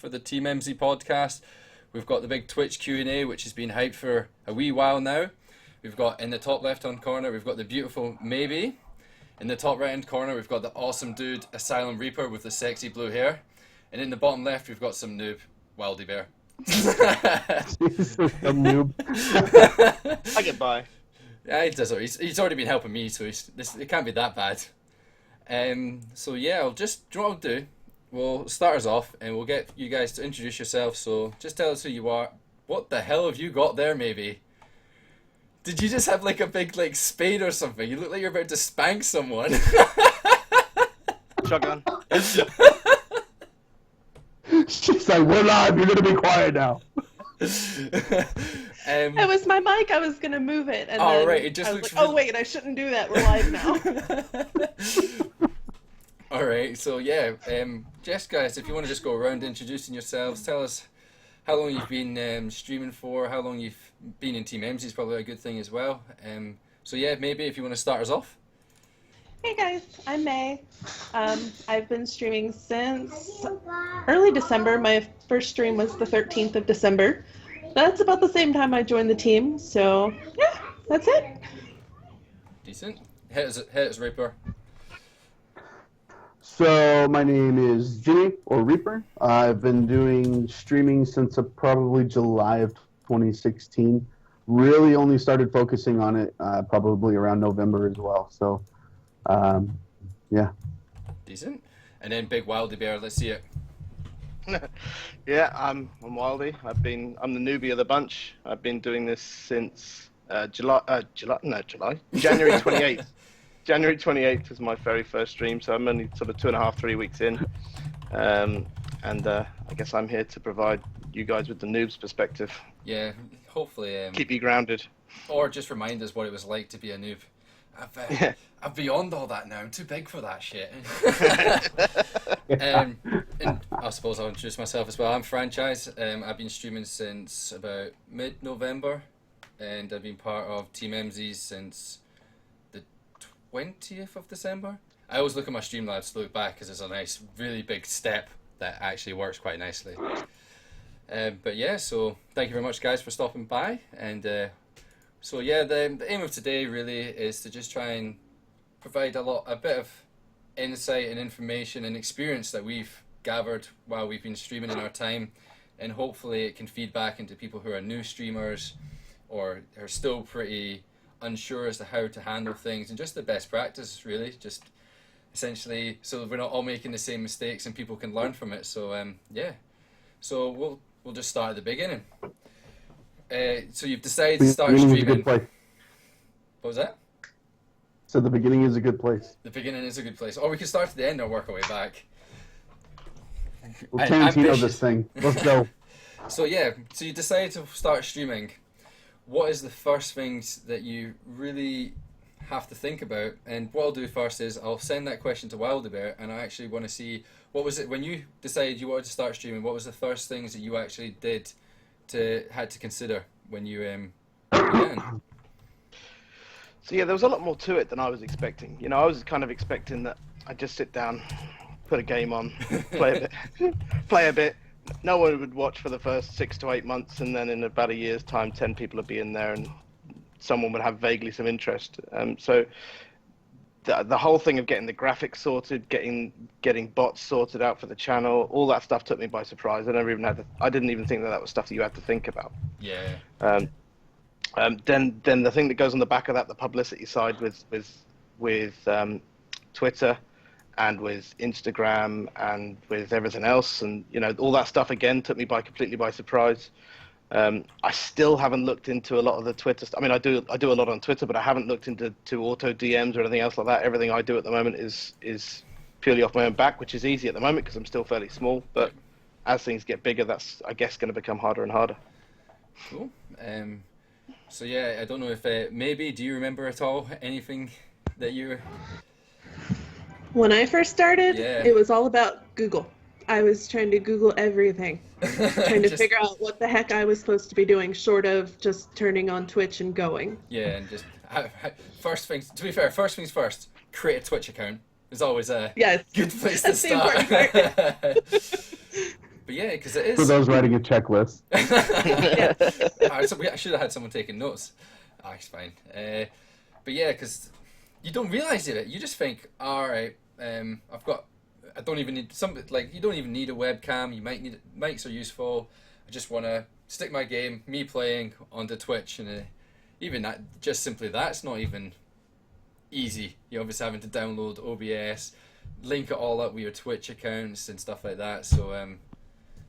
for the TeamEmmmsie podcast. We've got the big Twitch Q&A, which has been hyped for a wee while now. We've got in the top left-hand corner, we've got the beautiful TheMeiBee. In the top right-hand corner, we've got the awesome dude, Asylum Reaper, with the sexy blue hair. And in the bottom left, we've got some noob, WildieBear. Some noob. I get by. Yeah, he does. He's already been helping me, so it can't be that bad. So yeah, do you know what I'll do? We'll start us off, and we'll get you guys to introduce yourselves. So just tell us who you are. What the hell have you got there, maybe? Did you just have like a big spade or something? You look like you're about to spank someone. Shotgun. She's like, we're live, you're gonna be quiet now. It was my mic, I was gonna move it, and then right, it just I was looks like, oh wait, I shouldn't do that, we're live now. Alright, so yeah, Jess, guys, if you want to just go around introducing yourselves, tell us how long you've been streaming for, how long you've been in TeamEmmmsie is probably a good thing as well. So yeah, maybe if you want to start us off. Hey guys, I'm May. I've been streaming since early December. My first stream was the 13th of December. That's about the same time I joined the team, so yeah, that's it. Decent. Hit us, Reaper. So my name is Jimmy, or Reaper. I've been doing streaming since probably July of 2016. Really only started focusing on it probably around November as well. So, yeah. Decent. And then big WildieBear, let's see it. Yeah, I'm Wildie. I'm the newbie of the bunch. I've been doing this since January 28th. January 28th was my very first stream, so I'm only sort of 2.5, 3 weeks in. I guess I'm here to provide you guys with the noob's perspective. Yeah, hopefully. Keep you grounded. Or just remind us what it was like to be a noob. I'm beyond all that now. I'm too big for that shit. And I suppose I'll introduce myself as well. I'm Franchise. I've been streaming since about mid-November, and I've been part of TeamEmmmsie since the 20th of December. I always look at my Streamlabs to look back because it's a nice, really big step that actually works quite nicely. But yeah, so thank you very much, guys, for stopping by. And so yeah, the aim of today really is to just try and provide a bit of insight and information and experience that we've gathered while we've been streaming in our time, and hopefully it can feed back into people who are new streamers or are still pretty unsure as to how to handle things, and just the best practice really, just essentially so we're not all making the same mistakes and people can learn from it. So yeah, so we'll just start at the beginning. So you've decided to start streaming. What was that? So the beginning is a good place. The beginning is a good place. Or we can start at the end and work our way back. We'll Tarantino this thing. Let's go. So yeah, so you decided to start streaming. What is the first things that you really have to think about? And what I'll do first is I'll send that question to WildieBear, and I actually want to see, what was it when you decided you wanted to start streaming, what was the first things that you actually had to consider when you began? So yeah, there was a lot more to it than I was expecting. You know, I was kind of expecting that I'd just sit down, put a game on, play a bit. No one would watch for the first 6 to 8 months, and then in about a year's time, 10 people would be in there, and someone would have vaguely some interest. So the whole thing of getting the graphics sorted, getting bots sorted out for the channel, all that stuff took me by surprise. I didn't even think that was stuff that you had to think about. Yeah. Then the thing that goes on the back of that, the publicity side with Twitter and with Instagram and with everything else, and you know, all that stuff again took me completely by surprise. I still haven't looked into a lot of the Twitter stuff. I mean, I do a lot on Twitter, but I haven't looked into auto DMs or anything else like that. Everything I do at the moment is purely off my own back, which is easy at the moment because I'm still fairly small. But as things get bigger, that's, I guess, going to become harder and harder. Cool. So yeah, I don't know if maybe, do you remember at all anything that you? When I first started, Yeah. It was all about Google. I was trying to Google everything, trying to figure out what the heck I was supposed to be doing, short of just turning on Twitch and going. Yeah, and just first things. To be fair, first things first. Create a Twitch account. Is always a good place to start. But yeah, because it is. For those writing a checklist. Yeah. I should have had someone taking notes. Ah, it's fine. But yeah, because you don't realize it. You just think, all right, I don't even need you don't even need a webcam. You might need mics are useful. I just want to stick my game, me playing onto Twitch, and even that, just simply that's not even easy. You're obviously having to download OBS, link it all up with your Twitch accounts and stuff like that. So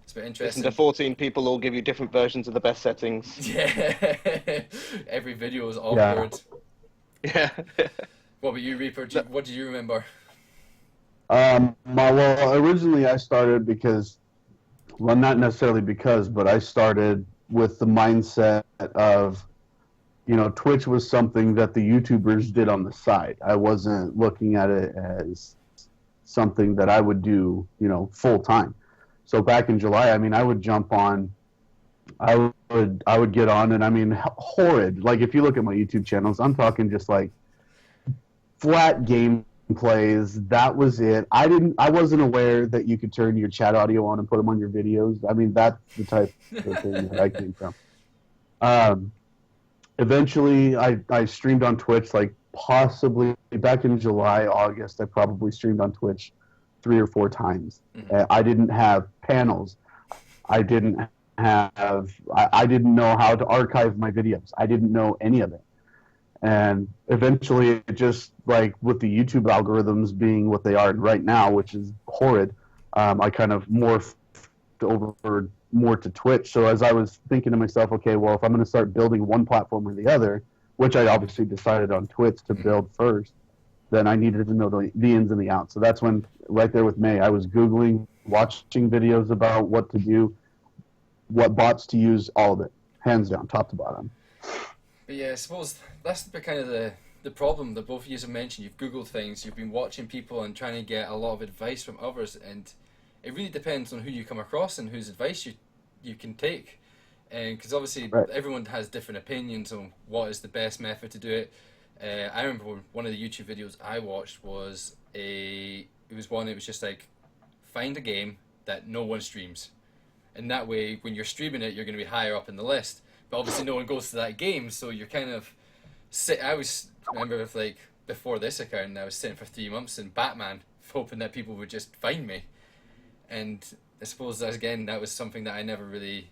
it's a bit interesting. Listen to 14 people all give you different versions of the best settings. Yeah, every video is awkward. Yeah. What about you, Reaper? What do you remember? Well, originally I started because, well, not necessarily because, but I started with the mindset of, Twitch was something that the YouTubers did on the side. I wasn't looking at it as something that I would do, full time. So back in July, I would jump on, I would get on, and horrid. Like, if you look at my YouTube channels, I'm talking just like flat gameplays. That was it. I wasn't aware that you could turn your chat audio on and put them on your videos. That's the type of thing that I came from. Eventually I streamed on Twitch, like possibly back in July, August, I probably streamed on Twitch 3 or 4 times. Mm-hmm. I didn't have panels. I didn't know how to archive my videos. I didn't know any of it. And eventually, it just, like, with the YouTube algorithms being what they are right now, which is horrid, I kind of morphed over more to Twitch. So as I was thinking to myself, okay, well, if I'm going to start building one platform or the other, which I obviously decided on Twitch to build first, then I needed to know the ins and the outs. So that's when, right there with May, I was Googling, watching videos about what to do, what bots to use, all of it, hands down, top to bottom. But yeah, I suppose that's kind of the problem that both of you have mentioned. You've Googled things, you've been watching people and trying to get a lot of advice from others, and it really depends on who you come across and whose advice you can take. And because obviously everyone has different opinions on what is the best method to do it. I remember one of the YouTube videos I watched was it was just like, find a game that no one streams, and that way when you're streaming it, you're going to be higher up in the list. But obviously no one goes to that game, so you're kind of remember with, like, before this account, I was sitting for 3 months in Batman, hoping that people would just find me. And I suppose that was something that I never really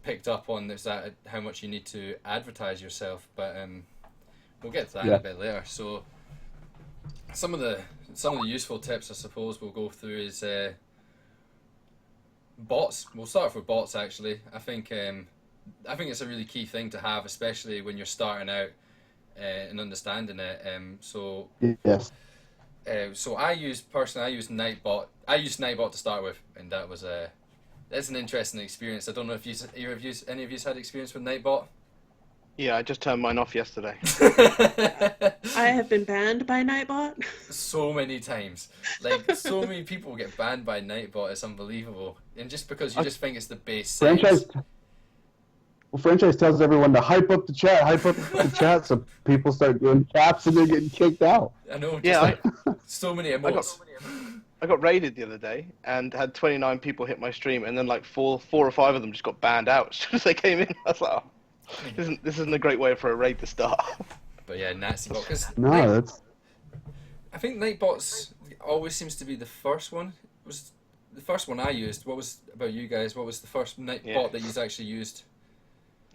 picked up on, is that how much you need to advertise yourself. But we'll get to that in a bit later. So some of the useful tips I suppose we'll go through is bots. We'll start off with bots actually. I think it's a really key thing to have, especially when you're starting out and understanding it. Yes. So I use Nightbot. I used Nightbot to start with, and that's an interesting experience. I don't know if any of you had experience with Nightbot. Yeah, I just turned mine off yesterday. I have been banned by Nightbot. So many times. Like, so many people get banned by Nightbot. It's unbelievable. And just because you just think it's the base settings. Franchise tells everyone to hype up the chat, so people start doing caps and they're getting kicked out. I know. Yeah, so many emotes. I got raided the other day and had 29 people hit my stream, and then like four or five of them just got banned out as soon as they came in. I was like, oh, this isn't a great way for a raid to start. But yeah, Nazi-bot. I think Nightbots always seems to be the first one. It was the first one I used. What was about you guys? What was the first Nightbot that you actually used?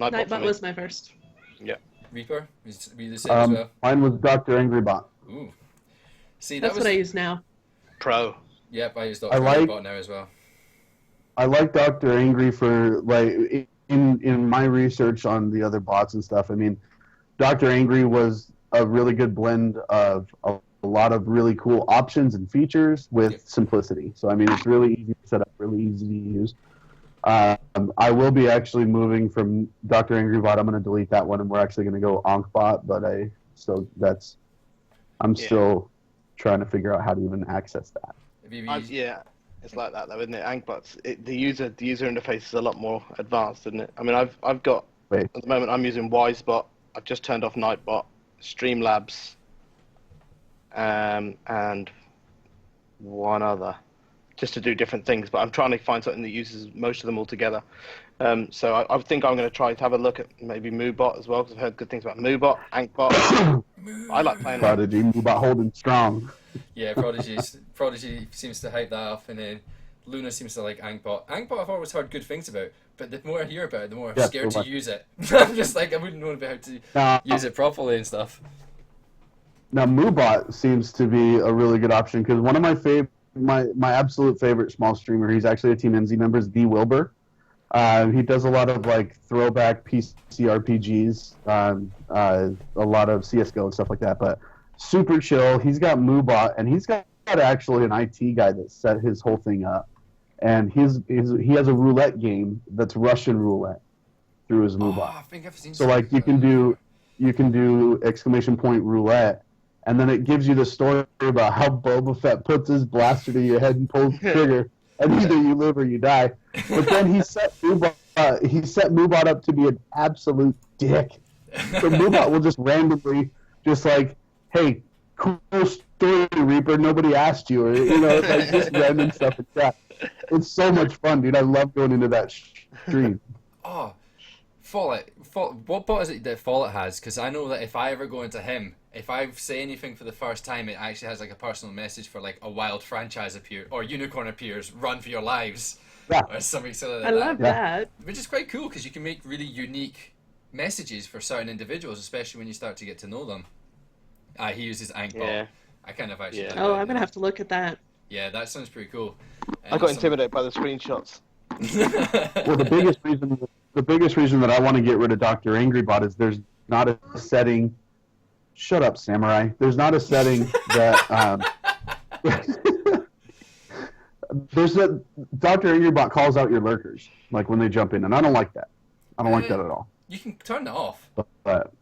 Nightbot was my first. Yeah. Reaper? Were you the same as well? Mine was Dr. Angrybot. Ooh. See, that's what I use now. Pro. Yep, I use Dr. Angrybot now as well. I like Dr. Angry for, like, in my research on the other bots and stuff. I mean, Dr. Angry was a really good blend of a lot of really cool options and features with simplicity. So, I mean, it's really easy to set up, really easy to use. I will be actually moving from Dr. Angrybot. I'm going to delete that one, and we're actually going to go Ankbot. But I'm still trying to figure out how to even access that. Yeah, it's like that though, isn't it? Ankbots. The user interface is a lot more advanced, isn't it? I mean, I've got at the moment I'm using WiseBot. I've just turned off Nightbot, Streamlabs, and one other. just to do different things. But I'm trying to find something that uses most of them all together. So I think I'm going to try to have a look at maybe MooBot as well, because I've heard good things about MooBot, AnkBot. I like playing with Prodigy, MooBot holding strong. Yeah, Prodigy seems to hype that up, and then Luna seems to like AnkBot. AnkBot I've always heard good things about, but the more I hear about it, the more I'm scared to use it. I'm just like, I wouldn't know about how to use it properly and stuff. Now, MooBot seems to be a really good option, because one of my absolute favorite small streamer, he's actually a TeamEmmmsie member, is Wilbur. He does a lot of like throwback PC RPGs, a lot of CS:GO and stuff like that. But super chill. He's got MooBot, and he's got actually an IT guy that set his whole thing up. And he has a roulette game that's Russian roulette through his MooBot. I think I've seen. So like you can do ! Roulette, and then it gives you the story about how Boba Fett puts his blaster to your head and pulls the trigger, and either you live or you die. But then he set MooBot up to be an absolute dick. So MooBot will just randomly, just like, hey, cool story, Reaper, nobody asked you, or it's like just random stuff like that. It's so much fun, dude. I love going into that stream. Oh, Follett. What bot is it that Follett has? Because I know that if I ever go into him, if I say anything for the first time, it actually has like a personal message for like a wild franchise appear or unicorn appears, run for your lives, or something silly like I love that. Which is quite cool because you can make really unique messages for certain individuals, especially when you start to get to know them. He uses AnkBot. Yeah. I kind of actually. Yeah. Like Oh, that. I'm gonna have to look at that. Yeah, that sounds pretty cool. I got intimidated by the screenshots. Well, the biggest reason that I want to get rid of Dr. Angrybot is there's not a setting. Shut up, Samurai. There's not a setting that. There's a Dr. Angrybot calls out your lurkers like when they jump in, and I don't like that. I don't like that at all. You can turn that off. But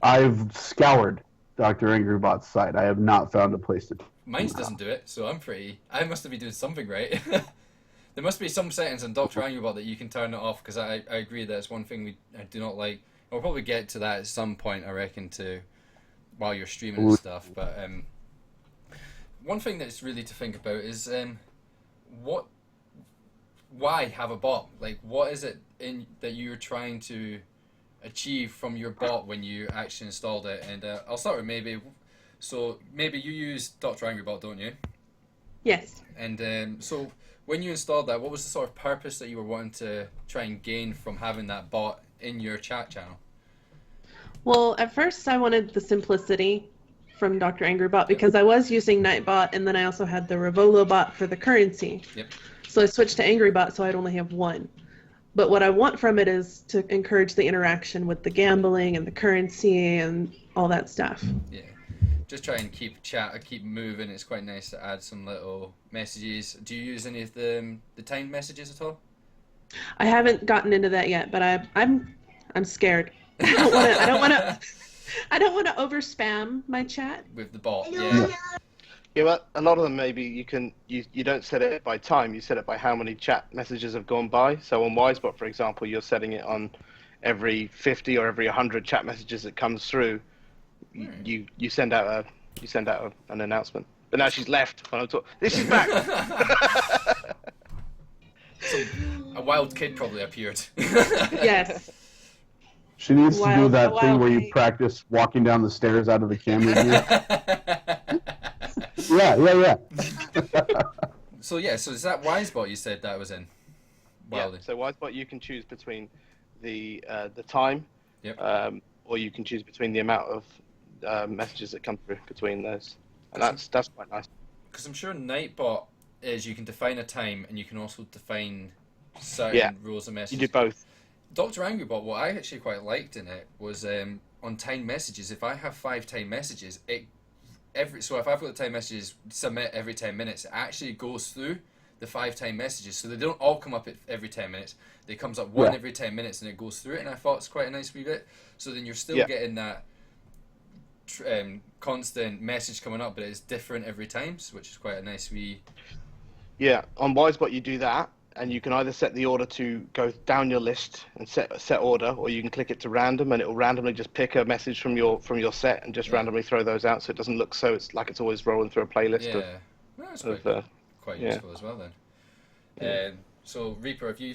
I've scoured Dr. Angrybot's site. I have not found a place to. Mine doesn't do it, so I must have been doing something right. There must be some settings on Dr. Angrybot that you can turn it off, because I agree that it's one thing I do not like. I'll probably get to that at some point, I reckon, while you're streaming and stuff. But one thing that's really to think about is why have a bot? Like, what is it that you're trying to achieve from your bot when you actually installed it? And I'll start with maybe. So maybe you use Dr. Angrybot, don't you? Yes. And so when you installed that, what was the sort of purpose that you were wanting to try and gain from having that bot in your chat channel? Well, at first I wanted the simplicity from Dr. Angrybot because I was using Nightbot, and then I also had the Revolo bot for the currency. Yep. So I switched to Angrybot, so I'd only have one. But what I want from it is to encourage the interaction with the gambling and the currency and all that stuff. Yeah. Just try and keep moving. It's quite nice to add some little messages. Do you use any of the timed messages at all? I haven't gotten into that yet, but I'm scared. I don't want to over spam my chat With the bot, yeah. Yeah, but a lot of them maybe you don't set it by time. You set it by how many chat messages have gone by. So on WiseBot, for example, you're setting it on every 50 or every 100 chat messages that comes through. You send out an announcement. But now she's left when I'm talking. This is back. A wild kid probably appeared. Yes. She needs to do that thing where you kid. practice walking down the stairs out of the camera view. Yeah. So is that WiseBot you said that was in? Yeah. So WiseBot, you can choose between the time, Yep. or you can choose between the amount of messages that come through between those, and that's quite nice. Because I'm sure Nightbot is you can define a time and you can also define certain rules of messages. You do both. Dr. Angrybot, what I actually quite liked in it was on timed messages. If I have 5 timed messages, if I've got the timed messages submit every 10 minutes, it actually goes through the 5 timed messages, so they don't all come up every 10 minutes. They comes up one every 10 minutes and it goes through it. And I thought it's quite a nice wee bit. So then you're still getting that constant message coming up, but it's different every time, which is quite a nice wee. Yeah, on WiseBot you do that, and you can either set the order to go down your list and set order, or you can click it to random, and it will randomly just pick a message from your set and just randomly throw those out, so it doesn't look it's like it's always rolling through a playlist That's quite quite Yeah. useful as well then. Yeah. So Reaper, have you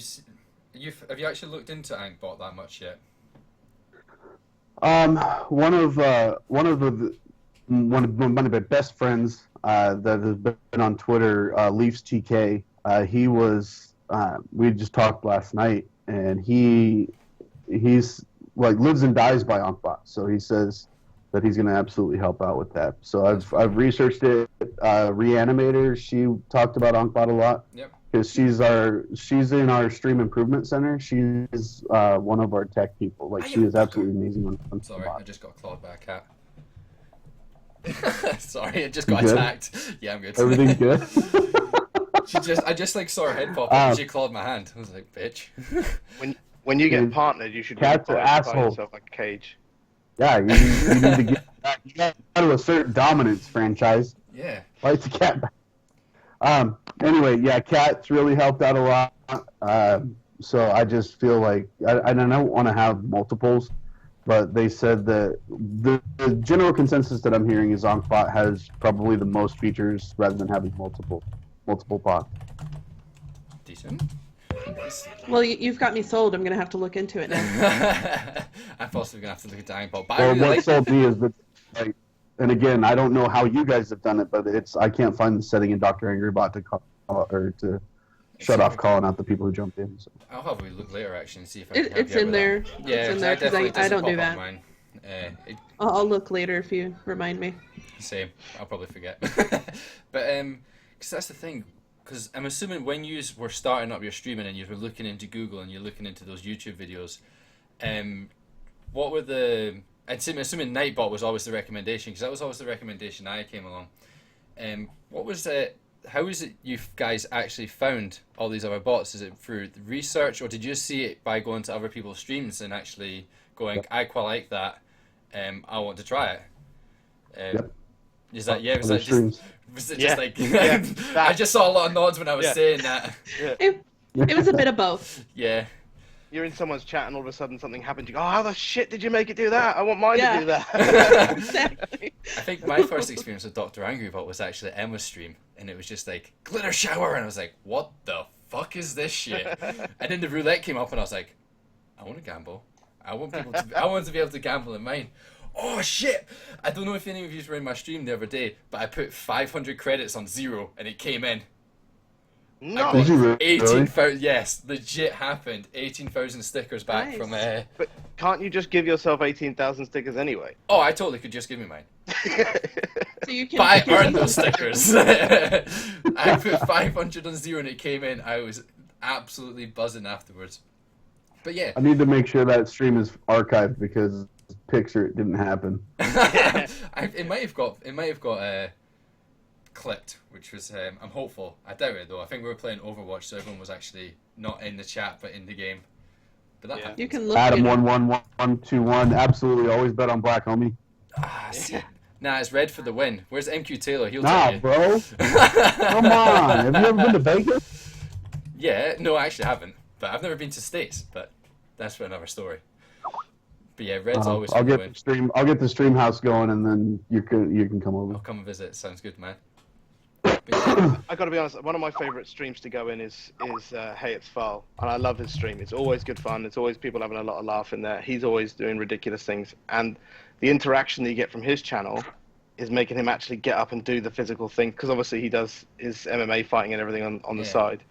actually looked into Ankbot that much yet? One of my best friends that has been on Twitter, Leafs TK. He was we just talked last night, and he's like lives and dies by Ankbot. So he says that he's going to absolutely help out with that. So I've researched it. Reanimator, she talked about Ankbot a lot. Yep. Because she's in our stream improvement center. She's one of our tech people. Like she is absolutely amazing on Sorry, Bot. I just got clawed by a cat. Sorry, I just got You good? attacked. Yeah, I'm good. Everything good? I just like saw her head pop up and she clawed my hand. I was like, bitch. When you get Dude, partnered, you should cats are buy assholes. yourself like a cage. Yeah, you need to get back. You got to assert dominance, franchise. Yeah. Fight the cat back. Anyway, yeah, cats really helped out a lot. So I just feel like I don't want to have multiples, but they said that the general consensus that I'm hearing is Ankbot has probably the most features rather than having multiple pods. Decent. Well, you've got me sold. I'm going to have to look into it now. I'm possibly going to have to look at Ankbot. But I Well, really what like sold me is that, like, and again, I don't know how you guys have done it, but I can't find the setting in Dr. Angrybot to call or to shut off calling out the people who jumped in. So. I'll have a look later actually and see if I can help It's you out in with there. that. Yeah, It's in because there because I don't do that. Mine. I'll look later if you remind me. Same. I'll probably forget. But because that's the thing. Because I'm assuming when you were starting up your streaming and you were looking into Google and you're looking into those YouTube videos, what were the... I'm assuming Nightbot was always the recommendation, because that was always the recommendation I came along. What was it? How is it you guys actually found all these other bots? Is it through research, or did you see it by going to other people's streams and actually going, I quite like that, I want to try it? Yep. Is that, yeah, was Other that just... streams. Was it Yeah. just like... Yeah. I just saw a lot of nods when I was Yeah. saying that. It was a bit of both. Yeah. You're in someone's chat and all of a sudden something happened. You go, oh, how the shit did you make it do that? I want mine Yeah. to do that. Exactly. I think my first experience with Dr. Angrybot was actually Emma's stream, and it was just like, glitter shower, and I was like, what the fuck is this shit? And then the roulette came up, and I was like, I want to gamble. I want to be able to gamble in mine. Oh shit! I don't know if any of you were in my stream the other day, but I put 500 credits on 0, and it came in. No. Did you really? 18,000, yes, legit happened. 18,000 stickers back Nice. from... But can't you just give yourself 18,000 stickers anyway? Oh, I totally could just give me mine. So you can. But I earned those stickers. I put 500 on 0 and it came in. I was absolutely buzzing afterwards. But yeah. I need to make sure that stream is archived because picture it didn't happen. It might have got clipped, which was I'm hopeful. I doubt it though. I think we were playing Overwatch, so everyone was actually not in the chat but in the game. But that Yeah. happens. You can look. Adam at 111121. Absolutely, always bet on black, homie. See. Nah, it's red for the win. Where's MQ Taylor? He'll Nah, tell you. bro. Come on. Have you ever been to Vegas? Yeah, no, I actually haven't. But I've never been to States. But that's for another story. But yeah, red's always I'll for the get win. the stream. I'll get the stream house going, and then you can come over. I'll come and visit. Sounds good, man. But yeah. I got to be honest. One of my favourite streams to go in is Hey It's File, and I love his stream. It's always good fun. It's always people having a lot of laugh in there. He's always doing ridiculous things, and the interaction that you get from his channel is making him actually get up and do the physical thing. Because obviously he does his MMA fighting and everything on the side,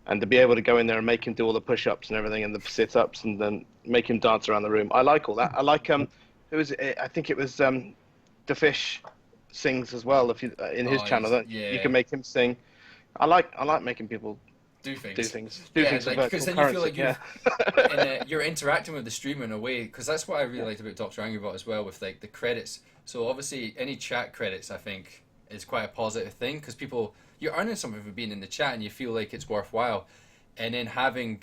and to be able to go in there and make him do all the push-ups and everything and the sit-ups and then make him dance around the room. I like all that. I like who was it? I think it was The Fish sings as well. If you in his channel, that you can make him sing. I like making people do things. Do Yeah, things like, with because virtual then you feel currency, like you're interacting with the streamer in a way. Because that's what I really liked about Dr. Angrybot as well, with like the credits. So obviously, any chat credits, I think, is quite a positive thing because you're earning something for being in the chat and you feel like it's worthwhile. And then having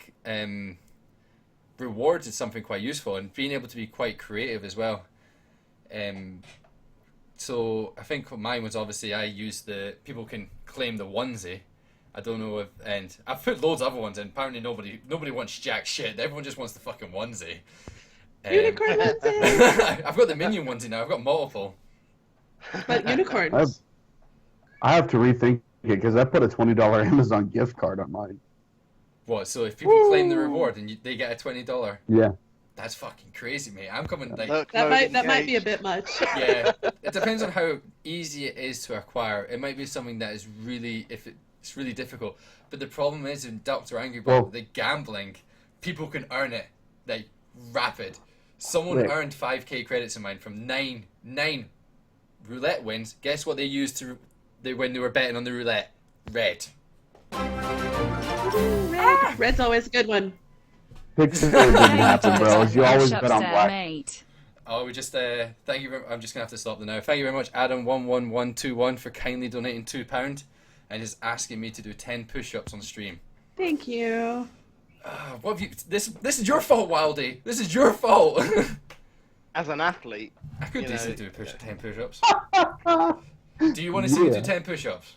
rewards is something quite useful, and being able to be quite creative as well. So I think mine was obviously I used people can claim the onesie. I don't know if, and I've put loads of other ones in. Apparently nobody wants jack shit. Everyone just wants the fucking onesie. Unicorn onesie. I've got the minion onesie now. I've got multiple. But unicorns. I have to rethink because I put a $20 Amazon gift card on mine. What? So if people claim the reward and they get a $20, Yeah. that's fucking crazy, mate. I'm coming like Look, That might be a bit much. yeah. It depends on how easy it is to acquire. It might be something that is really it's really difficult. But the problem is in Dr. Angry Bird, the gambling, people can earn it like rapid. Someone earned 5k credits in mine from nine roulette wins. Guess what they used when they were betting on the roulette? Red. Red. Red's always a good one. Pixar didn't happen, bro. You always bet on black. Mate. Oh, we just thank you very, I'm just gonna have to stop there now. Thank you very much, Adam11121, for kindly donating £2 and just asking me to do 10 push-ups on stream. Thank you. What have you? This is your fault, Wildie. This is your fault. As an athlete, I could you easily know, do 10 push-ups. Do you want to see me do 10 push-ups?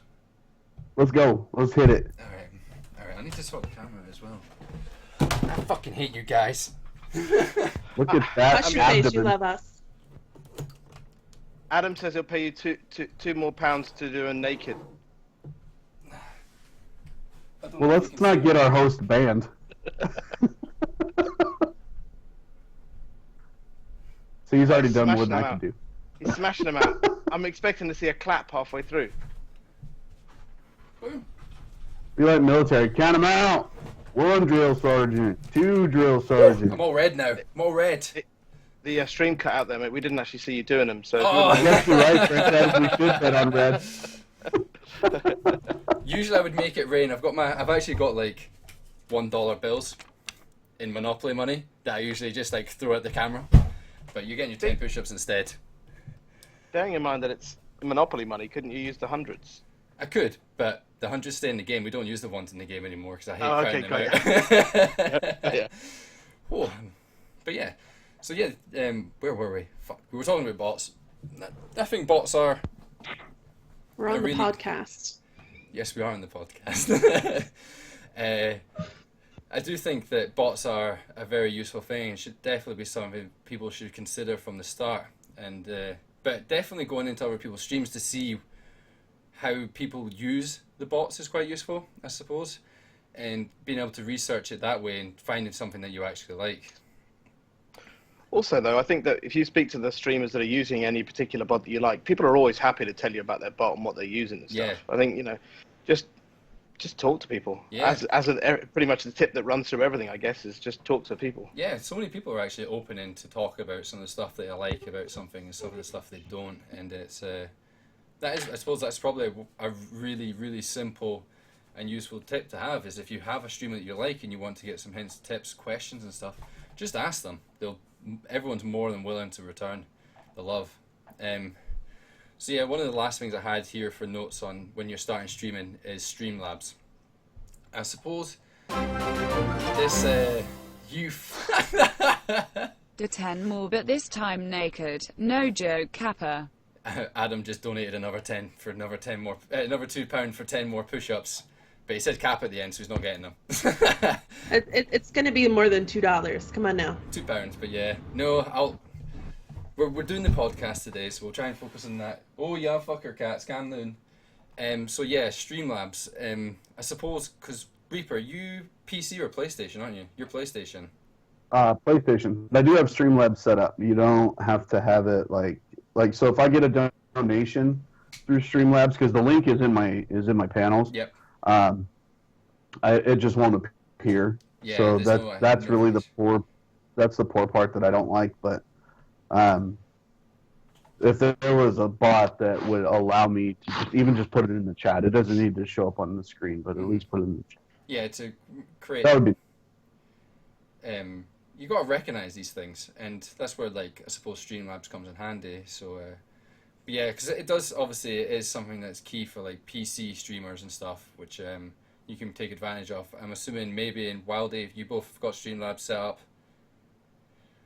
Let's go. Let's hit it. All right. I need to swap the camera as well. I fucking hate you guys. Look at that. Wash your face. You love us. Adam says he'll pay you two more pounds to do a naked. Well, let's not get our host banned. So he's already done more than I can do. He's smashing them out. I'm expecting to see a clap halfway through. Be like military. Count them out. 1 drill sergeant. 2 drill sergeant. I'm all red now. I'm all red. The stream cut out there, mate. We didn't actually see you doing them, so. Oh. I guess you're right, Frank. We should bet on red. Usually I would make it rain. I've actually got like $1 bills in Monopoly money that I usually just like throw at the camera. But you're getting your 10 push-ups instead. Bearing in mind that it's Monopoly money, couldn't you use the hundreds? I could, but the hundreds stay in the game. We don't use the ones in the game anymore because I hate counting them out. Yeah. Oh, but yeah. So yeah, where were we? Fuck. We were talking about bots. I think bots are. We're on the podcast. Yes, we are on the podcast. I do think that bots are a very useful thing and should definitely be something people should consider from the start. And but definitely going into other people's streams to see how people use the bots is quite useful, I suppose. And being able to research it that way and finding something that you actually like. Also, though, I think that if you speak to the streamers that are using any particular bot that you like, people are always happy to tell you about their bot and what they're using and stuff. Yeah. I think, just talk to people. Yeah. Pretty much the tip that runs through everything, I guess, is just talk to people. Yeah, so many people are actually opening to talk about some of the stuff they like about something and some of the stuff they don't. And it's I suppose that's probably a really, really simple and useful tip to have, is if you have a streamer that you like and you want to get some hints, tips, questions and stuff, just ask them. Everyone's more than willing to return the love. So yeah, one of the last things I had here for notes on when you're starting streaming is Streamlabs. I suppose this youth. Do 10 more, but this time naked. No joke, Kappa. Adam just donated another 10 for another 10 more, another £2 for 10 more push-ups. But he said cap at the end, so he's not getting them. It's going to be more than $2. Come on now. £2, but yeah. No, we're doing the podcast today, so we'll try and focus on that. Oh yeah, fucker cat, scam noon. So yeah, Streamlabs. I suppose, because Reaper, you PC or PlayStation, aren't you? You're PlayStation. PlayStation. I do have Streamlabs set up. You don't have to have it like so. If I get a donation through Streamlabs, because the link is in my panels. Yep. It just won't appear. Yeah, so that's really page. the poor part that I don't like. But if there was a bot that would allow me to even just put it in the chat, it doesn't need to show up on the screen, but at least put it in the chat. Yeah, to create. That would be. You got to recognize these things, and that's where, like, I suppose Streamlabs comes in handy. So, but yeah, because it does, obviously, it is something that's key for like PC streamers and stuff, which you can take advantage of. I'm assuming maybe in WildieBear, you both got Streamlabs set up.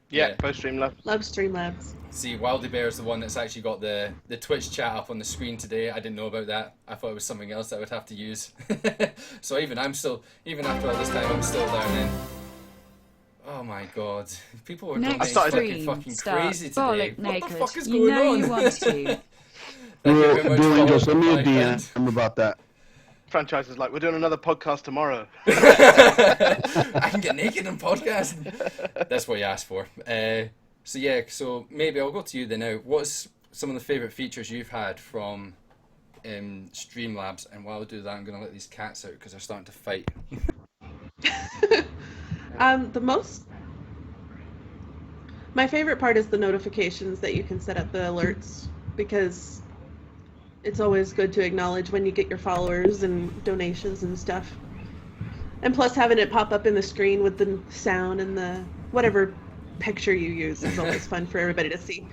Yeah, both Streamlabs. Love Streamlabs. See, WildieBear is the one that's actually got the Twitch chat up on the screen today. I didn't know about that. I thought it was something else that I would have to use. So even after all this time, I'm still learning. Oh my god. People are Next fucking crazy today. Bollock What naked. the fuck is You going know on? you want to. Duolingo, send me a Bollock. DM about that. Franchise is like, we're doing another podcast tomorrow. I can get naked and podcast. That's what you asked for. So maybe I'll go to you then now. What's some of the favourite features you've had from Streamlabs? And while I do that, I'm going to let these cats out because they're starting to fight. My favorite part is the notifications that you can set up the alerts, because it's always good to acknowledge when you get your followers and donations and stuff. And plus having it pop up in the screen with the sound and the whatever picture you use is always fun for everybody to see.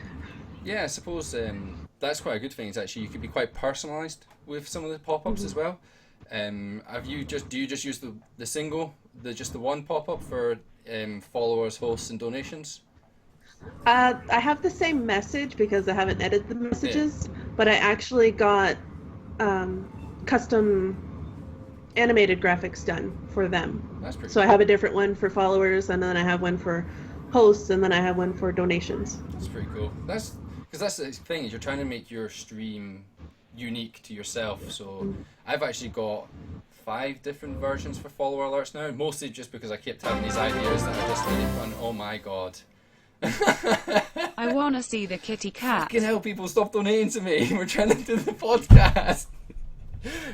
Yeah, I suppose that's quite a good thing. Is actually you can be quite personalised with some of the pop-ups as well. Do you just use the single, just the one pop-up for followers, hosts, and donations? I have the same message because I haven't edited the messages, but I actually got custom animated graphics done for them. That's pretty So cool. I have a different one for followers, and then I have one for hosts, and then I have one for donations. That's pretty cool. That's the thing, is you're trying to make your stream unique to yourself. So I've actually got 5 different versions for follower alerts now, mostly just because I kept having these ideas that are just really fun. Oh my god. I wanna see the kitty cat. Fucking hell, people, stop donating to me. We're trying to do the podcast.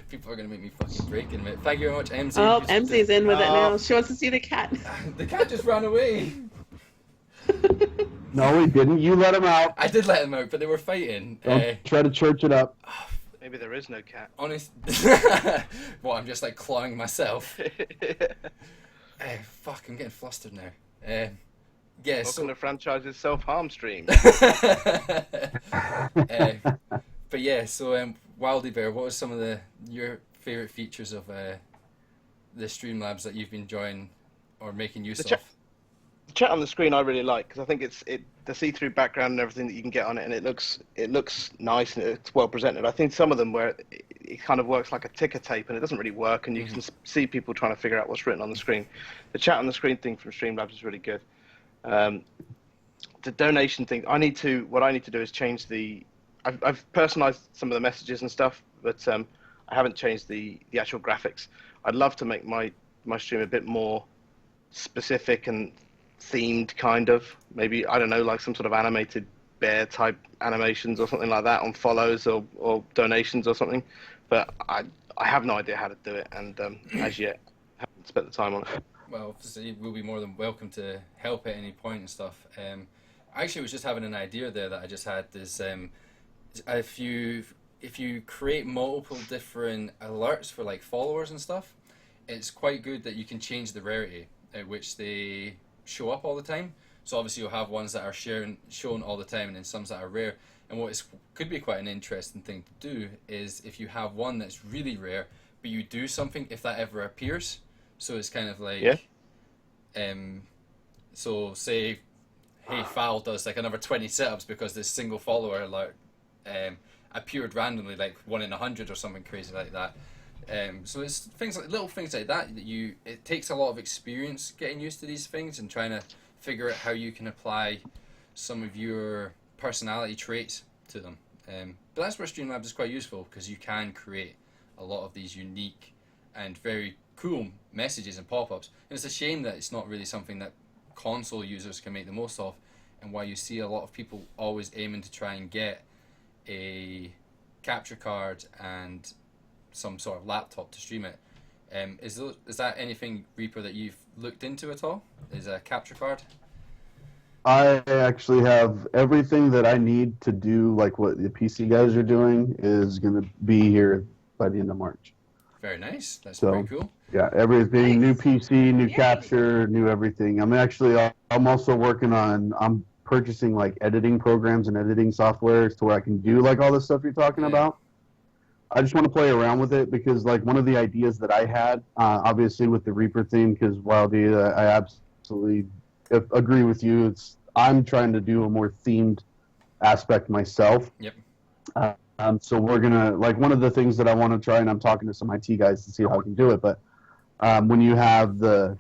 People are going to make me fucking break in a minute. Thank you very much, Emmmmsie. Oh, Emmsie's in with it now. She wants to see the cat. The cat just ran away. No, he didn't. You let him out. I did let them out, but they were fighting. Don't try to church it up. Maybe there is no cat. Honest. What, I'm just like clawing myself. Fuck, I'm getting flustered now. Yeah, Welcome to Franchise's self-harm stream. But yeah, so WildieBear, what are some of your favourite features of the Streamlabs that you've been enjoying or making use of? The chat on the screen I really like, because I think it's the see-through background and everything that you can get on it, and it looks nice and it's well presented. I think some of them where it kind of works like a ticker tape and it doesn't really work, and you can see people trying to figure out what's written on the screen. The chat on the screen thing from Streamlabs is really good. The donation thing, what I need to do is change I've personalized some of the messages and stuff, but I haven't changed the actual graphics. I'd love to make my stream a bit more specific and themed, kind of. Maybe, I don't know, like some sort of animated bear type animations or something like that on follows or donations or something. But I have no idea how to do it, and as yet haven't spent the time on it. Well, obviously, we'll be more than welcome to help at any point and stuff. I actually was just having an idea there that I just had. Is if you create multiple different alerts for like followers and stuff, it's quite good that you can change the rarity at which they show up all the time. So obviously you'll have ones that are shown all the time, and then some that are rare. And what could be quite an interesting thing to do is if you have one that's really rare, but you do something if that ever appears. So it's kind of like, so say, hey, Fowl does like another 20 setups because this single follower alert appeared randomly, like 1 in 100 or something crazy like that. So it's little things like that it takes a lot of experience getting used to these things and trying to figure out how you can apply some of your personality traits to them. But that's where Streamlabs is quite useful, because you can create a lot of these unique and very cool messages and pop-ups. And it's a shame that it's not really something that console users can make the most of, and why you see a lot of people always aiming to try and get a capture card and some sort of laptop to stream it. Is that anything, Reaper, that you've looked into at all? Is a capture card? I actually have everything that I need to do, like what the PC guys are doing, is going to be here by the end of March. Very nice. That's So, pretty cool. Yeah, everything, new PC, new Yay. capture, new everything. I'm also working on, I'm purchasing like editing programs and editing softwares to where I can do like all the stuff you're talking about. I just want to play around with it, because like one of the ideas that I had, obviously with the Reaper theme, because Wildie, I absolutely agree with you. I'm trying to do a more themed aspect myself. Yep. So we're gonna, like, one of the things that I want to try, and I'm talking to some IT guys to see how I can do it. But when you have the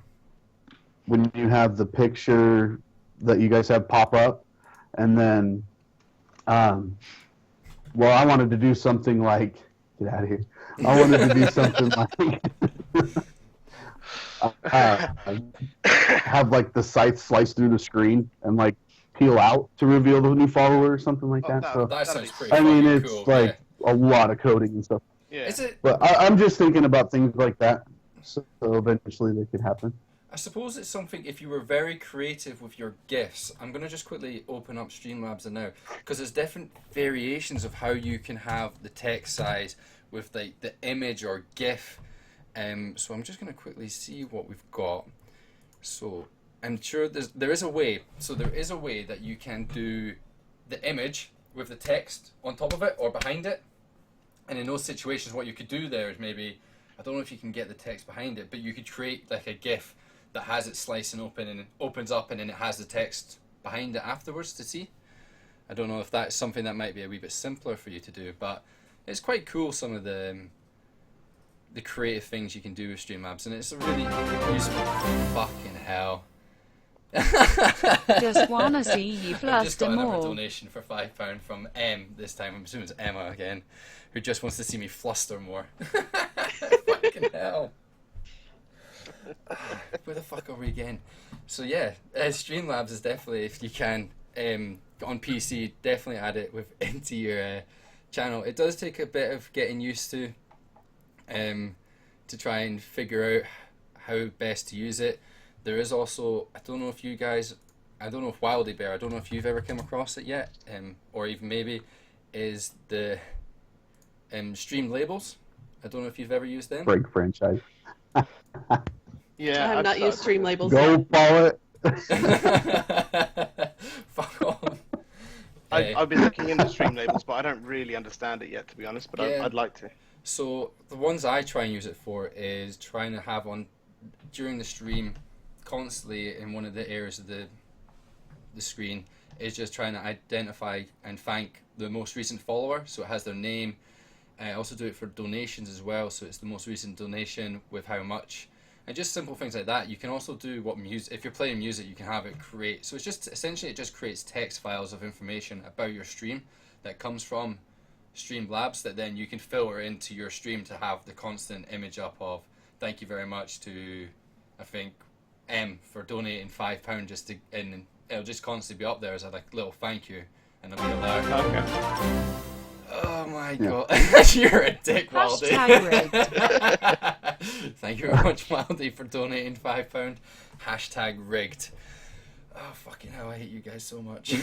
picture that you guys have pop up, and then, well, I wanted to do something like, get out of here. I want it to be something like have like the scythe slice through the screen and like peel out to reveal the new follower or something like that. So That that'd sounds be pretty I mean, fucking it's cool. like a lot of coding and stuff. Yeah. Is it? But I'm just thinking about things like that, so eventually they could happen. I suppose it's something, if you were very creative with your GIFs, I'm going to just quickly open up Streamlabs now, because there's different variations of how you can have the text size with the image or GIF. So I'm just going to quickly see what we've got. So I'm sure there is a way. So there is a way that you can do the image with the text on top of it or behind it. And in those situations, what you could do there is maybe, I don't know if you can get the text behind it, but you could create like a GIF that has it slicing open and it opens up and then it has the text behind it afterwards to see. I don't know if that's something that might be a wee bit simpler for you to do, but it's quite cool, some of the creative things you can do with Streamlabs, and it's a really useful. Fucking hell. Just wanna see you I've just got fluster another more. donation for £5 from this time. I'm assuming it's Emma again, who just wants to see me fluster more. Fucking hell. Where the fuck are we again? So yeah, Streamlabs is definitely, if you can, on PC, definitely add it into your channel. It does take a bit of getting used to try and figure out how best to use it. There is also, I don't know if WildieBear, I don't know if you've ever come across it yet, or even maybe, is the stream labels. I don't know if you've ever used them. Break franchise. Yeah. I have not used stream labels Go yet. follow it. Fuck off. I've been looking into stream labels, but I don't really understand it yet, to be honest. But Yeah. I'd like to. So the ones I try and use it for is trying to have on during the stream constantly in one of the areas of the screen is just trying to identify and thank the most recent follower, so it has their name. I also do it for donations as well, so it's the most recent donation with how much, and just simple things like that. You can also do what music, if you're playing music, you can have it create, so it's just essentially it just creates text files of information about your stream that comes from Streamlabs that then you can filter into your stream to have the constant image up of thank you very much to, I think, M for donating £5 just to, and it'll just constantly be up there as a like little thank you, and it'll be allowed. Okay. Oh my Yeah. god, you're a dick, Wildie. Thank you very much, Wildie, for donating £5. Hashtag rigged. Oh fucking hell, I hate you guys so much.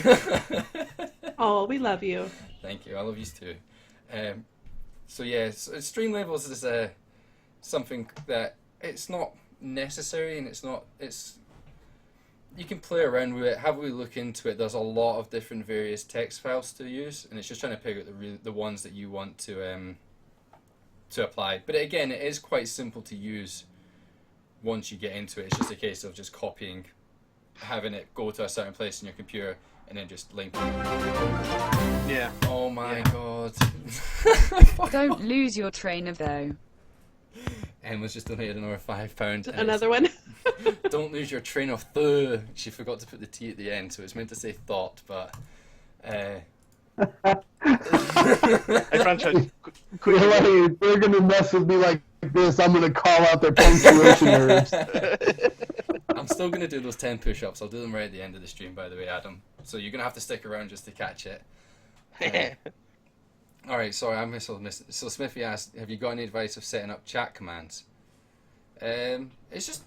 Oh, we love you. Thank you, I love you too. So yeah, stream labels is something that it's not necessary, and it's you can play around with it, have a look into it. There's a lot of different various text files to use, and it's just trying to pick out the ones that you want to apply. But again, it is quite simple to use once you get into it. It's just a case of just copying, having it go to a certain place in your computer, and then just linking. Yeah. Oh my Yeah. god. Don't lose your train of though. Emma's just donated another £5. and Another one. Don't lose your train of thought. She forgot to put the T at the end, so it's meant to say thought, but Hey, franchise. You're like, if they're gonna mess with me like this, I'm gonna call out their punctuation errors. I'm still going to do those 10 push-ups. I'll do them right at the end of the stream, by the way, Adam. So you're going to have to stick around just to catch it. Alright, sorry, I missed. So Smithy asked, have you got any advice of setting up chat commands? It's just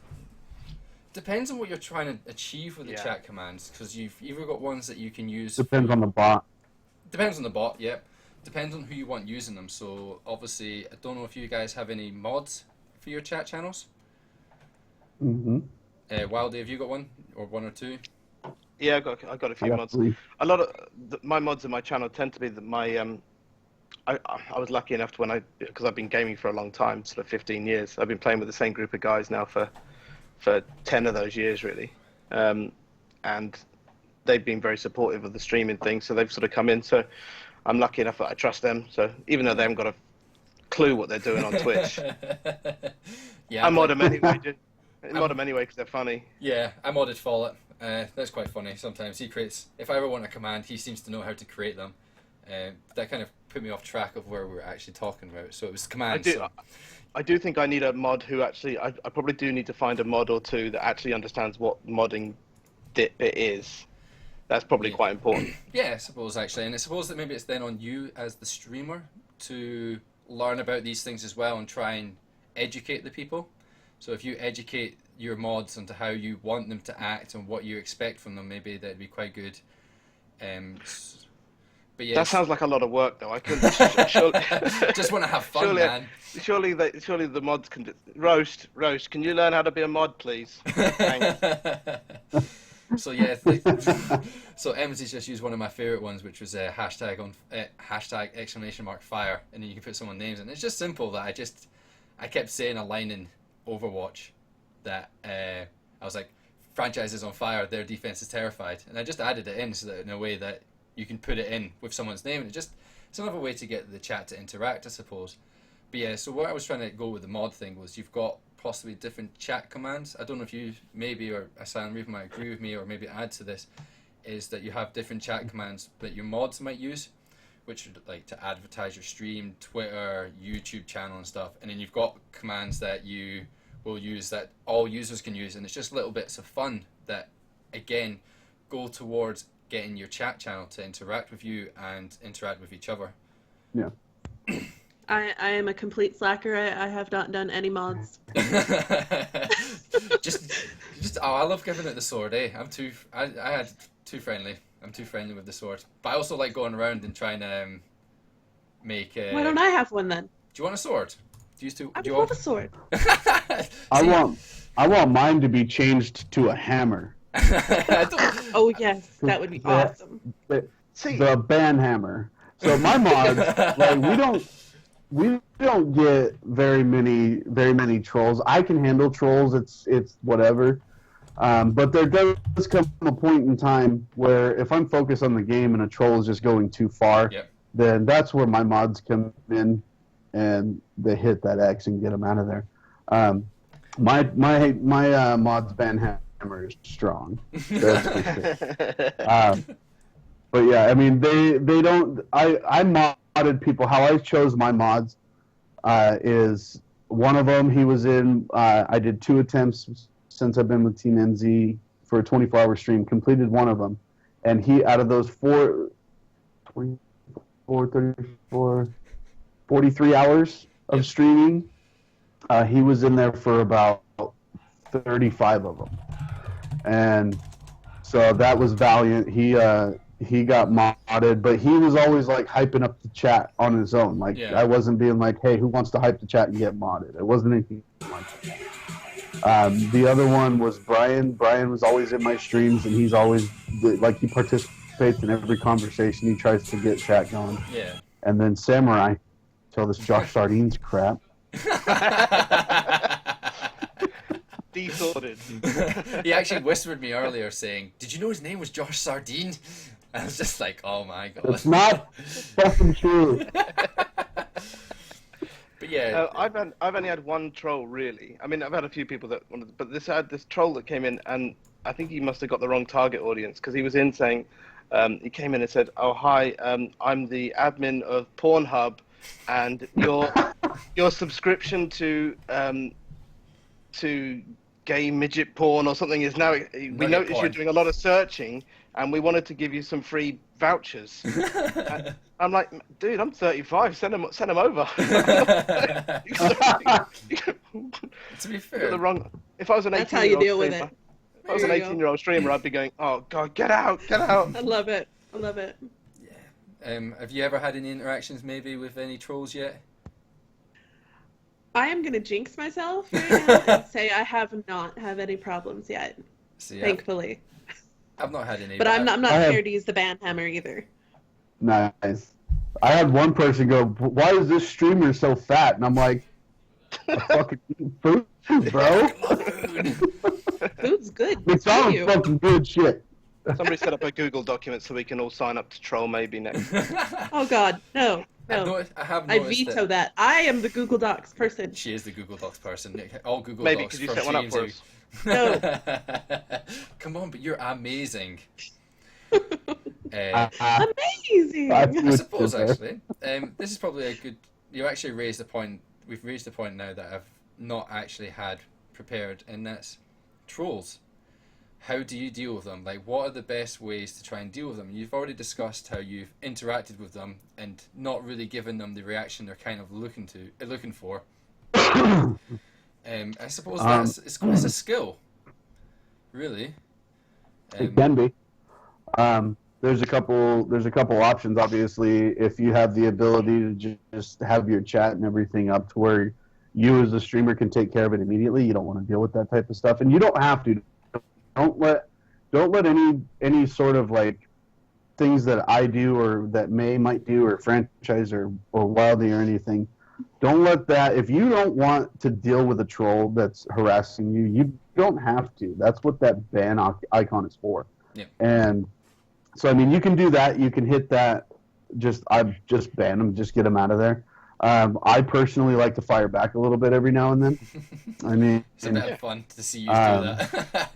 depends on what you're trying to achieve with the chat commands, because you've either got ones that you can use. Depends on the bot. Depends on the bot, yep. Depends on who you want using them. So obviously, I don't know if you guys have any mods for your chat channels. Mm-hmm. Wildy, have you got one or one or two? Yeah, I got a few mods. A lot of my mods in my channel tend to be my I was lucky enough to because I've been gaming for a long time, sort of 15 years. I've been playing with the same group of guys now for 10 of those years really, and they've been very supportive of the streaming thing. So they've sort of come in. So I'm lucky enough that I trust them. So even though they haven't got a clue what they're doing on Twitch, Yeah, I mod them anyway. I mod them anyway because they're funny. Yeah, I modded Follett. That's quite funny. Sometimes he creates. If I ever want a command, he seems to know how to create them. That kind of put me off track of where we were actually talking about. So it was I commands. do. So, I do think I need a mod who actually. I probably do need to find a mod or two that actually understands what modding bit is. That's probably Yeah. quite important. yeah, I suppose actually, and I suppose that maybe it's then on you as the streamer to learn about these things as well and try and educate the people. So if you educate your mods onto how you want them to act and what you expect from them, maybe that'd be quite good. But yeah, That sounds like a lot of work, though. I couldn't. Surely, just want to have fun, surely, man. surely the mods can roast. Can you learn how to be a mod, please? Thanks. So yeah, so Emmmmsie's just used one of my favorite ones, which was hashtag exclamation mark fire, and then you can put someone's names in. It's just simple that I kept saying a line in Overwatch that I was like, franchise is on fire, their defense is terrified, and I just added it in so that in a way that you can put it in with someone's name, and it's another way to get the chat to interact, I suppose. But yeah, so what I was trying to go with the mod thing was you've got possibly different chat commands. I don't know if you maybe or Asylum Reaper might agree with me or maybe add to this, is that you have different chat commands that your mods might use, which are like to advertise your stream, Twitter, YouTube channel and stuff, and then you've got commands that you will use that all users can use, and it's just little bits of fun that again go towards getting your chat channel to interact with you and interact with each other. Yeah. I am a complete slacker. I have not done any mods. just I love giving it the sword, eh? I had too friendly. I'm too friendly with the sword. But I also like going around and trying to make Why don't I have one then? Do you want a sword? I would love a sword. I want mine to be changed to a hammer. Oh yes, that would be awesome. The ban hammer. So my mods, like we don't get very many trolls. I can handle trolls. It's whatever. But there does come a point in time where if I'm focused on the game and a troll is just going too far, Yep. then that's where my mods come in and they hit that X and get them out of there. My mods ban hammer is strong. That's for sure. But yeah, I mean they don't. I modded people. How I chose my mods is one of them. He was in. I did 2 attempts since I've been with TeamEmmmsie for a 24-hour stream. Completed one of them, and he out of those 43 hours of streaming, he was in there for about 35 of them, and so that was valiant. He got modded, but he was always like hyping up the chat on his own. Like I wasn't being like, "Hey, who wants to hype the chat and get modded?" It wasn't anything like that. The other one was Brian. Brian was always in my streams, and he's always like he participates in every conversation. He tries to get chat going. Yeah. And then Samurai, till this Josh Sardines crap. Desorted. He actually whispered me earlier saying, "Did you know his name was Josh Sardine?" I was just like, "Oh my god." It's not fucking true. But yeah, I've only had one troll really. I mean, I've had a few people that wanted, but this troll that came in, and I think he must have got the wrong target audience because he was in saying, he came in and said, "Oh hi, I'm the admin of Pornhub, and your subscription to gay midget porn or something is now. We noticed you're doing a lot of searching, and we wanted to give you some free vouchers." And I'm like, "Dude, I'm 35. Send them over." to be fair, If I was an 18-year-old, That's how you deal with it. If I was an 18-year-old streamer, I'd be going, "Oh God, get out!" I love it. have you ever had any interactions maybe with any trolls yet? I am gonna jinx myself right now and say I have not had any problems yet. See, thankfully. I've not had any. But I'm not scared to use the ban hammer either. Nice. I had one person go, "Why is this streamer so fat?" And I'm like, "I fucking eat food, bro." Food's good. It's all fucking good shit. Somebody set up a Google document so we can all sign up to troll maybe next. Oh God, no. I have I noticed veto that. I am the Google Docs person. She is the Google Docs person. All Google Maybe Docs could you for set one up for TeamEmmmsie. us? No. Come on, but you're amazing. Amazing. amazing. I suppose actually, this is probably a good. You actually raised the point. We've raised the point now that I've not actually had prepared, and that's trolls. How do you deal with them? Like, what are the best ways to try and deal with them? You've already discussed how you've interacted with them and not really given them the reaction they're kind of looking for. I suppose it's a skill, really. It can be. There's a couple options. Obviously, if you have the ability to just have your chat and everything up to where you as a streamer can take care of it immediately, you don't want to deal with that type of stuff, and you don't have to. Don't let any sort of like things that I do or that May might do or franchise or Wildie or anything. Don't let that. If you don't want to deal with a troll that's harassing you, you don't have to. That's what that ban icon is for. Yeah. And so I mean, you can do that. You can hit that. I just ban them. Just get them out of there. I personally like to fire back a little bit every now and then. I mean, it's a bit of fun to see you do that.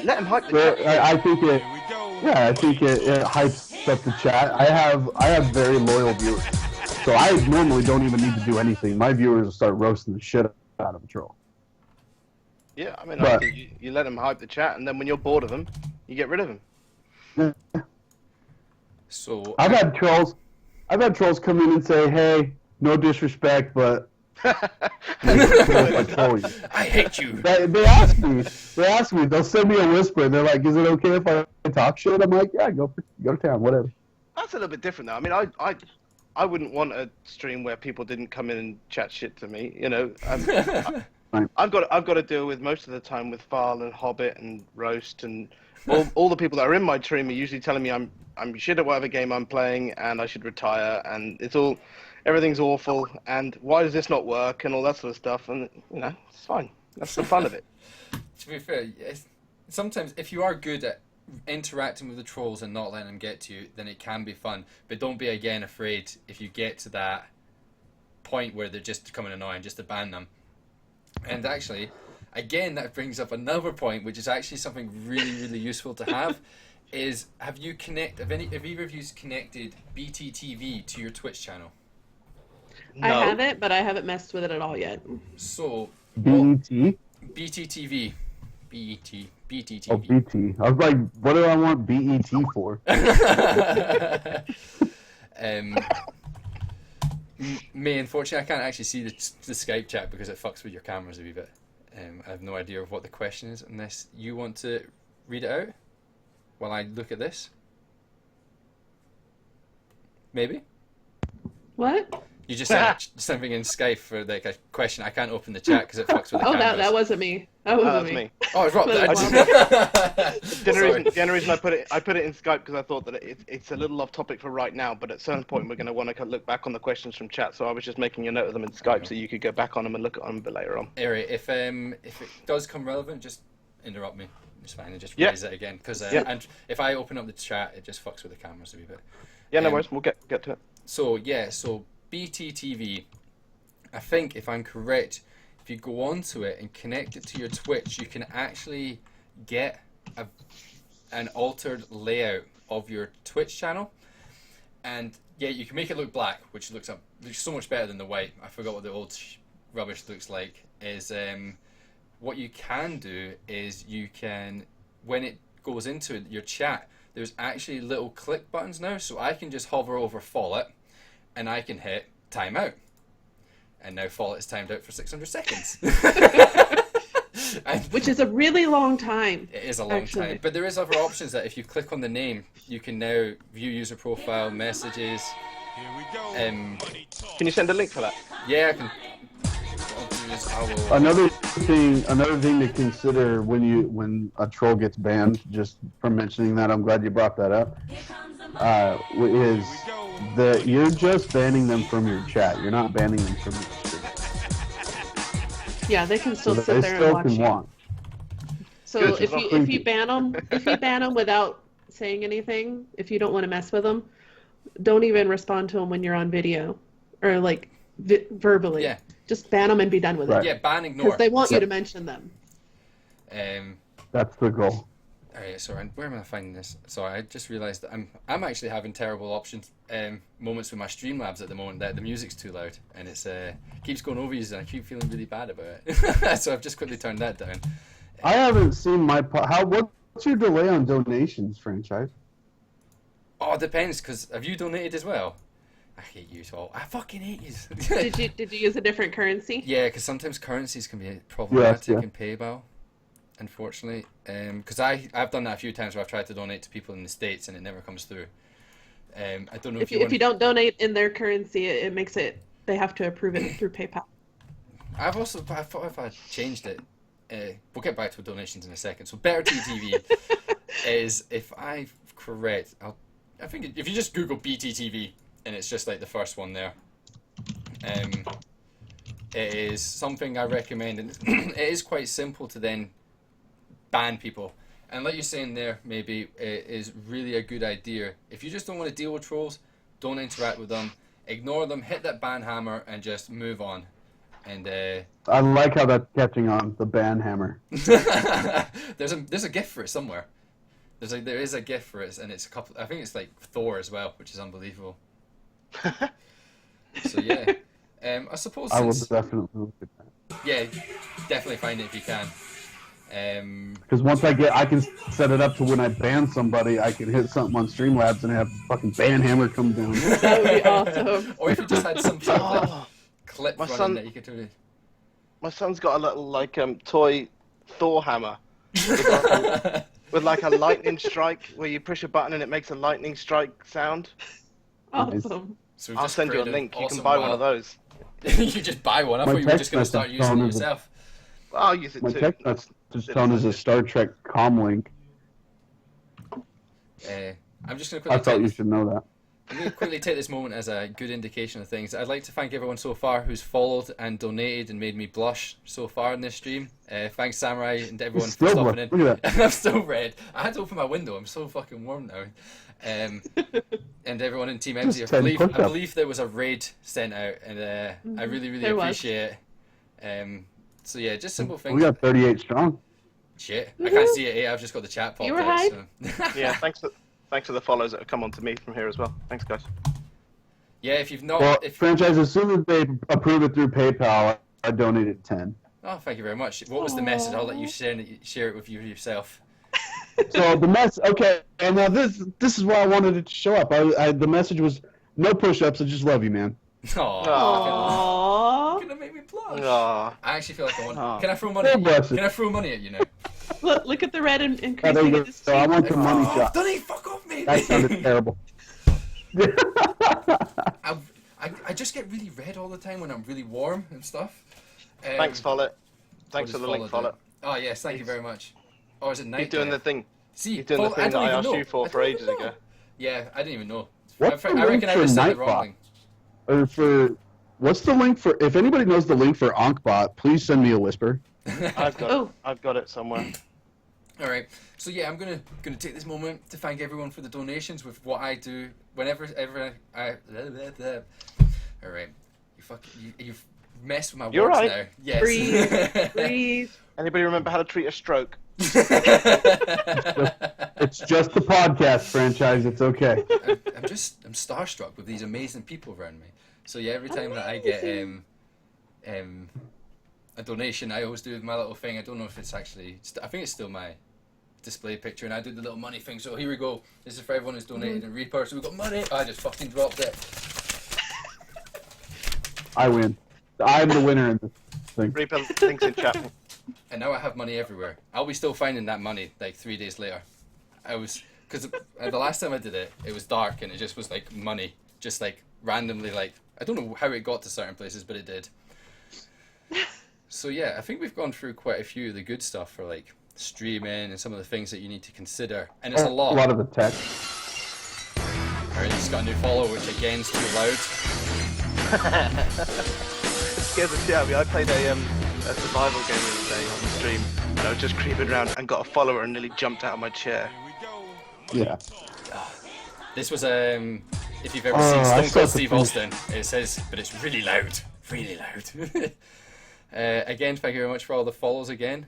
Let him hype the chat. I think it hypes up the chat. I have very loyal viewers, so I normally don't even need to do anything. My viewers will start roasting the shit out of a troll. Yeah, I mean, I think you let them hype the chat, and then when you're bored of them, you get rid of them. So I've had trolls come in and say, "Hey, no disrespect, but I troll you." I hate you. They ask me. They'll send me a whisper. They're like, "Is it okay if I talk shit?" I'm like, "Yeah, go to town, whatever." That's a little bit different, though. I mean, I wouldn't want a stream where people didn't come in and chat shit to me. You know, I've got to deal with most of the time with File and Hobbit and Roast and all the people that are in my stream are usually telling me I'm shit at whatever game I'm playing and I should retire and everything's awful and why does this not work and all that sort of stuff, and you know, it's fine. That's the fun of it. To be fair, sometimes if you are good at interacting with the trolls and not letting them get to you, then it can be fun. But don't be again afraid if you get to that point where they're just becoming annoying, just to ban them. And actually, again, that brings up another point, which is actually something really, really useful to have. Is have either of you connected BTTV to your Twitch channel? No. I haven't, but I haven't messed with it at all yet. So BET? BTTV. BTTV. Oh, BT. I was like, what do I want BET for? May, unfortunately, I can't actually see the Skype chat because it fucks with your cameras a wee bit. I have no idea of what the question is unless you want to read it out while I look at this. Maybe? What? You just sent something in Skype for like a question. I can't open the chat because it fucks with the cameras. That wasn't me. That wasn't me. Oh, it's Rob. The only reason I put it in Skype because I thought that it's a little off topic for right now, but at a certain point we're going to want to look back on the questions from chat. So I was just making a note of them in Skype so you could go back on them and look at them a bit later on. Ari, if it does come relevant, just interrupt me. It's fine, and just raise it again because and if I open up the chat, it just fucks with the cameras a wee bit. Yeah, no worries. We'll get to it. So BTTV, I think if I'm correct, if you go onto it and connect it to your Twitch, you can actually get an altered layout of your Twitch channel, and you can make it look black, which looks so much better than the white. I forgot what the old rubbish looks like. What you can do is you can, when it goes into your chat, there's actually little click buttons now, so I can just hover over Follett and I can hit timeout. And now Follett is timed out for 600 seconds. Which is a really long time. It is a long time. But there is other options that if you click on the name, you can now view user profile, messages. Here we go. Can you send a link for that? Yeah, I can. Another thing to consider when a troll gets banned, just from mentioning that, I'm glad you brought that up, is that you're just banning them from your chat. You're not banning them from your stream. Yeah, they can still So sit there and watch you. So Good, if you ban them without saying anything, if you don't want to mess with them, don't even respond to them when you're on video or like verbally. Yeah. Just ban them and be done with it. Yeah, ban, ignore. Because they want you to mention them. That's the goal. Alright, sorry, where am I finding this? Sorry, I just realised that I'm actually having terrible moments with my Streamlabs at the moment. That the music's too loud and it's keeps going over you, and I keep feeling really bad about it. So I've just quickly turned that down. I haven't seen my what's your delay on donations, franchise? Oh, it depends. Because have you donated as well? I hate you all. I fucking hate you. Did you use a different currency? Yeah, because sometimes currencies can be problematic Yes, yeah. in PayPal. Unfortunately, because I've done that a few times where I've tried to donate to people in the States and it never comes through. I don't know if you don't donate in their currency, it makes it they have to approve it through PayPal. I thought if I changed it, we'll get back to donations in a second. So better TTV is if I'm correct. I think if you just Google BTTV and it's just like the first one there. It is something I recommend, and it is quite simple to then ban people. And like you're saying there, maybe it is really a good idea. If you just don't want to deal with trolls, don't interact with them, ignore them, hit that ban hammer, and just move on. And I like how that's catching on, the ban hammer. there's a gift for it somewhere. There is a gift for it, and it's a couple. I think it's like Thor as well, which is unbelievable. So yeah, I suppose. I will definitely look at that. Yeah, definitely find it if you can. Because once I can set it up to when I ban somebody, I can hit something on Streamlabs and have fucking ban hammer come down. That would be awesome. Or if you just had some sort of like, clip My running son- that you could do. My son's got a little like toy Thor hammer with like a lightning strike where you push a button and it makes a lightning strike sound. Awesome. So we've I'll just send you a created link. You awesome can buy one of those. you just buy one. I My thought you were text just going to start message using it tone is a- yourself. Well, I'll use it My too. text message tone is a Star Trek comlink. I'm just going to I quickly thought you take, should know that. I'm going to quickly take this moment as a good indication of things. I'd like to thank everyone so far who's followed and donated and made me blush so far in this stream. Thanks Samurai and everyone for Still stopping blush. in. Look at I'm still red. I had to open my window. I'm so fucking warm now. And everyone in Team Just Emmmsie, 10 I push-ups. believe there was a raid sent out, and I really There was. appreciate it. So yeah, just simple things. We got 38 strong. Shit, I can't see it. I've just got the chat popped You were out. hype. So. Yeah, thanks for the follows that have come on to me from here as well. Thanks, guys. Yeah, if you've not, Well, if franchise, as soon as they approve it through PayPal, I donated 10. oh, thank you very much. What was the message? I'll let you share it with you yourself. So the okay, and now this is why I wanted it to show up. The message was no push-ups. I just love you, man. Aww. Aww. You're gonna make me blush. Aw. I actually feel like I want. Aw. Can I throw money? God At you? bless it. Can I throw money at you now? Look at the red and Oh, there increasing you go. of the So I stream. want the money Oh, shot. don't he fuck off me? That sounded terrible. I just get really red all the time when I'm really warm and stuff. Thanks, Follett. Thanks what for does the link, follow Follett. do? Oh yes, thank you very much. Oh, is it night? You're doing now? the thing. See, You're doing the thing that don't I even asked know. you for I don't even ages know. ago. Yeah, I didn't even know. What's I the link reckon I for just said the wrong Nightbot? thing. Or for what's the link for? If anybody knows the link for Ankbot, please send me a whisper. I've got Oh. it. I've got it somewhere. All right. So yeah, I'm gonna take this moment to thank everyone for the donations with what I do whenever I. All right. You've messed with my You're words right. now. Yes. Breathe. Breathe. Anybody remember how to treat a stroke? It's just the podcast franchise. It's okay. I'm starstruck with these amazing people around me. So yeah, every time that I get a donation, I always do my little thing. I don't know if it's actually. I think it's still my display picture, and I do the little money thing. So here we go. This is for everyone who's donated in Reaper. So we've got money. I just fucking dropped it. I win. I'm the winner in this thing. Reaper, links in chat. And now I have money everywhere. I'll be still finding that money like 3 days later. Because the last time I did it, it was dark and it just was like money, just like randomly. Like I don't know how it got to certain places, but it did. So yeah, I think we've gone through quite a few of the good stuff for like streaming and some of the things that you need to consider, and it's a lot. A lot of the tech. Alright, just got a new follow, which again is too loud. It scares the shit out of me. I played a survival game the other day on the stream, and I was just creeping around and got a follower and nearly jumped out of my chair. Yeah. This was if you've ever Oh, seen I Stone saw Cold the Steve finish. Austin, it says, but it's really loud, again, thank you very much for all the follows again.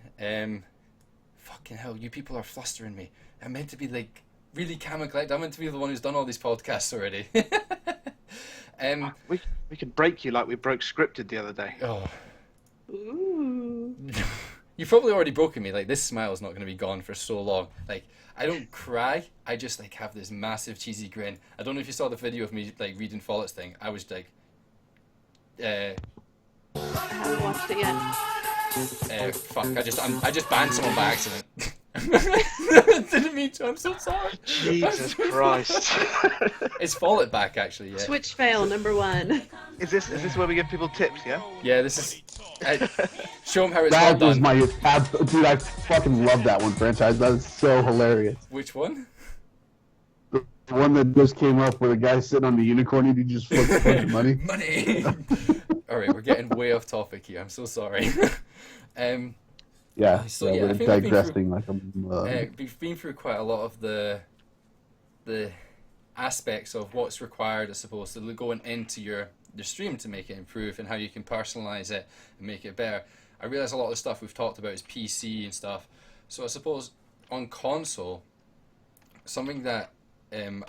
fucking hell, you people are flustering me. I'm meant to be like really calm and collected. I'm meant to be the one who's done all these podcasts already. We could break you like we broke Scripted the other day. Oh. Ooh. You've probably already broken me. Like, this smile is not going to be gone for so long. Like, I don't cry. I just like have this massive cheesy grin. I don't know if you saw the video of me like reading Follett's thing. I was like, I haven't watched it yet. fuck. I just banned someone by accident. Didn't mean to. I'm so sorry. Jesus Christ. It's Follett back actually. Yeah. Switch fail #1. Is this where we give people tips? Yeah. Yeah. This is. Show them how it's That not was done. my dude. I fucking love that one franchise. That is so hilarious. Which one? The one that just came up where the guy's sitting on the unicorn and he just flips a bunch of money. Money. All right, we're getting way off topic here. I'm so sorry. Yeah, So, yeah, yeah, I we're think I've been digesting like a. We've been through quite a lot of the aspects of what's required, I suppose, to going into your stream to make it improve and how you can personalize it and make it better. I realize a lot of the stuff we've talked about is PC and stuff. So I suppose on console, something that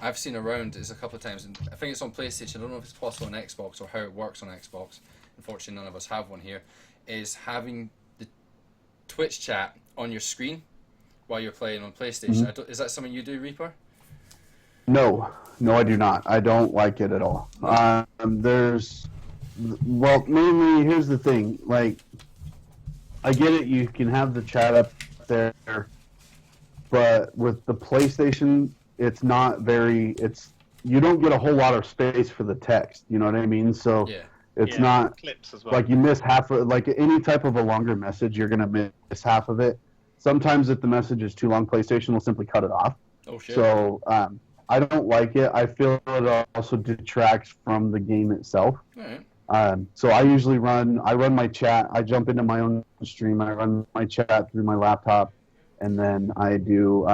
I've seen around is a couple of times, and I think it's on PlayStation. I don't know if it's possible on Xbox or how it works on Xbox. Unfortunately, none of us have one here. Is having the Twitch chat on your screen while you're playing on PlayStation. Mm-hmm. Is that something you do, Reaper? No, I do not. I don't like it at all. Mainly here's the thing. Like, I get it. You can have the chat up there, but with the PlayStation, it's not very. You don't get a whole lot of space for the text. You know what I mean? So Yeah. it's not clips as well. like you miss half of like any type of a longer message. You're gonna miss half of it. Sometimes if the message is too long, PlayStation will simply cut it off. Oh shit. So I don't like it. I feel it also detracts from the game itself. All right. So I usually run my chat. I jump into my own stream. I run my chat through my laptop, and then I do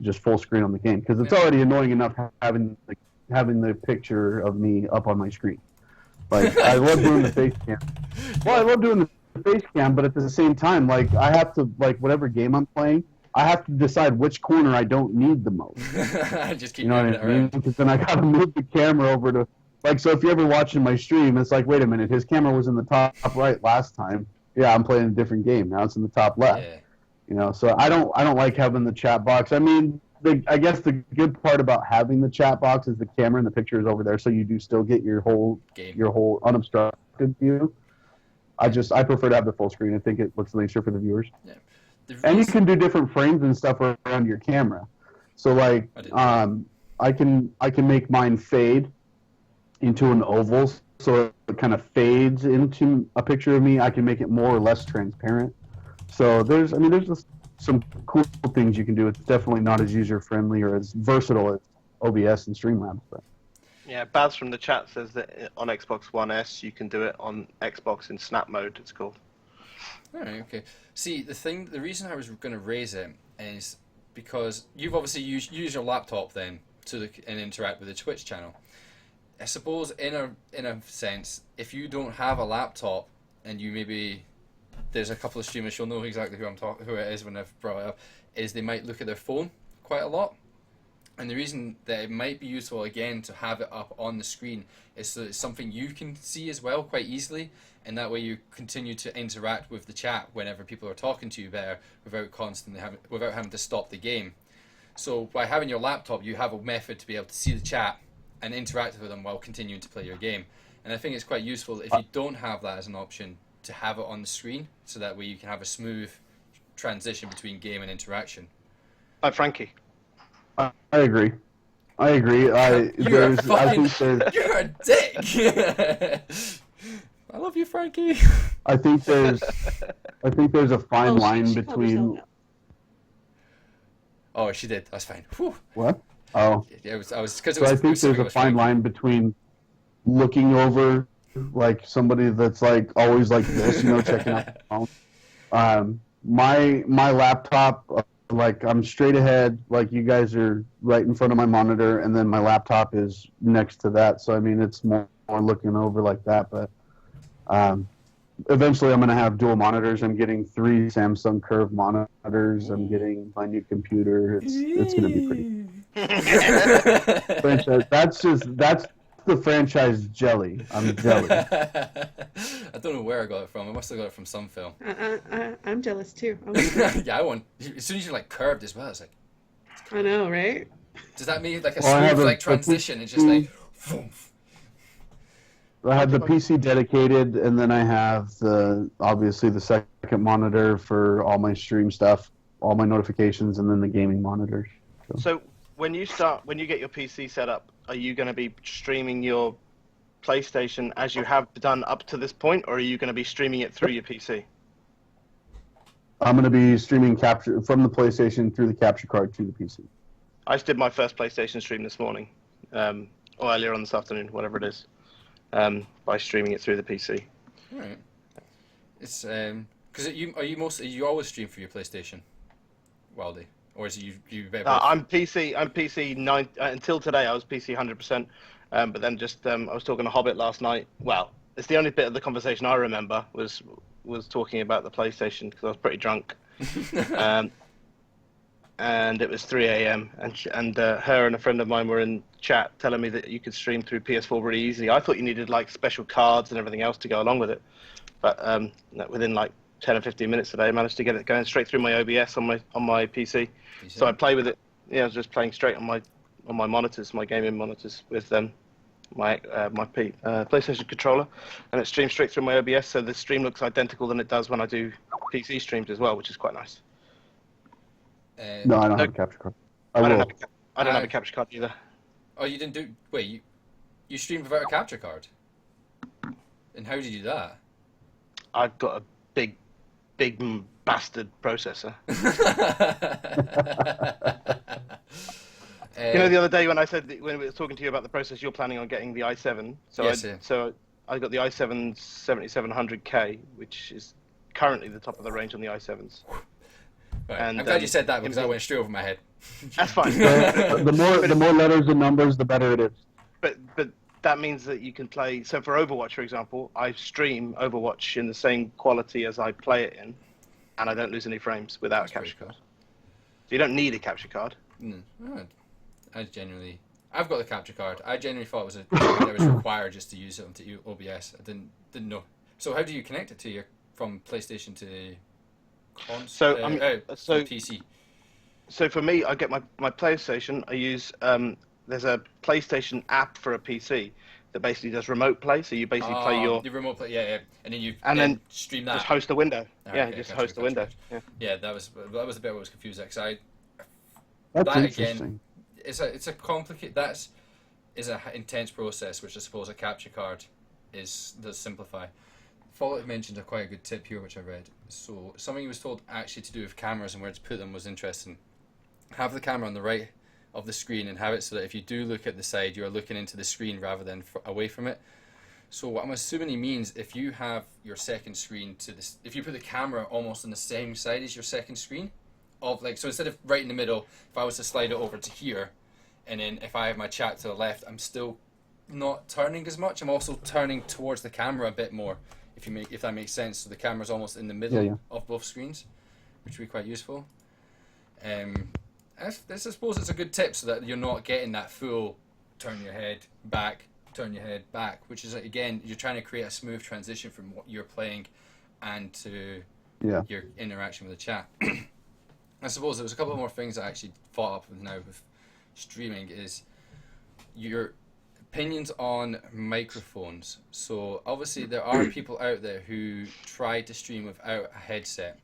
just full screen on the game because it's already annoying enough having the picture of me up on my screen. Like I love doing the face cam. Well, I love doing the face cam, but at the same time, like I have to whatever game I'm playing, I have to decide which corner I don't need the most. Just keep You know moving what it I mean? around. Because then I gotta move the camera over to so if you're ever watching my stream, it's like, wait a minute, his camera was in the top right last time. Yeah, I'm playing a different game now. It's in the top left. Yeah. You know, so I don't like having the chat box. I mean, I guess the good part about having the chat box is the camera and the picture is over there, so you do still get your whole unobstructed view. I prefer to have the full screen. I think it looks nicer for the viewers. Yeah. And you can do different frames and stuff around your camera. So like I can make mine fade into an oval so it kind of fades into a picture of me. I can make it more or less transparent. So there's just some cool things you can do. It's definitely not as user friendly or as versatile as OBS and Streamlabs, but Yeah, Baz from the chat says that on Xbox One S you can do it on Xbox in snap mode, it's called. Alright, okay. See, the reason I was going to raise it is because you've obviously used your laptop then and interact with the Twitch channel. I suppose in a sense, if you don't have a laptop and you maybe there's a couple of streamers, you'll know exactly who it is when I've brought it up, is they might look at their phone quite a lot. And the reason that it might be useful again to have it up on the screen is so it's something you can see as well quite easily, and that way you continue to interact with the chat whenever people are talking to you better without having to stop the game. So by having your laptop, you have a method to be able to see the chat and interact with them while continuing to play your game. And I think it's quite useful if you don't have that as an option to have it on the screen, so that way you can have a smooth transition between game and interaction. Hi, Frankie. I agree. You're a dick. I love you, Frankie. I think there's a fine line between. Oh, she did. That's fine. Whew. What? Oh. Yeah, I think there's a fine line between looking over like somebody that's like always like this, checking out the phone. My laptop, like I'm straight ahead, like you guys are right in front of my monitor, and then my laptop is next to that. So I mean, it's more looking over like that. But eventually I'm going to have dual monitors. I'm getting 3 Samsung Curve monitors. I'm getting my new computer. It's going to be pretty. Franchise. That's the franchise jelly. I'm jelly. I don't know where I got it from. I must have got it from some film. I'm jealous too. Yeah, I want. As soon as you're like curved as well, it's like. I know, right? Does that mean like a Well, smooth like transition? It's just like. I have the PC dedicated, and then I have obviously the second monitor for all my stream stuff, all my notifications, and then the gaming monitors. So when you get your PC set up, are you going to be streaming your PlayStation as you have done up to this point, or are you going to be streaming it through your PC? I'm going to be streaming capture from the PlayStation through the capture card to the PC. I just did my first PlayStation stream this morning, or earlier on this afternoon, whatever it is, by streaming it through the PC. All right. It's because you always stream for your PlayStation, Wildie, or is it you better? I'm PC 9 until today. I was PC 100%, but then just I was talking to Hobbit last night. Well, it's the only bit of the conversation I remember was talking about the PlayStation because I was pretty drunk. And it was 3 a.m. and her and a friend of mine were in chat telling me that you could stream through PS4 really easily. I thought you needed like special cards and everything else to go along with it, but within like 10 or 15 minutes today, I managed to get it going straight through my OBS on my PC. So I play with it. Yeah, I was just playing straight on my monitors, my gaming monitors, with my PlayStation controller, and it streams straight through my OBS. So the stream looks identical than it does when I do PC streams as well, which is quite nice. No, I don't have a capture card. I don't have a capture card either. Oh, you didn't do? Wait, you streamed without a capture card? And how did you do that? I've got a big bastard processor. You know, the other day when I said when we were talking to you about the process, you're planning on getting the i7. So I got the i7 7700K, which is currently the top of the range on the i7s. Right. And, I'm glad you said that because that went straight over my head. That's fine. The more letters and numbers, the better it is. But that means that you can play. So for Overwatch, for example, I stream Overwatch in the same quality as I play it in, and I don't lose any frames without a capture card. So you don't need a capture card. No. I've got the capture card. I genuinely thought it was required just to use it onto OBS. I didn't know. So how do you connect it from PlayStation to PC? So for me, I get my PlayStation. I use there's a PlayStation app for a PC that basically does remote play. So you basically play your remote play, yeah, and then you stream that. Just host a window. Just host a window. Yeah, that was the bit I was confused at. That's interesting. It's a complicated. That is an intense process, which I suppose a capture card does simplify. Fallout mentioned quite a good tip here, which I read. So something he was told actually to do with cameras and where to put them was interesting. Have the camera on the right of the screen and have it so that if you do look at the side, you're looking into the screen rather than away from it. So what I'm assuming he means, if you have your second screen if you put the camera almost on the same side as your second screen, so instead of right in the middle, if I was to slide it over to here, and then if I have my chat to the left, I'm still not turning as much. I'm also turning towards the camera a bit more, if that makes sense. So the camera's almost in the middle of both screens, which would be quite useful. I suppose it's a good tip so that you're not getting that full turn your head back, which is, again, you're trying to create a smooth transition from what you're playing and to your interaction with the chat. I suppose there was a couple more things I actually thought up with now with streaming is your opinions on microphones. So obviously there are people out there who try to stream without a headset.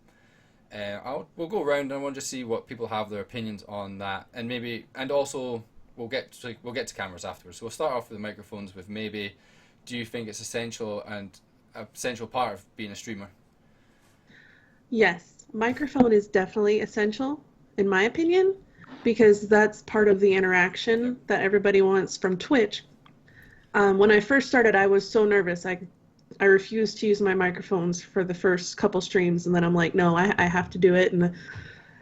We'll go around and I want to see what people have their opinions on that, and also we'll get to cameras afterwards. So we'll start off with the microphones with maybe, do you think it's essential and a central part of being a streamer? Yes, microphone is definitely essential, in my opinion, because that's part of the interaction that everybody wants from Twitch. When I first started, I was so nervous. I refused to use my microphones for the first couple streams, and then I'm like, no, I have to do it. And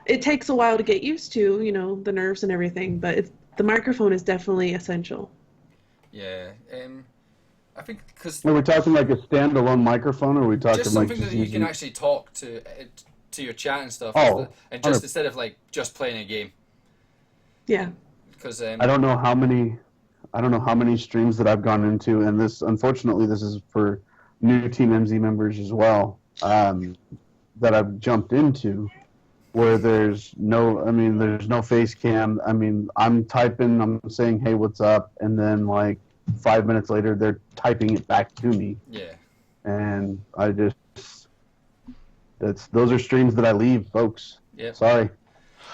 it takes a while to get used to, the nerves and everything, but the microphone is definitely essential. Yeah. I think because Are we talking like a standalone microphone, or are we talking just like something that you using... can actually talk to your chat and stuff, Oh, and just 100%. instead of like just playing a game. Yeah. Because I don't know how many streams that I've gone into, and this, unfortunately, this is for new TeamEmmmsie members as well, that I've jumped into, where there's no face cam. I mean, I'm typing, I'm saying, hey, what's up? And then like 5 minutes later, they're typing it back to me. Yeah. And those are streams that I leave, folks. Yeah. Sorry.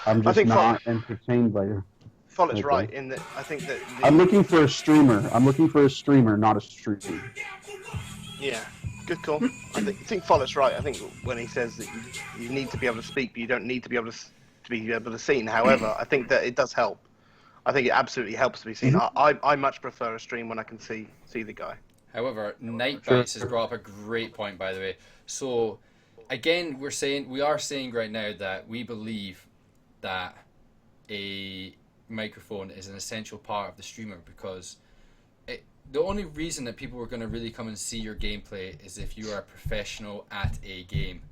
I'm just think not entertained by your... Follett's right in that I think that I'm looking for a streamer. Not a streamer. Yeah, good call. I think Follett's right. I think when he says that you need to be able to speak, but you don't need to be able to seen. However, I think that it does help. I think it absolutely helps to be seen. I much prefer a stream when I can see the guy. However, Nightbites has brought up a great point, by the way. So, again, we are saying right now that we believe that a microphone is an essential part of the streamer, because the only reason that people are going to really come and see your gameplay is if you are a professional at a game.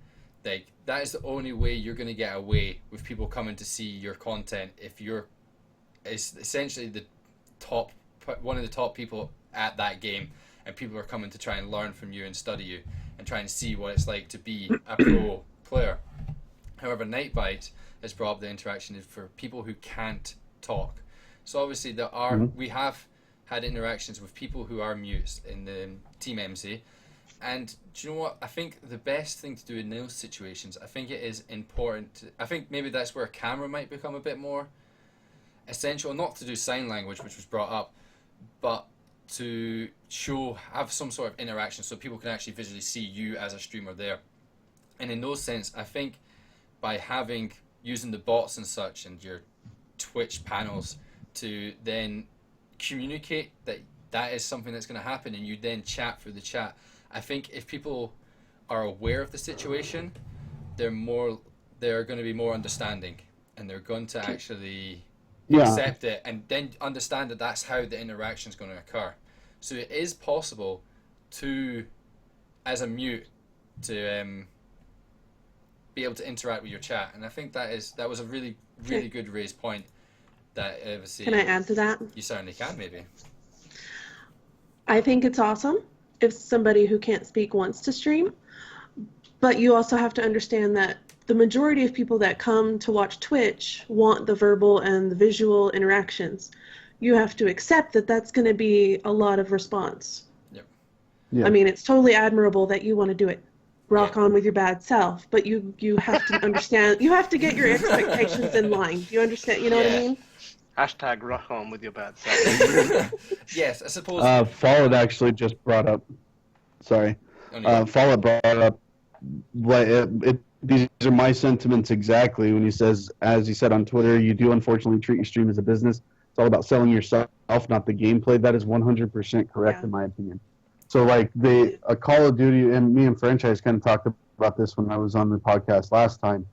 Like, that is the only way you're going to get away with people coming to see your content, if you're essentially one of the top people at that game, and people are coming to try and learn from you and study you and try and see what it's like to be a pro player. However, Nightbite has brought up the interaction for people who can't talk. So obviously we have had interactions with people who are mutes in the TeamEmmmsie, and do you know what? I think the best thing to do in those situations, I think it is important. I think maybe that's where a camera might become a bit more essential, not to do sign language, which was brought up, but to have some sort of interaction so people can actually visually see you as a streamer there. And in those sense, I think by using the bots and such and your Twitch panels to then communicate that is something that's going to happen, and you then chat through the chat, I think if people are aware of the situation, they're going to be more understanding, and they're going to actually accept it, and then understand that that's how the interaction is going to occur. So it is possible to, as a mute, to be able to interact with your chat, and I think that was a really good raised point. That obviously, can I add to that? You certainly can, maybe. I think it's awesome if somebody who can't speak wants to stream, but you also have to understand that the majority of people that come to watch Twitch want the verbal and the visual interactions. You have to accept that that's going to be a lot of response. Yep. Yeah. I mean, it's totally admirable that you want to do it. Rock on with your bad self, but you have to understand, you have to get your expectations in line. Do you understand? You know what I mean? Hashtag rock on with your bad self. Yes, I suppose. Fallout actually just brought up. Sorry. Fallout brought up. These are my sentiments exactly when he says, as he said on Twitter, you do unfortunately treat your stream as a business. It's all about selling yourself, not the gameplay. That is 100% correct in my opinion. So like a Call of Duty, and me and Franchise kind of talked about this when I was on the podcast last time,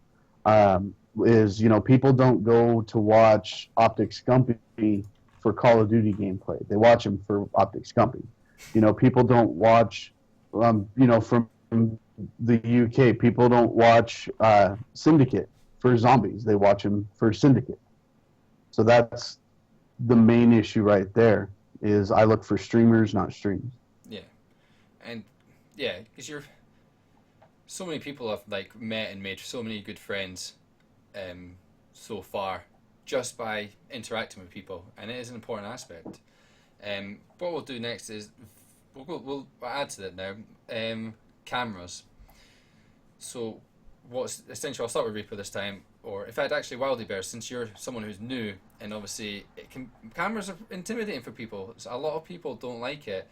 is, people don't go to watch Optic Scumpy for Call of Duty gameplay. They watch him for Optic Scumpy. People don't watch, from the UK, people don't watch Syndicate for zombies. They watch him for Syndicate. So that's the main issue right there, is I look for streamers, not streams. Yeah. And, yeah, because so many people have, like, met and made so many good friends so far just by interacting with people, and it is an important aspect. What we'll do next is we'll add to that now. Cameras. So what's essential, I'll start with Reaper this time, or in fact actually WildieBear, since you're someone who's new, and obviously cameras are intimidating for people, so a lot of people don't like it,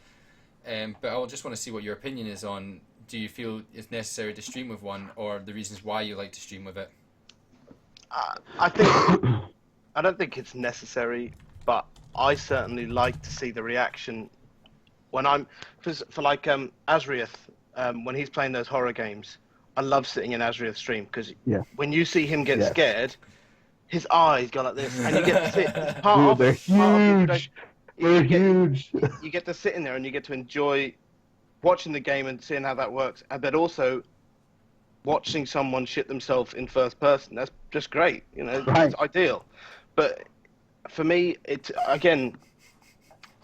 but I just want to see what your opinion is on, do you feel it's necessary to stream with one, or the reasons why you like to stream with it? I don't think it's necessary, but I certainly like to see the reaction when I'm for like Asriath, when he's playing those horror games. I love sitting in Asriath's stream because when you see him get scared, his eyes go like this, and you get to see part of the They're huge. You get to sit in there and you get to enjoy watching the game and seeing how that works, but also watching someone shit themselves in first person. That's just great, you know. Right. It's ideal. But for me, again,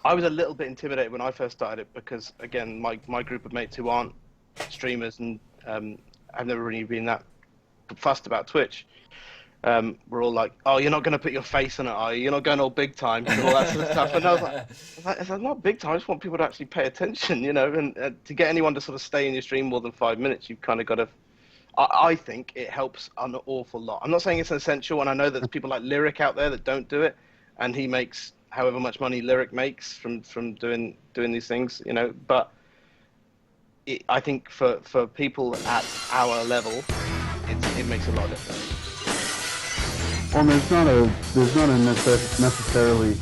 I was a little bit intimidated when I first started it because, again, my group of mates who aren't streamers and I've never really been that fussed about Twitch. We're all like, "Oh, you're not going to put your face on it, are you? You're not going all big time and all that sort of stuff." And I was like, "It's not big time. I just want people to actually pay attention, you know." And to get anyone to sort of stay in your stream more than 5 minutes, you've kind of got to. I think it helps an awful lot. I'm not saying it's essential, and I know there's people like Lyric out there that don't do it, and he makes however much money Lyric makes from doing these things, you know. But I think for people at our level, it makes a lot of difference. Well, there's not a necessarily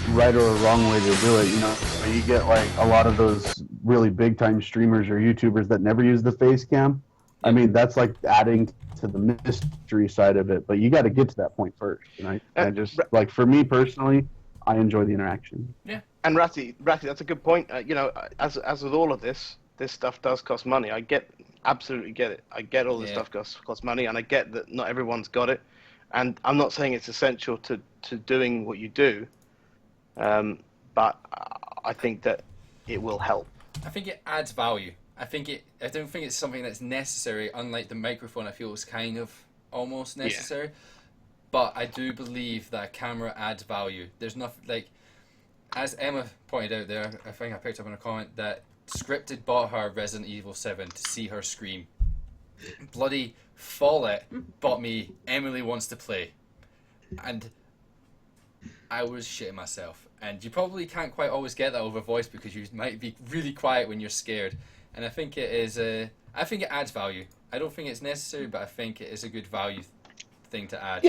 right or a wrong way to do it. You know, you get like a lot of those really big time streamers or YouTubers that never use the face cam. I mean, that's like adding to the mystery side of it, but you got to get to that point first. And I just like, for me personally, I enjoy the interaction. Yeah. And Ratty, that's a good point. You know, as with all of this stuff does cost money. Absolutely get it. I get all this stuff costs money, and I get that not everyone's got it. And I'm not saying it's essential to doing what you do, but I think that it will help. I think it adds value. I don't think it's something that's necessary. Unlike the microphone, I feel it's kind of almost necessary. Yeah. But I do believe that a camera adds value. There's nothing like, as Emma pointed out there, I think I picked up on a comment that Scripted bought her Resident Evil 7 to see her scream. Bloody Follett bought me Emily Wants to Play. And I was shitting myself. And you probably can't quite always get that over voice because you might be really quiet when you're scared. And I think it is I think it adds value. I don't think it's necessary, but I think it is a good value thing to add.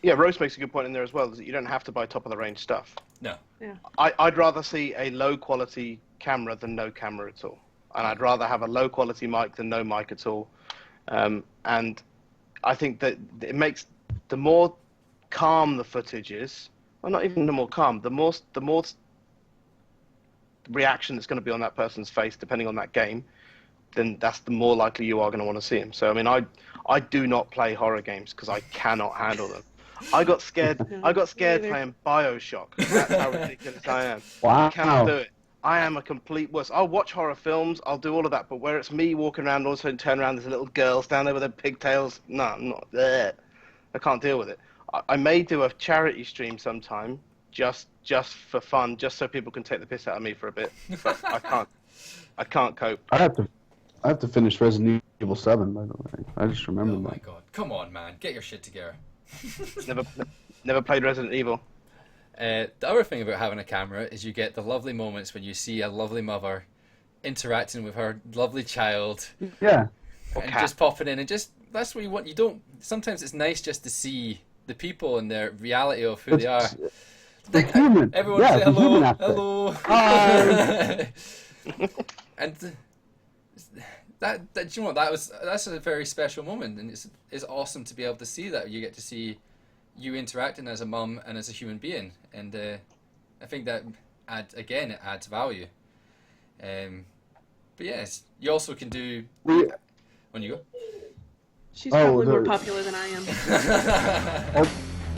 Yeah, Rose makes a good point in there as well, is that you don't have to buy top of the range stuff. No. Yeah. I'd rather see a low quality camera than no camera at all. And I'd rather have a low quality mic than no mic at all. And I think that it makes, the more calm the footage is, well, not even the more calm, the more reaction that's going to be on that person's face, depending on that game, then that's the more likely you are going to want to see him. So, I mean, I do not play horror games because I cannot handle them. I got scared playing BioShock. That's how ridiculous I am. Wow. I cannot do it. I am a complete wuss. I'll watch horror films, I'll do all of that, but where it's me walking around, all of a sudden turn around, there's a little girl standing there with her pigtails. No, I'm not there. I can't deal with it. I may do a charity stream sometime, just for fun, just so people can take the piss out of me for a bit. But I can't cope. I have to finish Resident Evil 7, by the way. I just remembered that. Oh my god. Come on, man. Get your shit together. Never played Resident Evil. The other thing about having a camera is you get the lovely moments when you see a lovely mother interacting with her lovely child. Yeah. And just popping in and just, that's what you want. You don't, sometimes it's nice just to see the people and their reality of who they are. The human. Everyone yeah, say hello, human aspect. hello. Hi. And that do you know what, that's a very special moment, and it's awesome to be able to see that. You get to see you interacting as a mum and as a human being, and I think that it adds value. But yes, you also can do when you go. She's probably more popular than I am.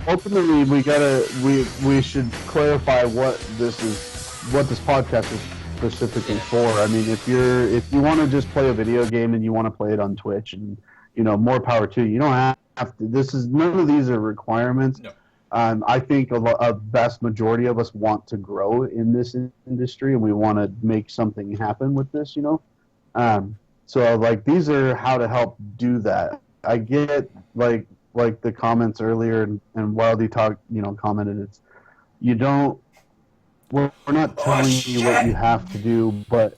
Ultimately, we should clarify what this podcast is specifically for. I mean, if you want to just play a video game and you want to play it on Twitch, and more power to you. You don't have to. None of these are requirements. No. I think a vast majority of us want to grow in this industry, and we want to make something happen with this. So like these are how to help do that. I get like the comments earlier, and Wildie commented. It's we're not telling you what you have to do, but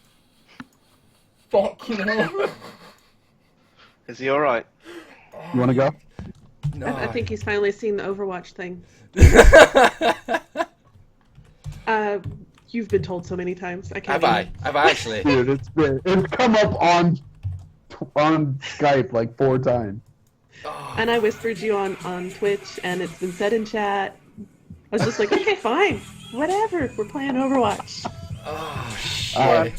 Fuck Is he all right? You want to go? No. I think he's finally seen the Overwatch thing. You've been told so many times. I can't. Have I actually? Dude, it's come up on Skype like 4 times. And I whispered you on Twitch, and it's been said in chat. I was just like, okay, fine. Whatever. We're playing Overwatch. Oh, shit.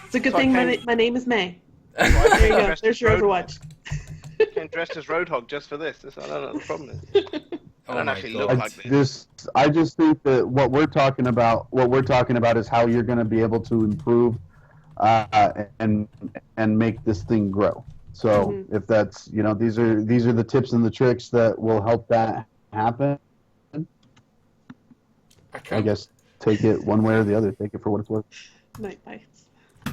It's a good So I thing came- my name is May. I There you came go. dressed There's as your Road- Overwatch. came dressed as Roadhog just for this. I don't know what the problem is. I Oh don't my actually God. look like this. I just think that what we're talking about is how you're going to be able to improve and make this thing grow. So Mhm. if that's these are the tips and the tricks that will help that happen. I guess take it one way or the other. Take it for what it's worth. Night bites.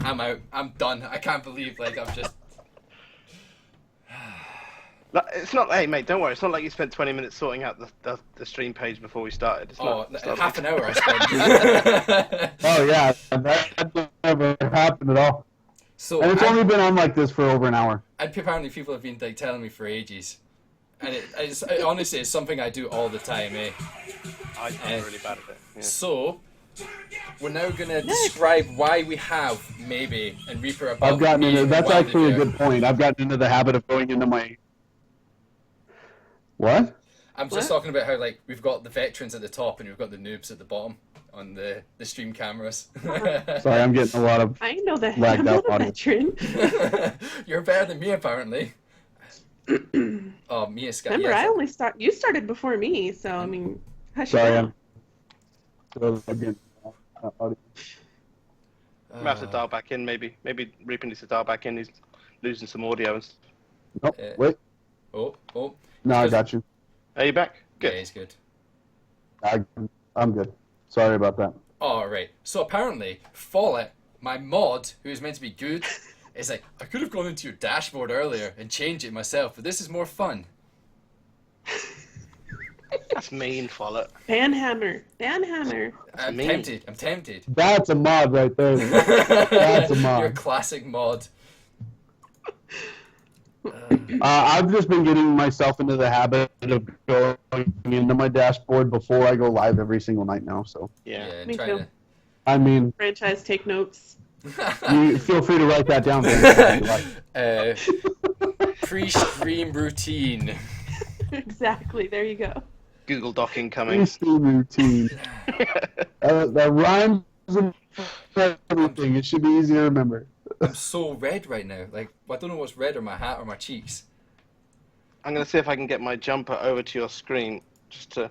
I'm out. I'm done. I can't believe I'm just. It's not. Hey, mate, don't worry. It's not like you spent 20 minutes sorting out the stream page before we started. It's not, Half an hour I spent. Oh yeah, that never happened at all. So And it's only been on like this for over an hour. and apparently people have been telling me for ages, and it honestly it's something I do all the time, eh? I'm really bad at it. Yeah. So we're now gonna describe why we have maybe and Reaper above. I've gotten me into and that's actually a WildieBear. good point. I've gotten into the habit of going into my what? I'm just What? talking about how we've got the veterans at the top and we've got the noobs at the bottom on the stream cameras. Sorry, I'm getting a lot of I know that. Lagged I'm not out a audio. veteran. You're better than me apparently. Oh, Mia Sky. Remember, yes. I only you started before me, so I mean, hush it sorry. down. I'm getting audio. I'm gonna have to dial back in. Maybe Reaper needs to dial back in. He's losing some audio. Nope. Uh, Wait. Oh. No, I got you. Are you back? Yeah, Good. he's good. I'm good. Sorry about that. All right. So apparently, Follett, my mod, who is meant to be good, is like, I could have gone into your dashboard earlier and changed it myself, but this is more fun. That's mean, Follett. Banhammer. I'm mean. tempted. That's a mod right there. That's a mod. Your classic mod. I've just been getting myself into the habit of going into my dashboard before I go live every single night now. So, Yeah, Yeah. and Me trying too. I mean, Franchise, take notes. you feel free to write that down. Ben. Pre-stream routine. Exactly. There you go. Google Doc incoming. Pre-stream routine. That rhymes and everything. It should be easy to remember. I'm so red right now. I don't know what's redder, my hat or my cheeks. I'm gonna see if I can get my jumper over to your screen just to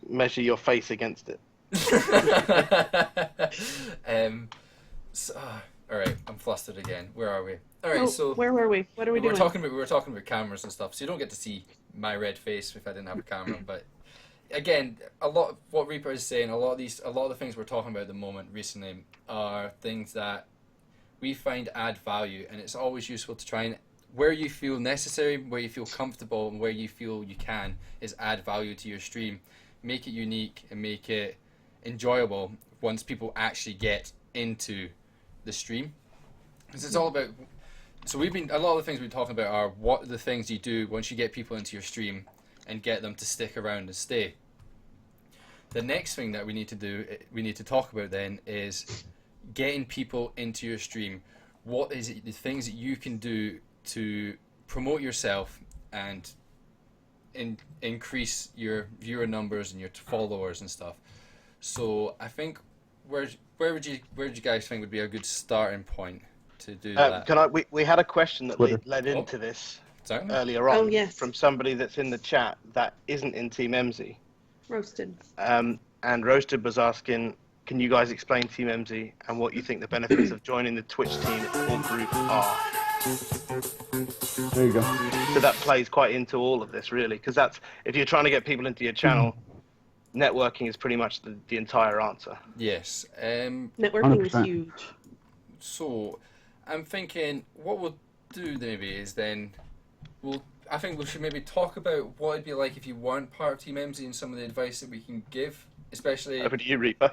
measure your face against it. All right, I'm flustered again. Where are we? All right, Oh, so where were we? What are we we were doing? talking about cameras and stuff, so you don't get to see my red face if I didn't have a camera. But again, a lot of what Reaper is saying, a lot of the things we're talking about at the moment recently are things that we find add value, and it's always useful to try and where you feel necessary, where you feel comfortable, and where you feel you can is add value to your stream, make it unique and make it enjoyable once people actually get into the stream. Because it's all about. So a lot of the things we've been talking about are what are the things you do once you get people into your stream and get them to stick around and stay. The next thing that we need to talk about then is getting people into your stream. What is it, the things that you can do to promote yourself and increase your viewer numbers and your followers and stuff. So I think where would you guys think would be a good starting point to do that? We had a question that Twitter. led into this Certainly. earlier on yes. from somebody that's in the chat that isn't in TeamEmmmsie. Roasted. And Roasted was asking, can you guys explain TeamEmmmsie and what you think the benefits of joining the Twitch team or group are? There you go. So that plays quite into all of this, really, because that's if you're trying to get people into your channel, networking is pretty much the entire answer. Yes. Networking is 100%. huge. So I'm thinking what we'll do maybe is then I think we should maybe talk about what it'd be like if you weren't part of TeamEmmmsie and some of the advice that we can give, especially. Over to you, Reaper.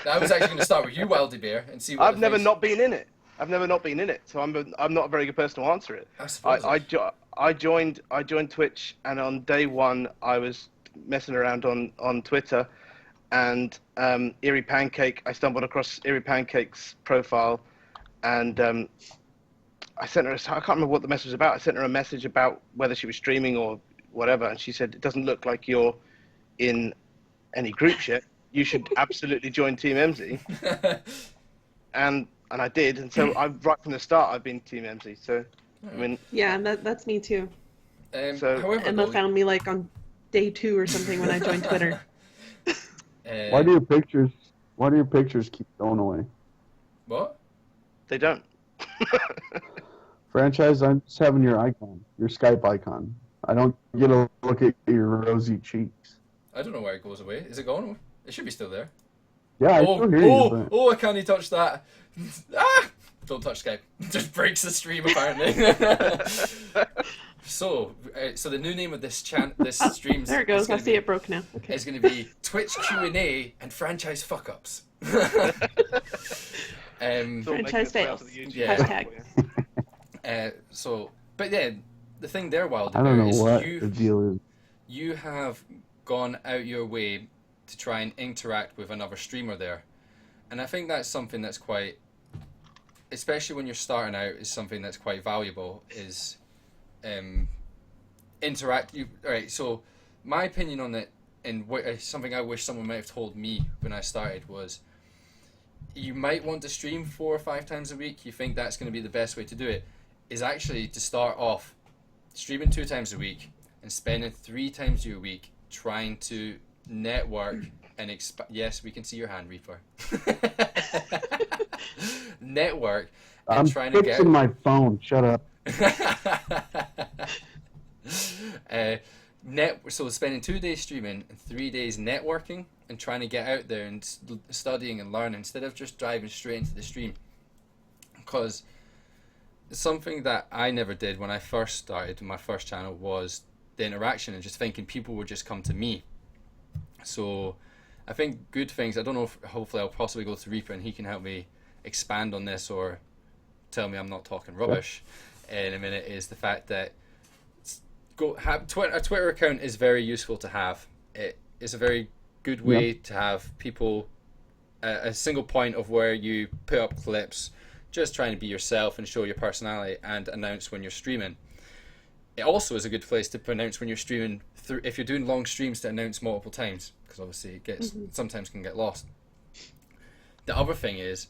I was actually going to start with you, WildieBear, and see what I've never not been in it. So I'm not a very good person to answer it. I suppose. I joined Twitch, and on day one I was messing around on Twitter, and Eerie Pancake. I stumbled across Eerie Pancake's profile, and I sent her. I can't remember what the message was about. I sent her a message about whether she was streaming or whatever, and she said it doesn't look like you're in any groups yet. you should absolutely join TeamEmmmsie. And I did, and so right from the start I've been TeamEmmmsie. So I mean, Yeah, and that's me too. So- however, Emma though, found me like on day 2 or something when I joined Twitter. Why do your pictures keep going away? What? they don't. Franchise, I'm just having your icon, your Skype icon. I don't get a look at your rosy cheeks. I don't know where it goes away. Is it gone? It should be still there. Yeah, I still hear you. But... I can't touch that. Ah! Don't touch Skype. Just breaks the stream apparently. So the new name of this stream. There it goes. I see it broke now. Okay. Is going to be Twitch Q&A and franchise fuck ups. Franchise fails. Yeah. Hashtag. But yeah, the thing there, WildieBear, I don't know is what the deal is. You have gone out your way to try and interact with another streamer there, and I think that's something that's quite, especially when you're starting out, is something that's quite valuable. Is interact. Alright, so my opinion on it, and something I wish someone might have told me when I started was, you might want to stream 4 or 5 times a week. You think that's going to be the best way to do it, is actually to start off streaming 2 times a week and spending 3 times a week trying to network and yes, we can see your hand, Reaper. Network and I'm trying to fixing my phone. Shut up. So spending 2 days streaming and 3 days networking and trying to get out there and studying and learning instead of just driving straight into the stream. Because something that I never did when I first started my first channel was the interaction and just thinking people would just come to me. So I think good things, I don't know if hopefully I'll possibly go to Reaper and he can help me expand on this or tell me I'm not talking rubbish in a minute, is the fact that a Twitter account is very useful to have. It is a very good way to have people, a single point of where you put up clips, just trying to be yourself and show your personality and announce when you're streaming. It also is a good place to announce when you're streaming, if you're doing long streams, to announce multiple times, because obviously it gets sometimes can get lost. The other thing is,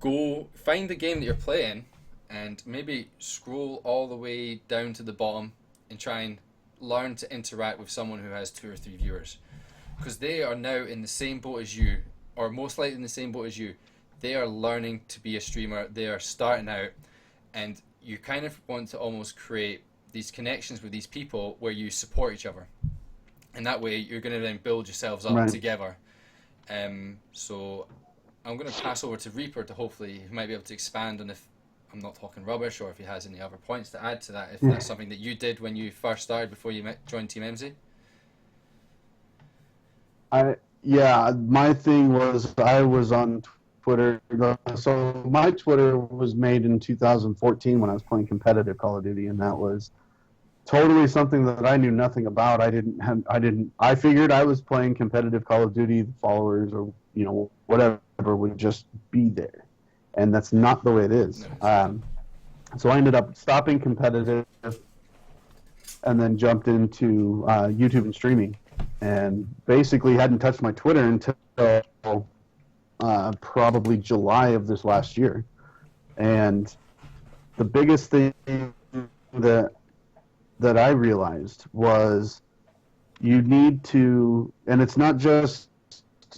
go find the game that you're playing and maybe scroll all the way down to the bottom and try and learn to interact with someone who has 2 or 3 viewers, because they are now in the same boat as you, or most likely in the same boat as you. They are learning to be a streamer, they are starting out, and you kind of want to almost create these connections with these people where you support each other, and that way you're going to then build yourselves up together. So I'm going to pass over to Reaper to hopefully he might be able to expand on if I'm not talking rubbish, or if he has any other points to add to that, if that's something that you did when you first started before you joined TeamEmmmsie. My thing was I was on Twitter. So my Twitter was made in 2014 when I was playing competitive Call of Duty, and that was totally something that I knew nothing about. I figured I was playing competitive Call of Duty, the followers or whatever would just be there, and that's not the way it is. So I ended up stopping competitive and then jumped into YouTube and streaming, and basically hadn't touched my Twitter until probably July of this last year. And the biggest thing that I realized was you need to, and it's not just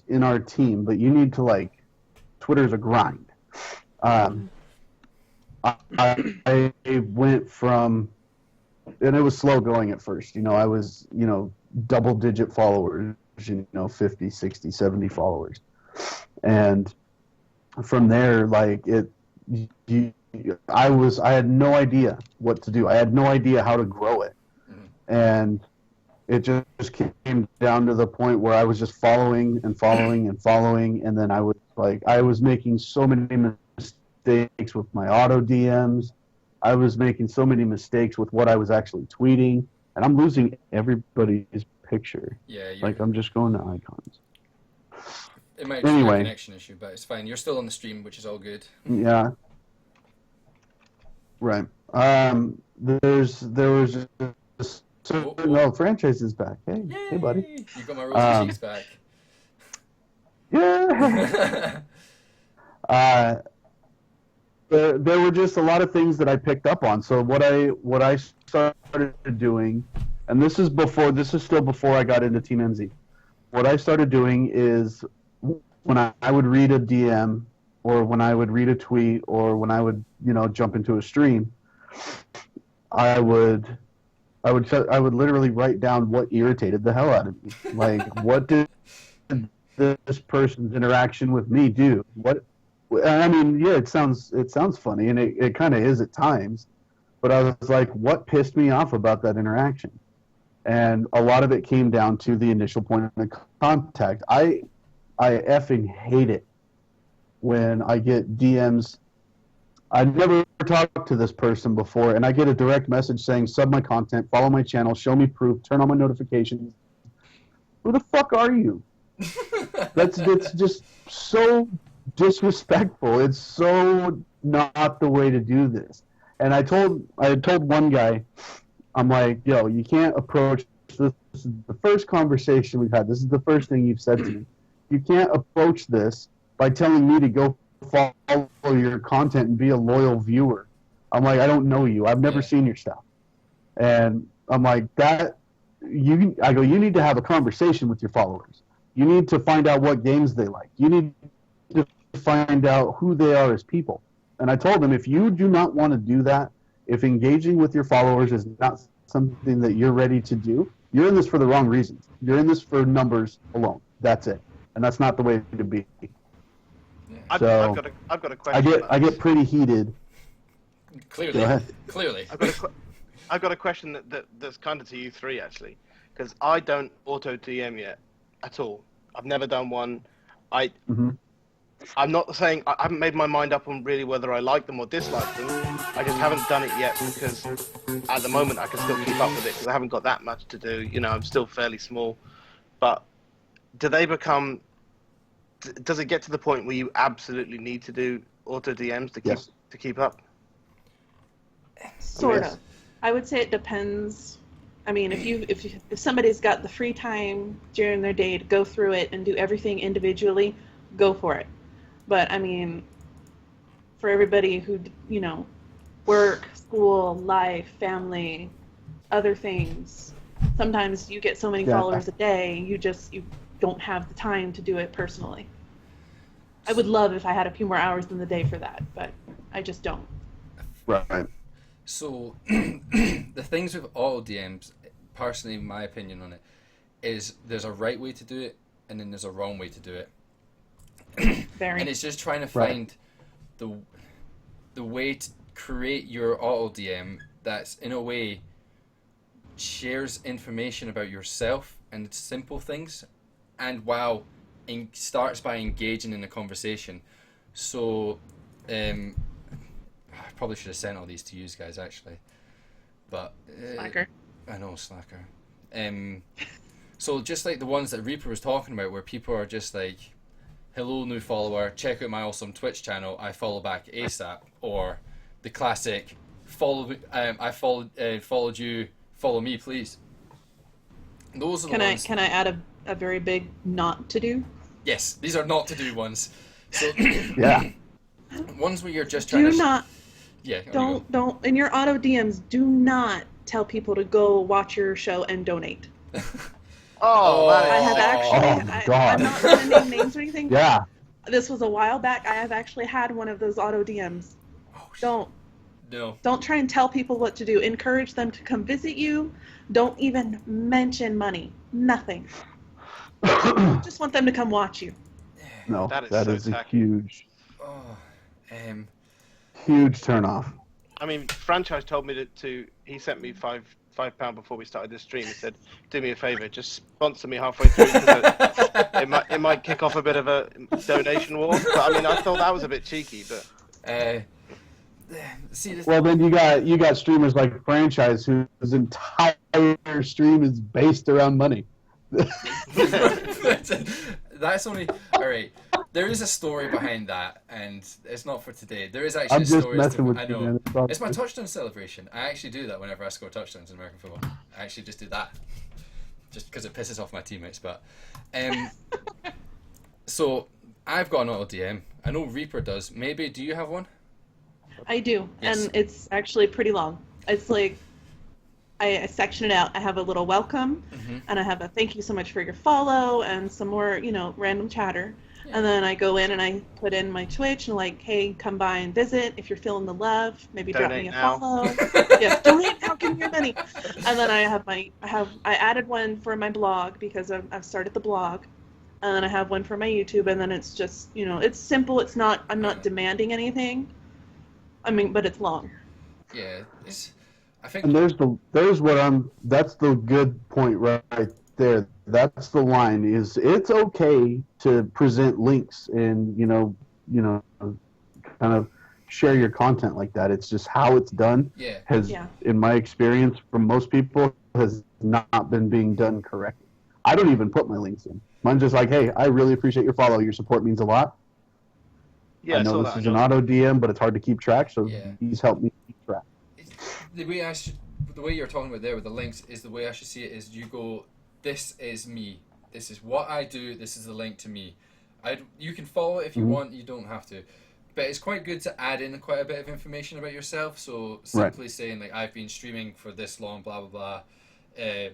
in our team, but you need to, Twitter's a grind. I went from, and it was slow going at first. I was, double-digit followers, 50, 60, 70 followers. And from there, I had no idea what to do. I had no idea how to grow it. And it just came down to the point where I was just following and following and following. And then I was making so many mistakes with my auto DMs. I was making so many mistakes with what I was actually tweeting. And I'm losing everybody's picture. Yeah. I'm just going to icons. It might be a connection issue, but it's fine. You're still on the stream, which is all good. Yeah. Right. There was no, franchise is back. Hey, buddy. You got my rosy cheeks back. Yeah. There were just a lot of things that I picked up on. So what I started doing, and this is still before I got into TeamEmmmsie. What I started doing is when I would read a DM, or when I would read a tweet, or when I would jump into a stream, I would literally write down what irritated the hell out of me. Like, what did this person's interaction with me do? I mean, yeah, it sounds funny, and it kind of is at times, but I was like, what pissed me off about that interaction? And a lot of it came down to the initial point of contact. I effing hate it when I get DMs. I've never talked to this person before, and I get a direct message saying, sub my content, follow my channel, show me proof, turn on my notifications. Who the fuck are you? That's just so disrespectful. It's so not the way to do this. And I had told one guy, I'm like, yo, you can't approach this. This is the first conversation we've had. This is the first thing you've said to me. You can't approach this by telling me to go follow your content and be a loyal viewer. I'm like, I don't know you. I've never seen your stuff. And I'm like, you need to have a conversation with your followers. You need to find out what games they like. You need to find out who they are as people. And I told them, if you do not want to do that, if engaging with your followers is not something that you're ready to do, you're in this for the wrong reasons. You're in this for numbers alone. That's it. And that's not the way to be. I've got a question. I get pretty heated. Clearly. Go ahead. Clearly. I've got a question that's kind of to you three, actually, because I don't auto DM yet at all. I've never done one. I'm not saying I haven't made my mind up on really whether I like them or dislike them. I just haven't done it yet because at the moment I can still keep up with it because I haven't got that much to do. You know, I'm still fairly small. But do they become? Does it get to the point where you absolutely need to do auto DMs to keep up? Sort of. I would say it depends. I mean, if somebody's got the free time during their day to go through it and do everything individually, go for it. But I mean, for everybody who, work, school, life, family, other things, sometimes you get so many followers a day, you don't have the time to do it personally. I would love if I had a few more hours in the day for that, but I just don't. Right. So, the things with auto DMs, personally, my opinion on it, is there's a right way to do it, and then there's a wrong way to do it. And it's just trying to find the way to create your auto DM that's, in a way, shares information about yourself and simple things, and starts by engaging in the conversation. So, I probably should have sent all these to you guys, actually. But Slacker. I know, slacker. So just like the ones that Reaper was talking about, where people are just like, hello, new follower, check out my awesome Twitch channel, I follow back ASAP. Or the classic, I followed you, follow me, please. Those are the ones. Can I add a very big not to do? Yes, these are not to do ones. So Yeah. ones where you're just trying to... Yeah. Don't, in your auto DMs, do not tell people to go watch your show and donate. I have actually, God. I'm not sending names or anything. Yeah. This was a while back. I have actually had one of those auto DMs. Don't try and tell people what to do. Encourage them to come visit you. Don't even mention money. Nothing. Just want them to come watch you. No, that is a huge, Oh, huge turnoff. I mean, Franchise told me he sent me £5 before we started this stream. He said, do me a favour, just sponsor me halfway through, because it might kick off a bit of a donation war. But I mean, I thought that was a bit cheeky, but... Well, then you got streamers like Franchise whose entire stream is based around money. That's only... Alright, there is a story behind that, and it's not for today. There is actually I'm a just story. messing with I you, know. man. It's my touchdown celebration. I actually do that whenever I score touchdowns in American football. I actually just do that. Just because it pisses off my teammates, but... So I've got an auto DM. I know Reaper does. Maybe do you have one? I do, Yes. and it's actually pretty long. It's like I section it out. I have a little welcome, Mm-hmm. and I have a thank you so much for your follow, and some more, random chatter. Yeah. And then I go in and I put in my Twitch and like, hey, come by and visit if you're feeling the love. Maybe drop Donate me a now. follow. Yes, donate now, give me your money. And then I added one for my blog because I've started the blog, and then I have one for my YouTube, and then it's just it's simple. I'm not demanding anything. I mean, but it's long. Yeah. I think. And that's the good point right there. That's the line. Is it's okay to present links and kind of share your content like that. It's just how it's done Yeah. Yeah. in my experience, from most people, has not been being done correctly. I don't even put my links in. I'm just like, hey, I really appreciate your follow. Your support means a lot. Yeah, I know saw this that is on an yours. auto DM, but it's hard to keep track. So Yeah. these help me keep track. The way you're talking about there with the links is the way I should see it. Is you go, this is me. This is what I do. This is the link to me. You can follow it if you want. You don't have to. But it's quite good to add in quite a bit of information about yourself. So simply saying like, I've been streaming for this long, blah blah blah.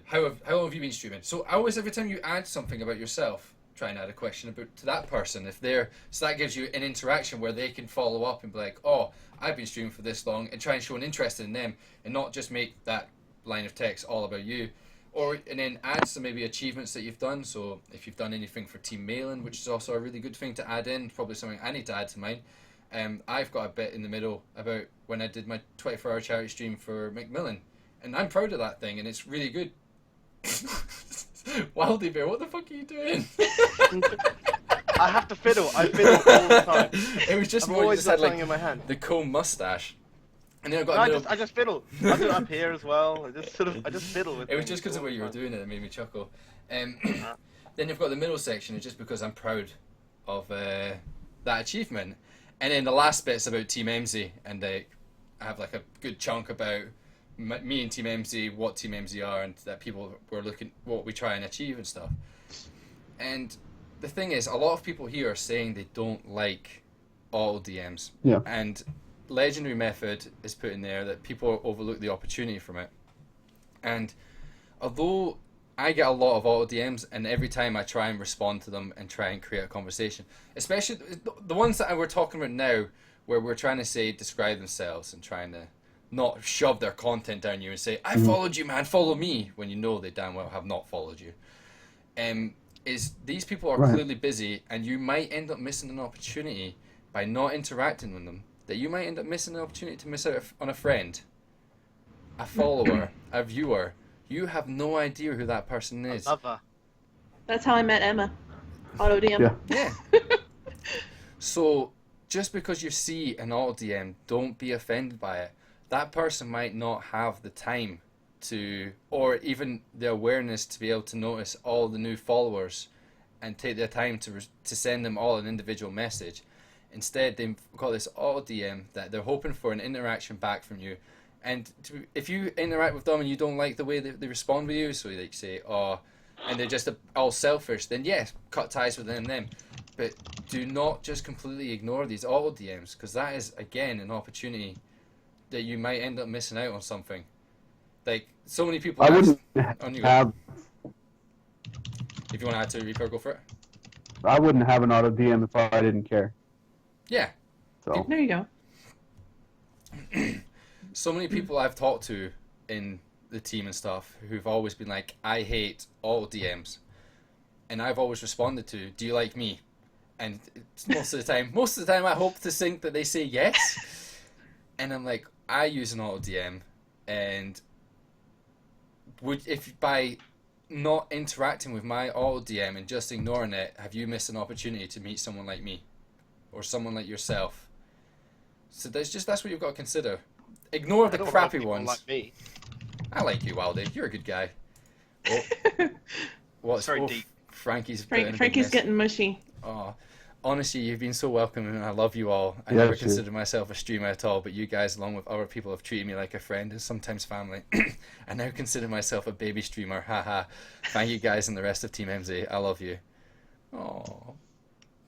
How long have you been streaming? So I always, every time you add something about yourself, try and add a question about to that person. So that gives you an interaction where they can follow up and be like, oh, I've been streaming for this long, and try and show an interest in them, and not just make that line of text all about you. And then add some maybe achievements that you've done. So if you've done anything for Team Mailing, which is also a really good thing to add in, probably something I need to add to mine. I've got a bit in the middle about when I did my 24-hour charity stream for Macmillan, and I'm proud of that thing, and it's really good. WildieBear, what the fuck are you doing? I have to fiddle. I fiddle all the time. It was just I'm more you always just got had something like in my hand. the comb mustache, and then I got No, a middle... I just fiddle. I do it up here as well. I just fiddle with It was things just because of all the way you were time. doing it that made me chuckle. Then you've got the middle section, it's just because I'm proud of that achievement. And then the last bit's about TeamEmmmsie, and I have like a good chunk about me and TeamEmmmsie, what TeamEmmmsie are, and that people were looking what we try and achieve and stuff. And the thing is, a lot of people here are saying they don't like auto DMs. Yeah. And Legendary Method is put in there that people overlook the opportunity from it. And although I get a lot of auto DMs, and every time I try and respond to them and try and create a conversation, especially the ones that we're talking about now, where we're trying to say describe themselves and trying to not shove their content down you and say, I followed you, man, follow me, when you know they damn well have not followed you. Is these people are clearly busy, and you might end up missing an opportunity by not interacting with them, that you might end up missing an opportunity to miss out on a friend, a follower, a viewer. You have no idea who that person is. Love her. That's how I met Emma. Auto DM. Yeah. Yeah. So just because you see an auto DM, don't be offended by it. That person might not have the time to, or even the awareness to be able to notice all the new followers and take their time to send them all an individual message. Instead, they've got this auto DM that they're hoping for an interaction back from you. And if you interact with them and you don't like the way they respond with you, so like say, oh, and they're just all selfish, then yes, cut ties with them. But do not just completely ignore these auto DMs, because that is, again, an opportunity that you might end up missing out on something. Like, so many people... I wouldn't have... If you want to add to Reaper, go for it. I wouldn't have an auto DM if I didn't care. Yeah. So There you go. So many people I've talked to in the team and stuff who've always been like, I hate all DMs. And I've always responded to, do you like me? And most of the time I hope to think that they say yes. And I'm like, I use an auto DM, and if by not interacting with my auto DM and just ignoring it, have you missed an opportunity to meet someone like me or someone like yourself? So that's what you've got to consider. Ignore the crappy ones. Like me. I like you, Wildie. You're a good guy. What's Very deep. Frankie's Getting mushy. Oh, honestly, you've been so welcoming, and I love you all. I Yeah, never sure. considered myself a streamer at all, but you guys, along with other people, have treated me like a friend and sometimes family. I now consider myself a baby streamer. Haha. Thank you guys and the rest of TeamEmmmsie. I love you. Oh.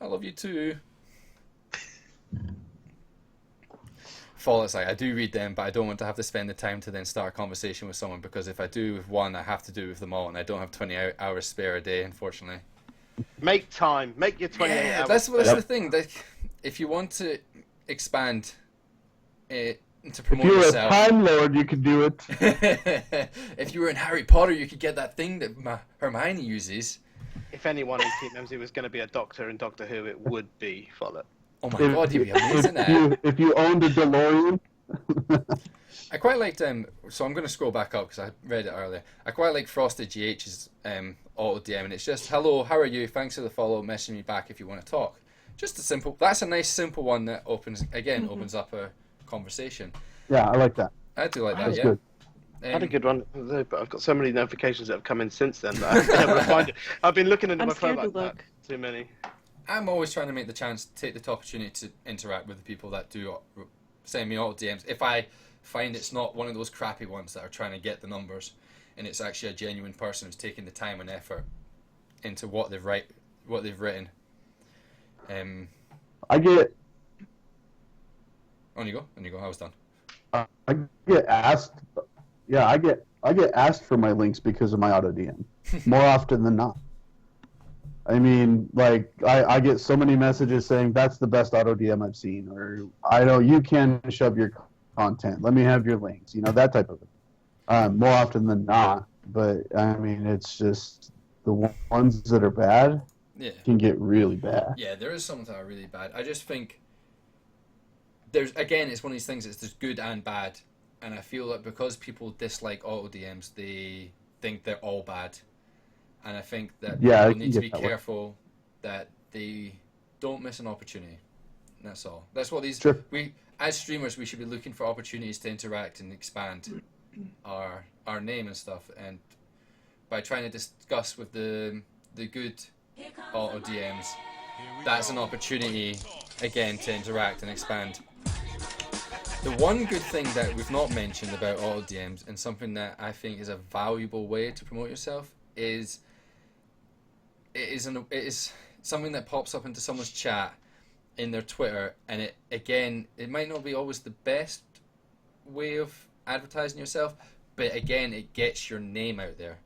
I love you too. It's like I do read them, but I don't want to have to spend the time to then start a conversation with someone, because if I do with one, I have to do with them all, and I don't have 20 hours spare a day, unfortunately. Make time. Make your 28 hours. That's the thing. Like, if you want to expand to promote If you're yourself, a Time Lord, you could do it. if you were in Harry Potter, you could get that thing that Hermione uses. If anyone in TeamEmmmsie was going to be a doctor in Doctor Who, it would be Follett. Oh my god, he'd be amazing at it. If you owned a DeLorean. I quite liked so I'm going to scroll back up because I read it earlier. I quite like Frosted GH's auto DM, and it's just, hello, how are you? Thanks for the follow. Message me back if you want to talk. Just a simple. That's a nice simple one that opens up a conversation. Yeah, I like that. I do like that. That's Yeah. good. I had a good one, but I've got so many notifications that have come in since then that I haven't been able to find it. I've been looking into I'm my phone scared like to that. look. Too many. I'm always trying to take the opportunity to interact with the people that do send me auto DMs. If I find it's not one of those crappy ones that are trying to get the numbers, and it's actually a genuine person who's taking the time and effort into what they've written. I get On you go. I was done. I get asked. Yeah, I get asked for my links because of my auto DM more often than not. I mean, like I get so many messages saying that's the best auto DM I've seen, or I know you can shove your content. Let me have your links. You know, that type of thing. More often than not, but I mean, it's just the ones that are bad can get really bad. Yeah, there is some that are really bad. I just think it's one of these things. There's good and bad, and I feel like because people dislike auto DMs, they think they're all bad. And I think that people need to be careful that they don't miss an opportunity. That's all. That's what we as streamers, we should be looking for opportunities to interact and expand our name and stuff. And by trying to discuss with the good auto DMs, that's an opportunity again to interact and expand. The one good thing that we've not mentioned about auto DMs, and something that I think is a valuable way to promote yourself, is it is something that pops up into someone's chat in their Twitter, and it might not be always the best way of advertising yourself, but again, it gets your name out there.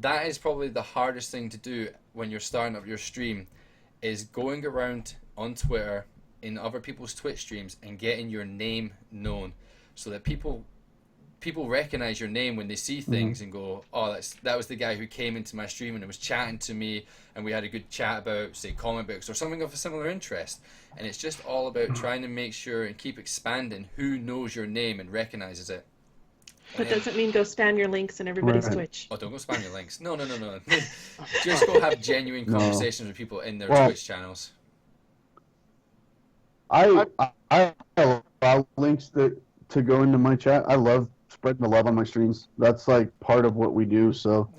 That is probably the hardest thing to do when you're starting up your stream, is going around on Twitter in other people's Twitch streams and getting your name known, so that people recognize your name when they see things and go, oh, that was the guy who came into my stream and was chatting to me, and we had a good chat about, say, comic books or something of a similar interest. And it's just all about trying to make sure and keep expanding who knows your name and recognizes it. But doesn't mean go spam your links in everybody's Twitch. Oh, don't go spam your links. No. Just go have genuine conversations with people in their Twitch channels. I allow links to go into my chat. I love spreading the love on my streams. That's like part of what we do. So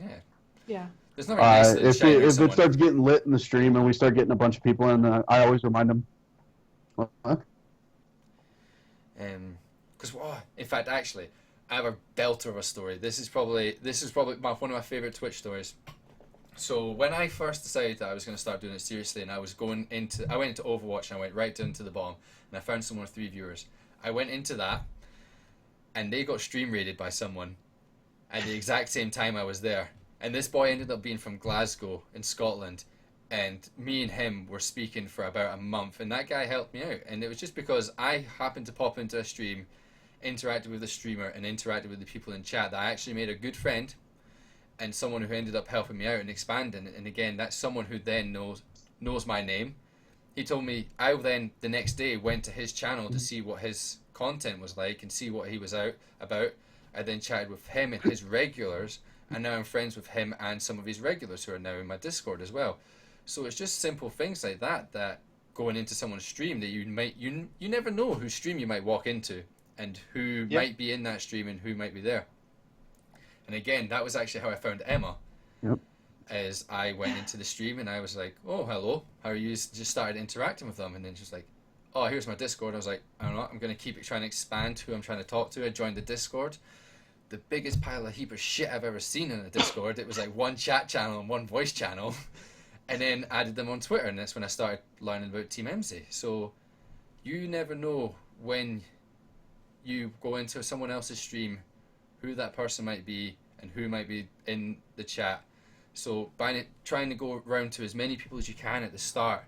yeah. There's nothing nice than if it starts getting lit in the stream and we start getting a bunch of people in, I always remind them. What? In fact, actually, I have a belter of a story. This is probably one of my favorite Twitch stories. So when I first decided that I was going to start doing it seriously, and I went into Overwatch, and I went right down to the bottom, and I found someone with 3 viewers. I went into that, and they got stream raided by someone at the exact same time I was there. And this boy ended up being from Glasgow in Scotland, and me and him were speaking for about a month, and that guy helped me out. And it was just because I happened to pop into a stream, interacted with the streamer, and interacted with the people in chat, that I actually made a good friend and someone who ended up helping me out and expanding. And again, that's someone who then knows my name. He told me, I then the next day went to his channel to see what his content was like and see what he was out about. I then chatted with him and his regulars, and now I'm friends with him and some of his regulars who are now in my Discord as well. So it's just simple things like that going into someone's stream, that you never know whose stream you might walk into and who might be in that stream and who might be there. And again, that was actually how I found Emma. Yep. As I went into the stream and I was like, oh, hello, how are you? Just started interacting with them, and then just like, oh, here's my Discord. I was like, I don't know, I'm going to keep trying to expand who I'm trying to talk to. I joined the Discord. The biggest pile of heap of shit I've ever seen in a Discord. It was like one chat channel and one voice channel. and then added them on Twitter, and that's when I started learning about TeamEmmmsie. So you never know when you go into someone else's stream who that person might be and who might be in the chat. So by trying to go around to as many people as you can at the start,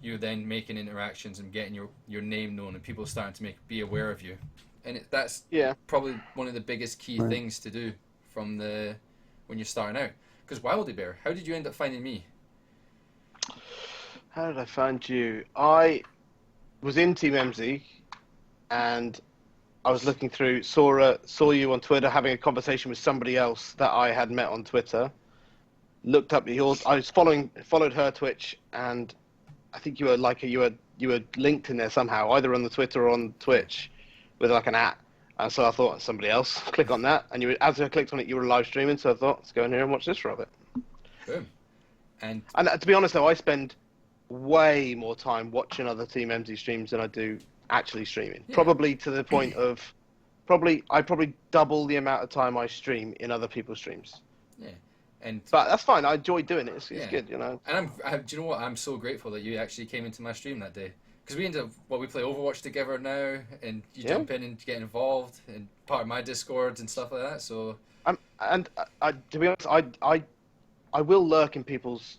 you're then making interactions and getting your name known, and people starting to be aware of you. And that's probably one of the biggest key things to do from when you're starting out. Because WildieBear, how did you end up finding me? How did I find you? I was in TeamEmmmsie, and I was looking through, saw you on Twitter having a conversation with somebody else that I had met on Twitter. Looked up yours. I was followed her Twitch, and I think you were linked in there somehow, either on the Twitter or on Twitch, with like an @ and so I thought somebody else. Click on that, and as I clicked on it, you were live streaming. So I thought, let's go in here and watch this for a bit. Boom. And to be honest, though, I spend way more time watching other TeamEmmmsie streams than I do actually streaming. Yeah. Probably to the point of I probably double the amount of time I stream in other people's streams. Yeah. But that's fine. I enjoy doing it. It's good, you know. And do you know what? I'm so grateful that you actually came into my stream that day. Because we ended up, we play Overwatch together now, and you jump in and get involved, and part of my Discords and stuff like that. So. To be honest, I will lurk in people's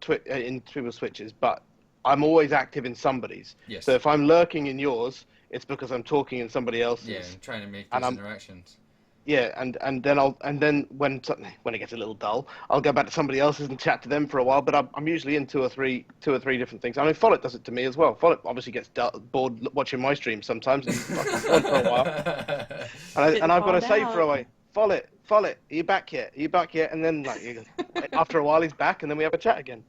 Twitches, but I'm always active in somebody's. Yes. So if I'm lurking in yours, it's because I'm talking in somebody else's. Yeah, I'm trying to make those interactions. Yeah, and then when it gets a little dull, I'll go back to somebody else's and chat to them for a while. But I'm usually in two or three different things. I mean, Follett does it to me as well. Follett obviously gets bored watching my stream sometimes, and on for a while. And I've got to say for a while, Follett, are you back yet? Are you back yet? And then after a while, he's back, and then we have a chat again.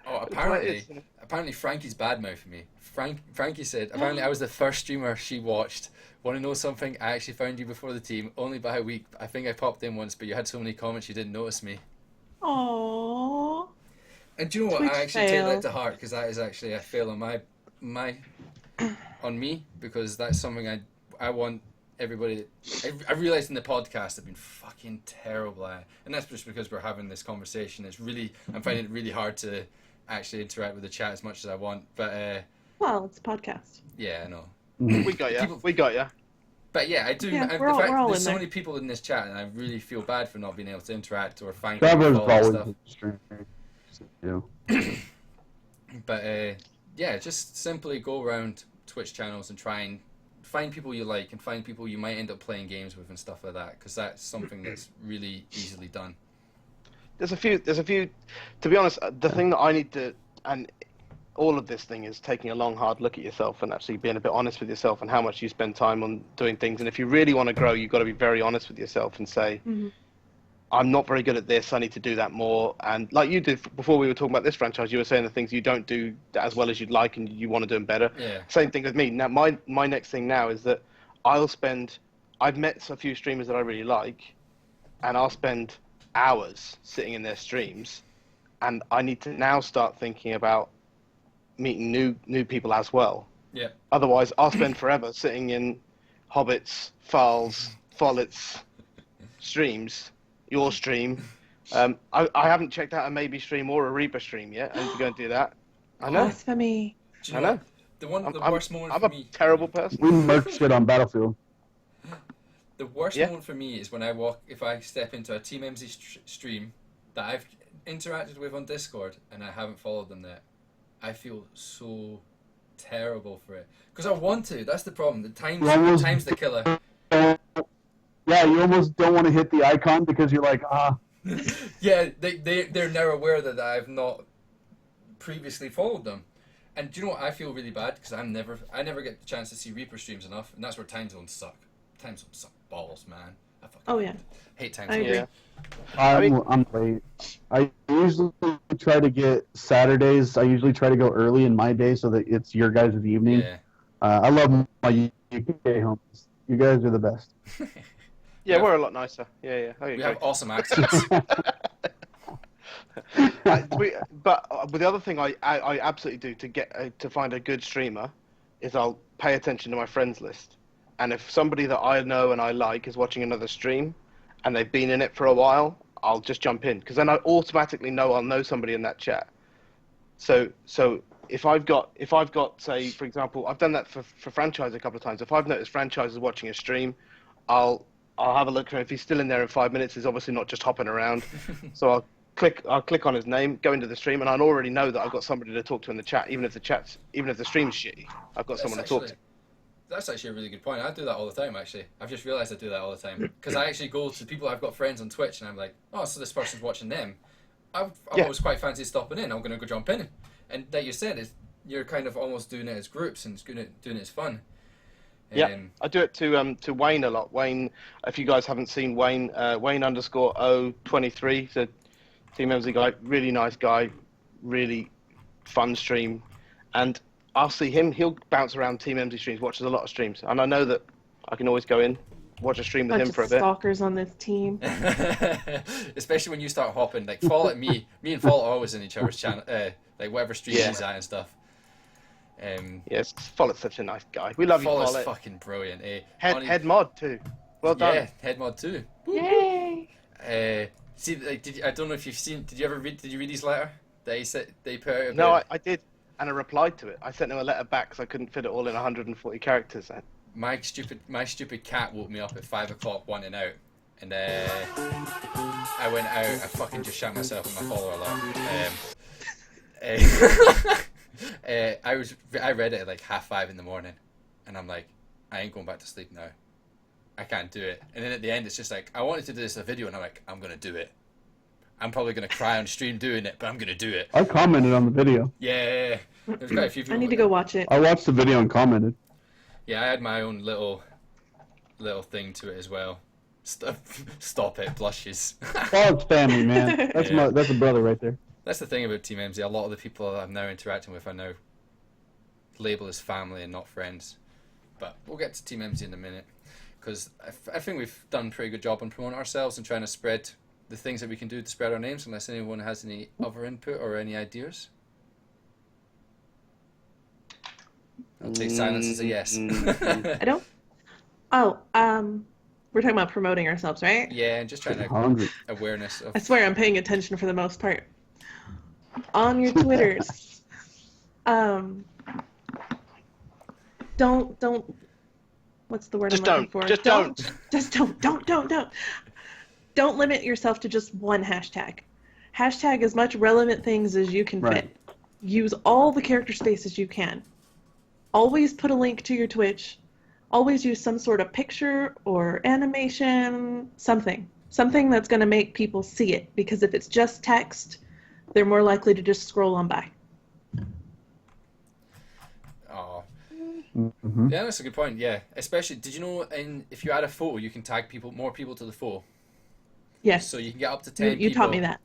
Apparently Frankie's badmouthing me. Frankie said, apparently I was the first streamer she watched. Want to know something? I actually found you before the team, only by a week. I think I popped in once, but you had so many comments you didn't notice me. Aww. And do you know what? I actually take that to heart, because that is actually a fail on on me, because that's something I want everybody. I realised in the podcast I've been fucking terrible at, and that's just because we're having this conversation. I'm finding it really hard to actually interact with the chat as much as I want. But well, it's a podcast. Yeah, I know. We got you. We got you. But yeah, I do. Yeah, there's so many people in this chat, and I really feel bad for not being able to interact or find stuff. But yeah, just simply go around Twitch channels and try and find people you like and find people you might end up playing games with and stuff like that, because that's something that's really easily done. There's a few. To be honest, the thing that I need to, and all of this thing is taking a long, hard look at yourself and actually being a bit honest with yourself and how much you spend time on doing things. And if you really want to grow, you've got to be very honest with yourself and say, I'm not very good at this. I need to do that more. And like you did before we were talking about this franchise, you were saying the things you don't do as well as you'd like and you want to do them better. Yeah. Same thing with me. Now, my next thing now is that I've met a few streamers that I really like, and I'll spend hours sitting in their streams, and I need to now start thinking about meeting new people as well. Yeah. Otherwise, I'll spend forever sitting in Hobbits, Follett's streams, your stream. I haven't checked out a Maybe stream or a Reaper stream yet. I need to go and do that. I know. Blasphemy. I know. The worst moment for me. I'm a terrible person. We merch shit on Battlefield. The worst moment for me is when if I step into a TeamEmmmsie stream that I've interacted with on Discord and I haven't followed them yet. I feel so terrible for it, because I want to. That's the problem. The time's the killer. Yeah, you almost don't want to hit the icon because you're like, Yeah, they're now aware that I've not previously followed them. And do you know what? I feel really bad because I never get the chance to see Reaper streams enough, and that's where time zones suck. Time zones suck balls, man. I fucking hate time zones. Yeah. I'm late. I usually try to get Saturdays. I usually try to go early in my day so that it's your guys' evening. Yeah. I love my UK homies. You guys are the best. Yeah, we're a lot nicer. Yeah. We have awesome accents. But the other thing I absolutely do to find a good streamer is I'll pay attention to my friends list. And if somebody that I know and I like is watching another stream and they've been in it for a while, I'll just jump in because then I automatically know I'll know somebody in that chat. So if I've got say for example, I've done that for Franchise a couple of times. If I've noticed Franchise is watching a stream, I'll have a look. If he's still in there in 5 minutes, he's obviously not just hopping around. So I'll click on his name, go into the stream, and I'll already know that I've got somebody to talk to in the chat. Even if the stream's shitty, I've got someone to talk to. That's actually a really good point. I do that all the time, actually. I've just realised I do that all the time. Because I actually go to people, I've got friends on Twitch, and I'm like, oh, so this person's watching them. I've always quite fancied stopping in. I'm going to go jump in. And like you said, you're kind of almost doing it as groups and doing it as fun. Yeah, I do it to Wayne a lot. Wayne, if you guys haven't seen Wayne, Wayne_O23, the TeamEmmmsie guy, really nice guy, really fun stream. And I'll see him, he'll bounce around TeamEmmmsie streams, watches a lot of streams. And I know that I can always go in, watch a stream with him for a bit. Stalkers on this team. Especially when you start hopping, like Fall at me and Fall are always in each other's channel, like whatever stream he's at and stuff. Yes, Follett's such a nice guy. We love you, Follett's Follett. fucking brilliant, eh? Head mod too. Well done. Yeah, head mod too. Yay! See, like, I don't know if you've seen. Did you read his letter? That he said they put out. No, I did, and I replied to it. I sent him a letter back because I couldn't fit it all in 140 characters. My stupid cat woke me up at 5 o'clock wanting out, and I went out. I fucking just shot myself in my follower alert. I read it at like 5:30 in the morning, and I'm like, I ain't going back to sleep now. I can't do it. And then at the end, it's just like, I wanted to do this in a video, and I'm like, I'm gonna do it. I'm probably gonna cry on stream doing it, but I'm gonna do it. I commented on the video. Yeah. There's quite a few people. I need to go watch it. I watched the video and commented. Yeah, I had my own little thing to it as well. Stop it, blushes. Oh, it's family, man. That's a brother right there. That's the thing about TeamEmmmsie. A lot of the people I'm now interacting with are now labeled as family and not friends. But we'll get to TeamEmmmsie in a minute, because I think we've done a pretty good job on promoting ourselves and trying to spread the things that we can do to spread our names, unless anyone has any other input or any ideas. I'll take silence as a yes. I don't. Oh, we're talking about promoting ourselves, right? Yeah, and just trying to awareness of. I swear I'm paying attention for the most part. On your Twitters, don't. What's the word I'm looking for? Don't limit yourself to just one hashtag. Hashtag as much relevant things as you can fit. Use all the character spaces you can. Always put a link to your Twitch. Always use some sort of picture or animation, something that's going to make people see it. Because if it's just text, they're more likely to just scroll on by. Oh. Mm-hmm. Yeah, that's a good point. Yeah, especially, did you know if you add a photo, you can tag more people to the photo? Yes. So you can get up to 10 you people. taught me that.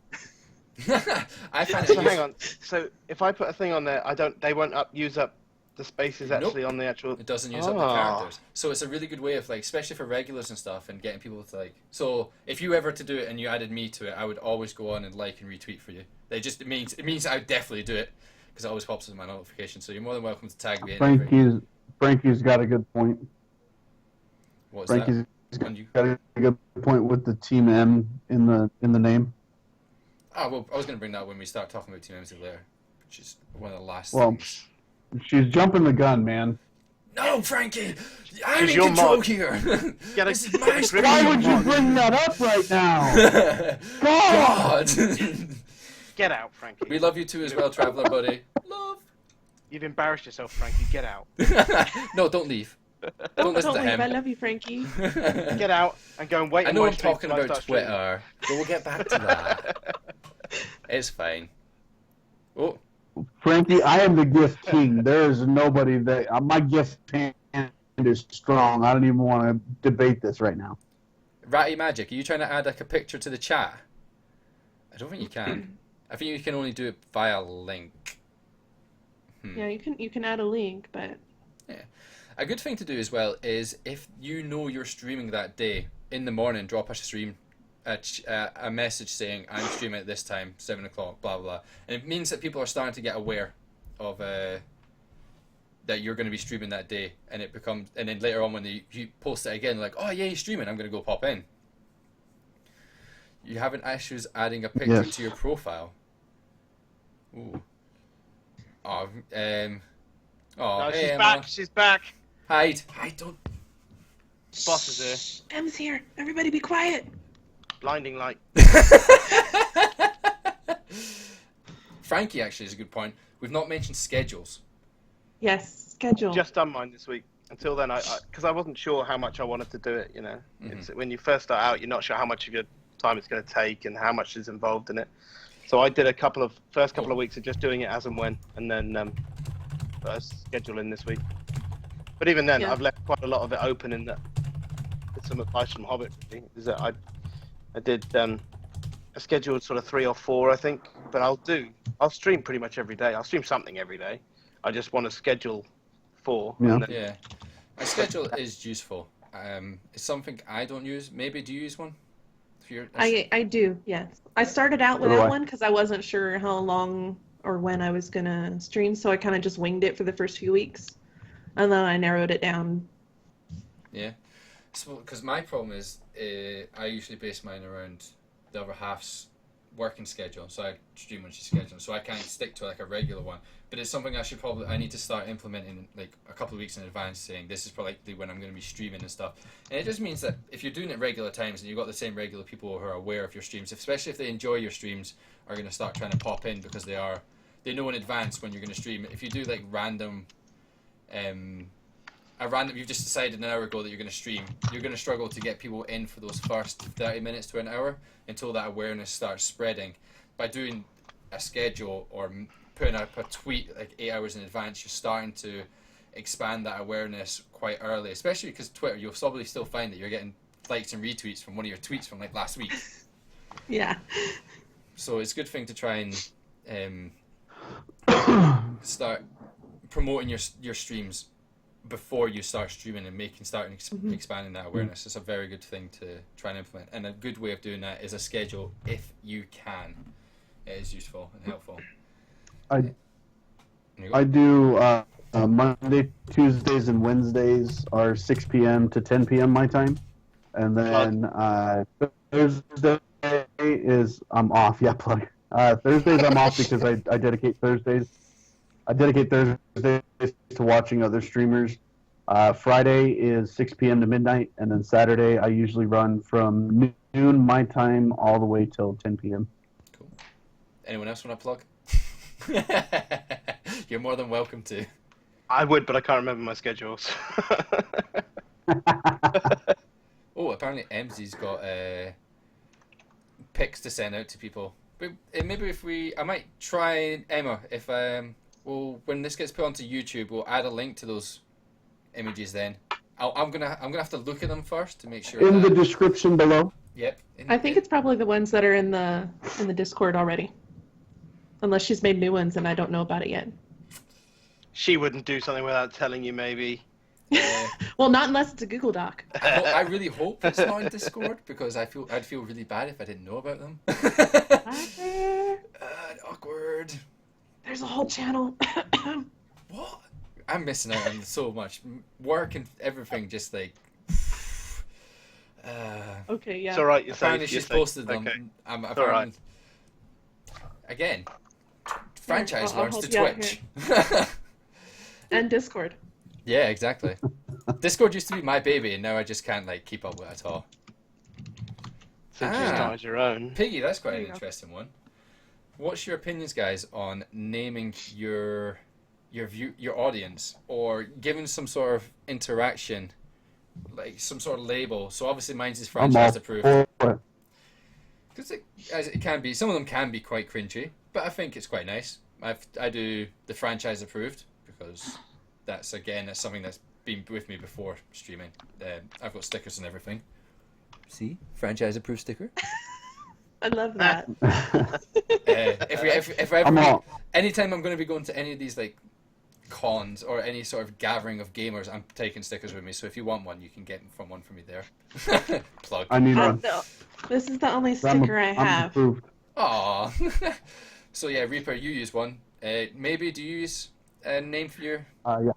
I find So hang on. So if I put a thing on there, they won't use up the spaces actually on the actual. It doesn't use up the characters. So it's a really good way of, like, especially for regulars and stuff, and getting people to, like. So if you ever to do it and you added me to it, I would always go on and like and retweet for you. It means I would definitely do it, because it always pops in my notification. So you're more than welcome to tag me in. Frankie's got a good point. What's Frankie's that? got a good point with the Team M in the name. Oh, well, I was going to bring that when we start talking about TeamEmmmsie later, which is one of the last Well, things. she's jumping the gun, man. No, Frankie! I'm in your control mod. here! Get a- This is my stream! Why would you bring that up right now? God! Get out, Frankie. We love you too as well, Traveller buddy. Love! You've embarrassed yourself, Frankie. Get out. No, don't leave. Don't listen Don't to leave. him. I love you, Frankie. Get out and go and wait. I in know my I'm stream talking till I about start streaming. Twitter, but we'll get back to that. It's fine. Oh, Frankie, I am the gift king. There is nobody that my gift hand is strong. I don't even want to debate this right now. Ratty Magic, are you trying to add like a picture to the chat? I don't think you can. I think you can only do it via link. Yeah, you can add a link, but Yeah. A good thing to do as well is, if you know you're streaming that day, in the morning, drop a message saying, I'm streaming at this time, 7 o'clock, blah, blah. And it means that people are starting to get aware of that you're going to be streaming that day. And then later on when you post it again, like, oh yeah, you're streaming, I'm going to go pop in. You having issues adding a picture to your profile? Ooh. Oh, No, hey, she's Emma. back. She's back. Hide, don't. Boss is here. Em's here. Everybody be quiet. Blinding light. Frankie actually is a good point. We've not mentioned schedules. Yes, schedule. Just done mine this week. Until then, because I wasn't sure how much I wanted to do it. You know, it's, when you first start out, you're not sure how much of your time it's going to take and how much is involved in it. So I did first couple of weeks of just doing it as and when, and then put a schedule in this week. But even then, I've left quite a lot of it open in that. With some advice from Hobbit, really, is that I did a scheduled sort of 3 or 4, I think. But I'll stream pretty much every day. I'll stream something every day. I just want to schedule 4. Yeah. And then, Yeah. My schedule is useful. It's something I don't use. Maybe do you use one? I do, yes. I started out without one because I wasn't sure how long or when I was going to stream, so I kind of just winged it for the first few weeks. And then I narrowed it down. Yeah. So, because my problem is I usually base mine around the other half's working schedule, so I stream when she's scheduled, so I can't stick to like a regular one. But it's something I need to start implementing like a couple of weeks in advance, saying this is probably when I'm going to be streaming and stuff. And it just means that if you're doing it regular times and you've got the same regular people who are aware of your streams, especially if they enjoy your streams, are going to start trying to pop in because they know in advance when you're going to stream. If you do like you've just decided an hour ago that you're going to stream, you're going to struggle to get people in for those first 30 minutes to an hour until that awareness starts spreading. By doing a schedule or putting up a tweet like 8 hours in advance, you're starting to expand that awareness quite early, especially because Twitter, you'll probably still find that you're getting likes and retweets from one of your tweets from like last week. Yeah. So it's a good thing to try and start promoting your streams before you start streaming and expanding that awareness. It's a very good thing to try and implement, and a good way of doing that is a schedule if you can. It is useful and helpful. I do Monday, Tuesdays, and Wednesdays are 6 p.m. to 10 p.m. my time, and then Thursday is I'm off. Yeah, plug. Thursdays I'm off because I dedicate Thursdays. I dedicate Thursdays to watching other streamers. Friday is 6 p.m. to midnight, and then Saturday I usually run from noon my time all the way till 10 p.m. Cool. Anyone else want to plug? You're more than welcome to. I would, but I can't remember my schedules. Oh, apparently Emmmmsie's got pics to send out to people. But maybe I might try Emma if when this gets put onto YouTube, we'll add a link to those images. Then I'm gonna have to look at them first to make sure. In the description below. Yep. I think it's probably the ones that are in the Discord already, unless she's made new ones and I don't know about it yet. She wouldn't do something without telling you, maybe. Well, not unless it's a Google Doc. I really hope it's not in Discord because I'd feel really bad if I didn't know about them. Awkward. There's a whole channel. What? I'm missing out on so much work and everything. Just like. Okay, yeah. It's all right. You're Apparently safe. she's You're posted safe. them. Okay. It's all right. Again, franchise I'll learns help to you out Twitch. And Discord. Yeah, exactly. Discord used to be my baby, and now I just can't like keep up with it at all. Since you started your own. Piggy, that's quite There an you go. interesting one. What's your opinions, guys, on naming your audience or giving some sort of interaction, like some sort of label? So obviously, mine's is franchise approved. Because it can be, some of them can be quite cringy, but I think it's quite nice. I do the franchise approved because that's something that's been with me before streaming. I've got stickers and everything. See, franchise approved sticker. I love that. If I ever, anytime I'm going to be going to any of these like cons or any sort of gathering of gamers, I'm taking stickers with me. So if you want one, you can get one from me there. Plug. I need one. This is the only sticker I have. Approved. Aw. So yeah, Reaper, you use one. Maybe do you use a name for your? Yeah.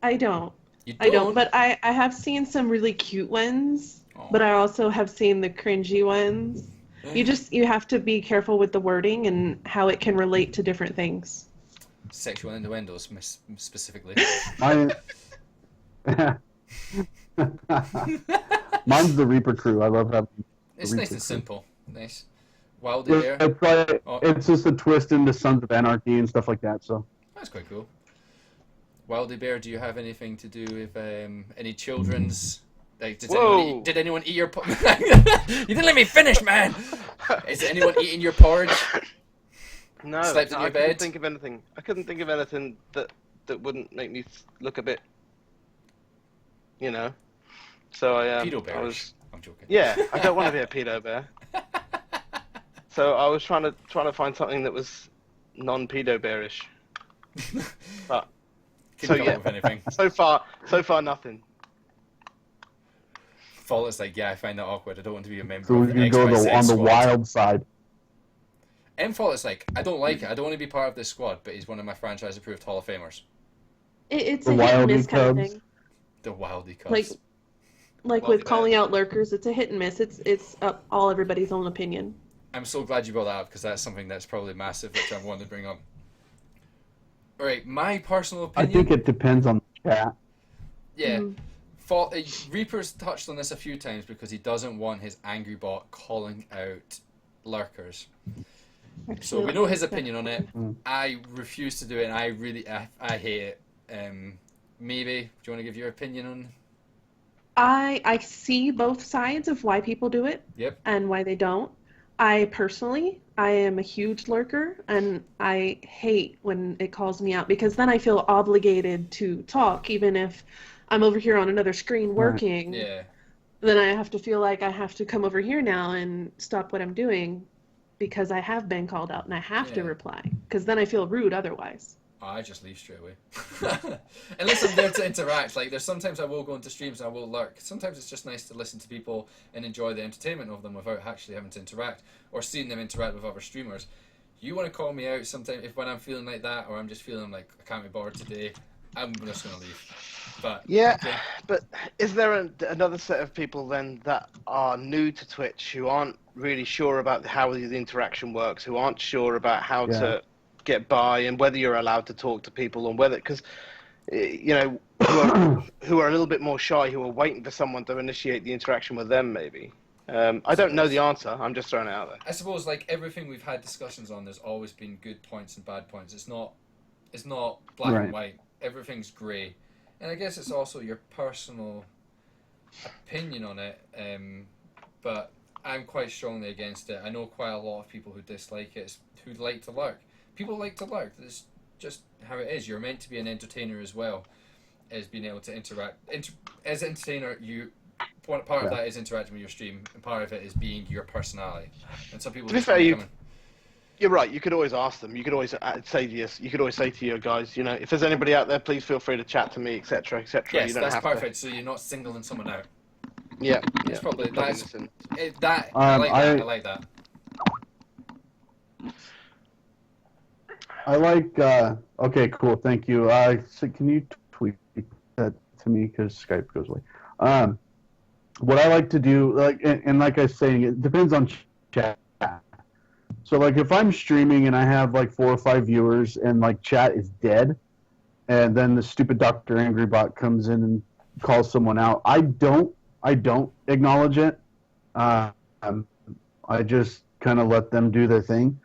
I don't. You I don't, but I have seen some really cute ones, Aw. but I also have seen the cringy ones. You have to be careful with the wording and how it can relate to different things. Sexual innuendos, specifically. Mine's the Reaper crew. I love having It's the nice Reaper and crew. simple. Nice. WildieBear. It's like Oh. it's just a twist into Sons of Anarchy and stuff like that. So That's quite cool. WildieBear, do you have anything to do with any children's? Like, did anyone eat your? You didn't let me finish, man. Is anyone eating your porridge? No, Slept in no, your I bed? couldn't think of anything. I couldn't think of anything that wouldn't make me look a bit, you know. So I Pedo I bearish. was, I'm joking. yeah, I don't want to be a pedo bear. So I was trying to find something that was non-pedo bearish. But Couldn't so come yeah, up with anything. so far nothing. Fall is like, yeah, I find that awkward. I don't want to be a member so of we the can go XYZ on the squad. wild side. Fall is like, I don't like it. I don't want to be part of this squad, but he's one of my franchise-approved Hall of Famers. It's The a hit and Wildie miss kind of Cubs. thing. The Wildie Cubs. Like WildieBear. with calling out lurkers, it's a hit and miss. It's up all everybody's own opinion. I'm so glad you brought that up because that's something that's probably massive, which I wanted to bring up. All right, my personal I opinion. think it depends on the chat. Yeah. Mhm. Reaper's touched on this a few times because he doesn't want his angry bot calling out lurkers. So we know his opinion on it. Mm. I refuse to do it, and I hate it. Maybe, do you want to give your opinion on? I see both sides of why people do it Yep. and why they don't. I am a huge lurker, and I hate when it calls me out because then I feel obligated to talk, even if I'm over here on another screen working. Yeah. Then I have to feel like I have to come over here now and stop what I'm doing because I have been called out and I have to Yeah. reply because then I feel rude otherwise. Oh, I just leave straight away. Unless I'm there to interact. Like, there's sometimes I will go into streams and I will lurk. Sometimes it's just nice to listen to people and enjoy the entertainment of them without actually having to interact or seeing them interact with other streamers. You want to call me out sometime when I'm feeling like that, or I'm just feeling like I can't be bothered today, I'm just going to leave. But Yeah, okay. but is there another set of people then that are new to Twitch who aren't really sure about how the interaction works, who aren't sure about how to get by and whether you're allowed to talk to people and whether, because, you know, who are a little bit more shy, who are waiting for someone to initiate the interaction with them maybe. I don't know the answer, I'm just throwing it out there. I suppose, like everything we've had discussions on, there's always been good points and bad points. It's not black and white. Everything's grey. And I guess it's also your personal opinion on it, but I'm quite strongly against it. I know quite a lot of people who dislike it, who like to lurk. People like to lurk. That's just how it is. You're meant to be an entertainer as well, as being able to interact. As an entertainer, part of that is interacting with your stream, and part of it is being your personality. And some people. To be fair, you're right. You could always ask them. You could always say yes. You could always say to your guys, you know, if there's anybody out there, please feel free to chat to me, etc., etc. Yes, you don't that's have perfect. So you're not singling someone out. Yeah, It's probably listen. I like that. I like. Okay, cool. Thank you. So can you tweet that to me because Skype goes away? What I like to do, and like I was saying, it depends on chat. So, like, if I'm streaming and I have like 4 or 5 viewers and like chat is dead, and then the stupid Dr. Angry Bot comes in and calls someone out, I don't acknowledge it. I just kind of let them do their thing.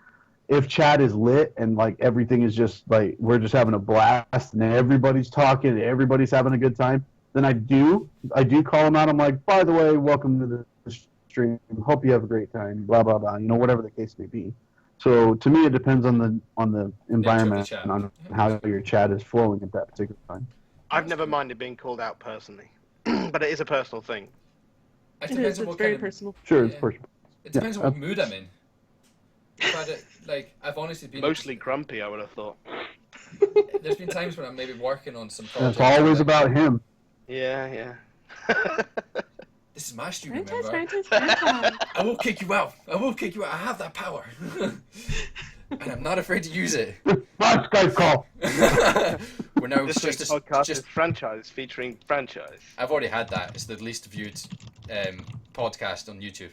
If chat is lit and like everything is just like we're just having a blast and everybody's talking and everybody's having a good time, then I do call them out. I'm like, by the way, welcome to the stream. Hope you have a great time. Blah blah blah. You know, whatever the case may be. So to me, it depends on the environment and on how your chat is flowing at that particular time. I've never minded being called out personally, but it is a personal thing. It It depends is. on It's what very kind of, personal. Sure, Yeah. it's personal. It depends on what mood I'm in. I've honestly been Mostly grumpy, I would have thought. There's been times when I'm maybe working on some And project. it's always about him. Yeah. This is my stream, Franchise, remember? franchise. I will kick you out. I have that power. And I'm not afraid to use it. Not Skype call. We're now This week's podcast is franchise featuring franchise. I've already had that. It's the least viewed podcast on YouTube.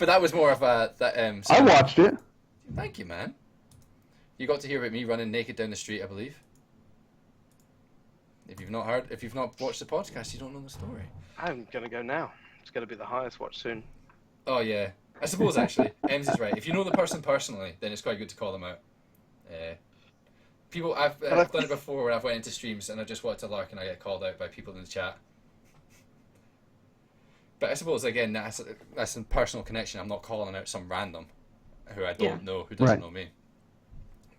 But that was more of a I watched it. Thank you, man. You got to hear about me running naked down the street, I believe. If you've not watched the podcast, you don't know the story. I'm gonna go now. It's gonna be the highest watch soon. Oh yeah, I suppose actually, Emmmmsie's right. If you know the person personally, then it's quite good to call them out. People, I've done it before where I've went into streams and I just wanted to lark and I get called out by people in the chat. But I suppose again that's a personal connection. I'm not calling out some random who I don't know, who doesn't know me.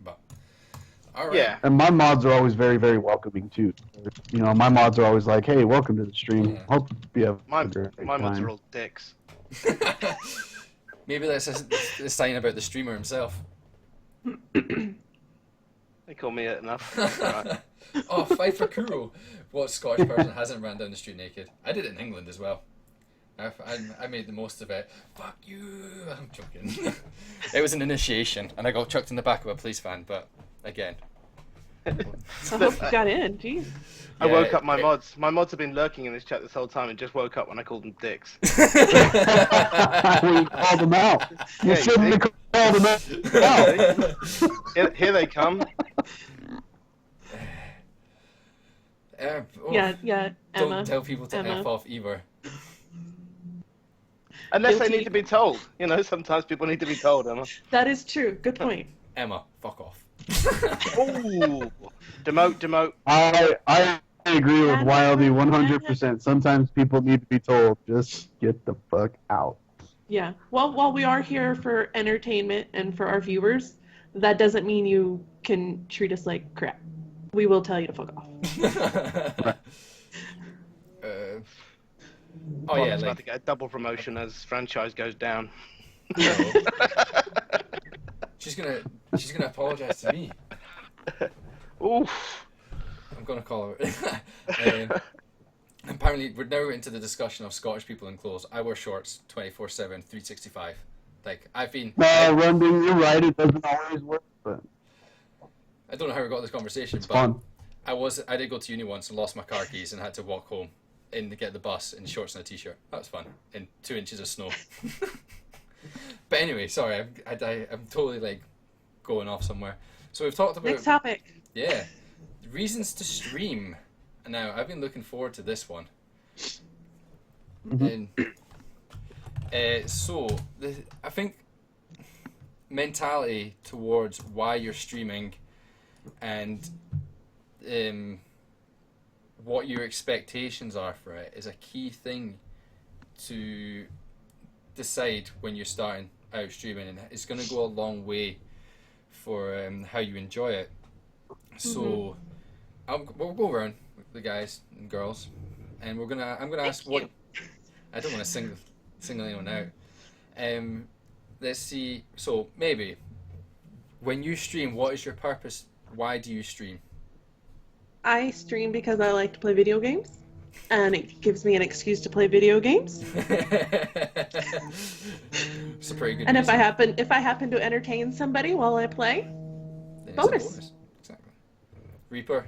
But all right. Yeah. And my mods are always very, very welcoming too. You know, my mods are always like, "Hey, welcome to the stream. Hope you have a great My mods time." are all dicks. Maybe that's a sign about the streamer himself. They call me it enough. Right. Oh, fight for Kuro. What Scottish person hasn't ran down the street naked? I did it in England as well. I made the most of it. Fuck you! I'm joking. It was an initiation, and I got chucked in the back of a police van. But again, I hope you got in. Jeez. I woke up my mods. My mods have been lurking in this chat this whole time and just woke up when I called them dicks. We called them out. You shouldn't have called them out. Here they come. Yeah, Emma. Don't tell people to Emma. F off either. Unless Guilty. they need to be told. You know, sometimes people need to be told, Emma. That is true. Good point. Emma, fuck off. Ooh. Demote. I agree with Wildie 100%. Sometimes people need to be told, just get the fuck out. Yeah. Well, while we are here for entertainment and for our viewers, that doesn't mean you can treat us like crap. We will tell you to fuck off. Oh yeah, It's about like to get a double promotion as franchise goes down. she's gonna apologize to me. Oof. I'm gonna call her. Apparently, we're now into the discussion of Scottish people in clothes. I wear shorts 24/7, 365. Like I've been. Runding, you're right. It doesn't always work, but I don't know how we got this conversation, it's but fun. I did go to uni once and lost my car keys and had to walk home and get the bus in shorts and a t-shirt. That was fun. In 2 inches of snow. But anyway, sorry, I'm totally like going off somewhere. So we've talked about Next topic. Yeah, reasons to stream. And now I've been looking forward to this one. And I think mentality towards why you're streaming and what your expectations are for it is a key thing to decide when you're starting out streaming, and it's going to go a long way for how you enjoy it. So we'll go around with the guys and girls, and I'm gonna ask what. I don't want to single anyone out. Let's see. So maybe when you stream, what is your purpose? Why do you stream? I stream because I like to play video games, and it gives me an excuse to play video games. It's a pretty good. And reason. if I happen to entertain somebody while I play, Then it's a bonus. Exactly. Reaper,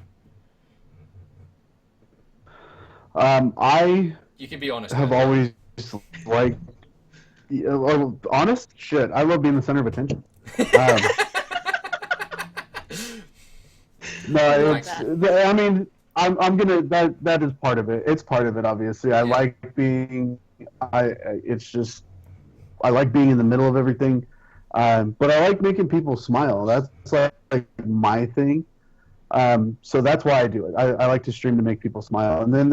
I you can be honest. have now. always liked. Honest shit. I love being the center of attention. No, Like it's. I mean, I'm gonna. That is part of it. It's part of it, obviously. I like being. It's just. I like being in the middle of everything, but I like making people smile. That's like my thing. So that's why I do it. I like to stream to make people smile. And then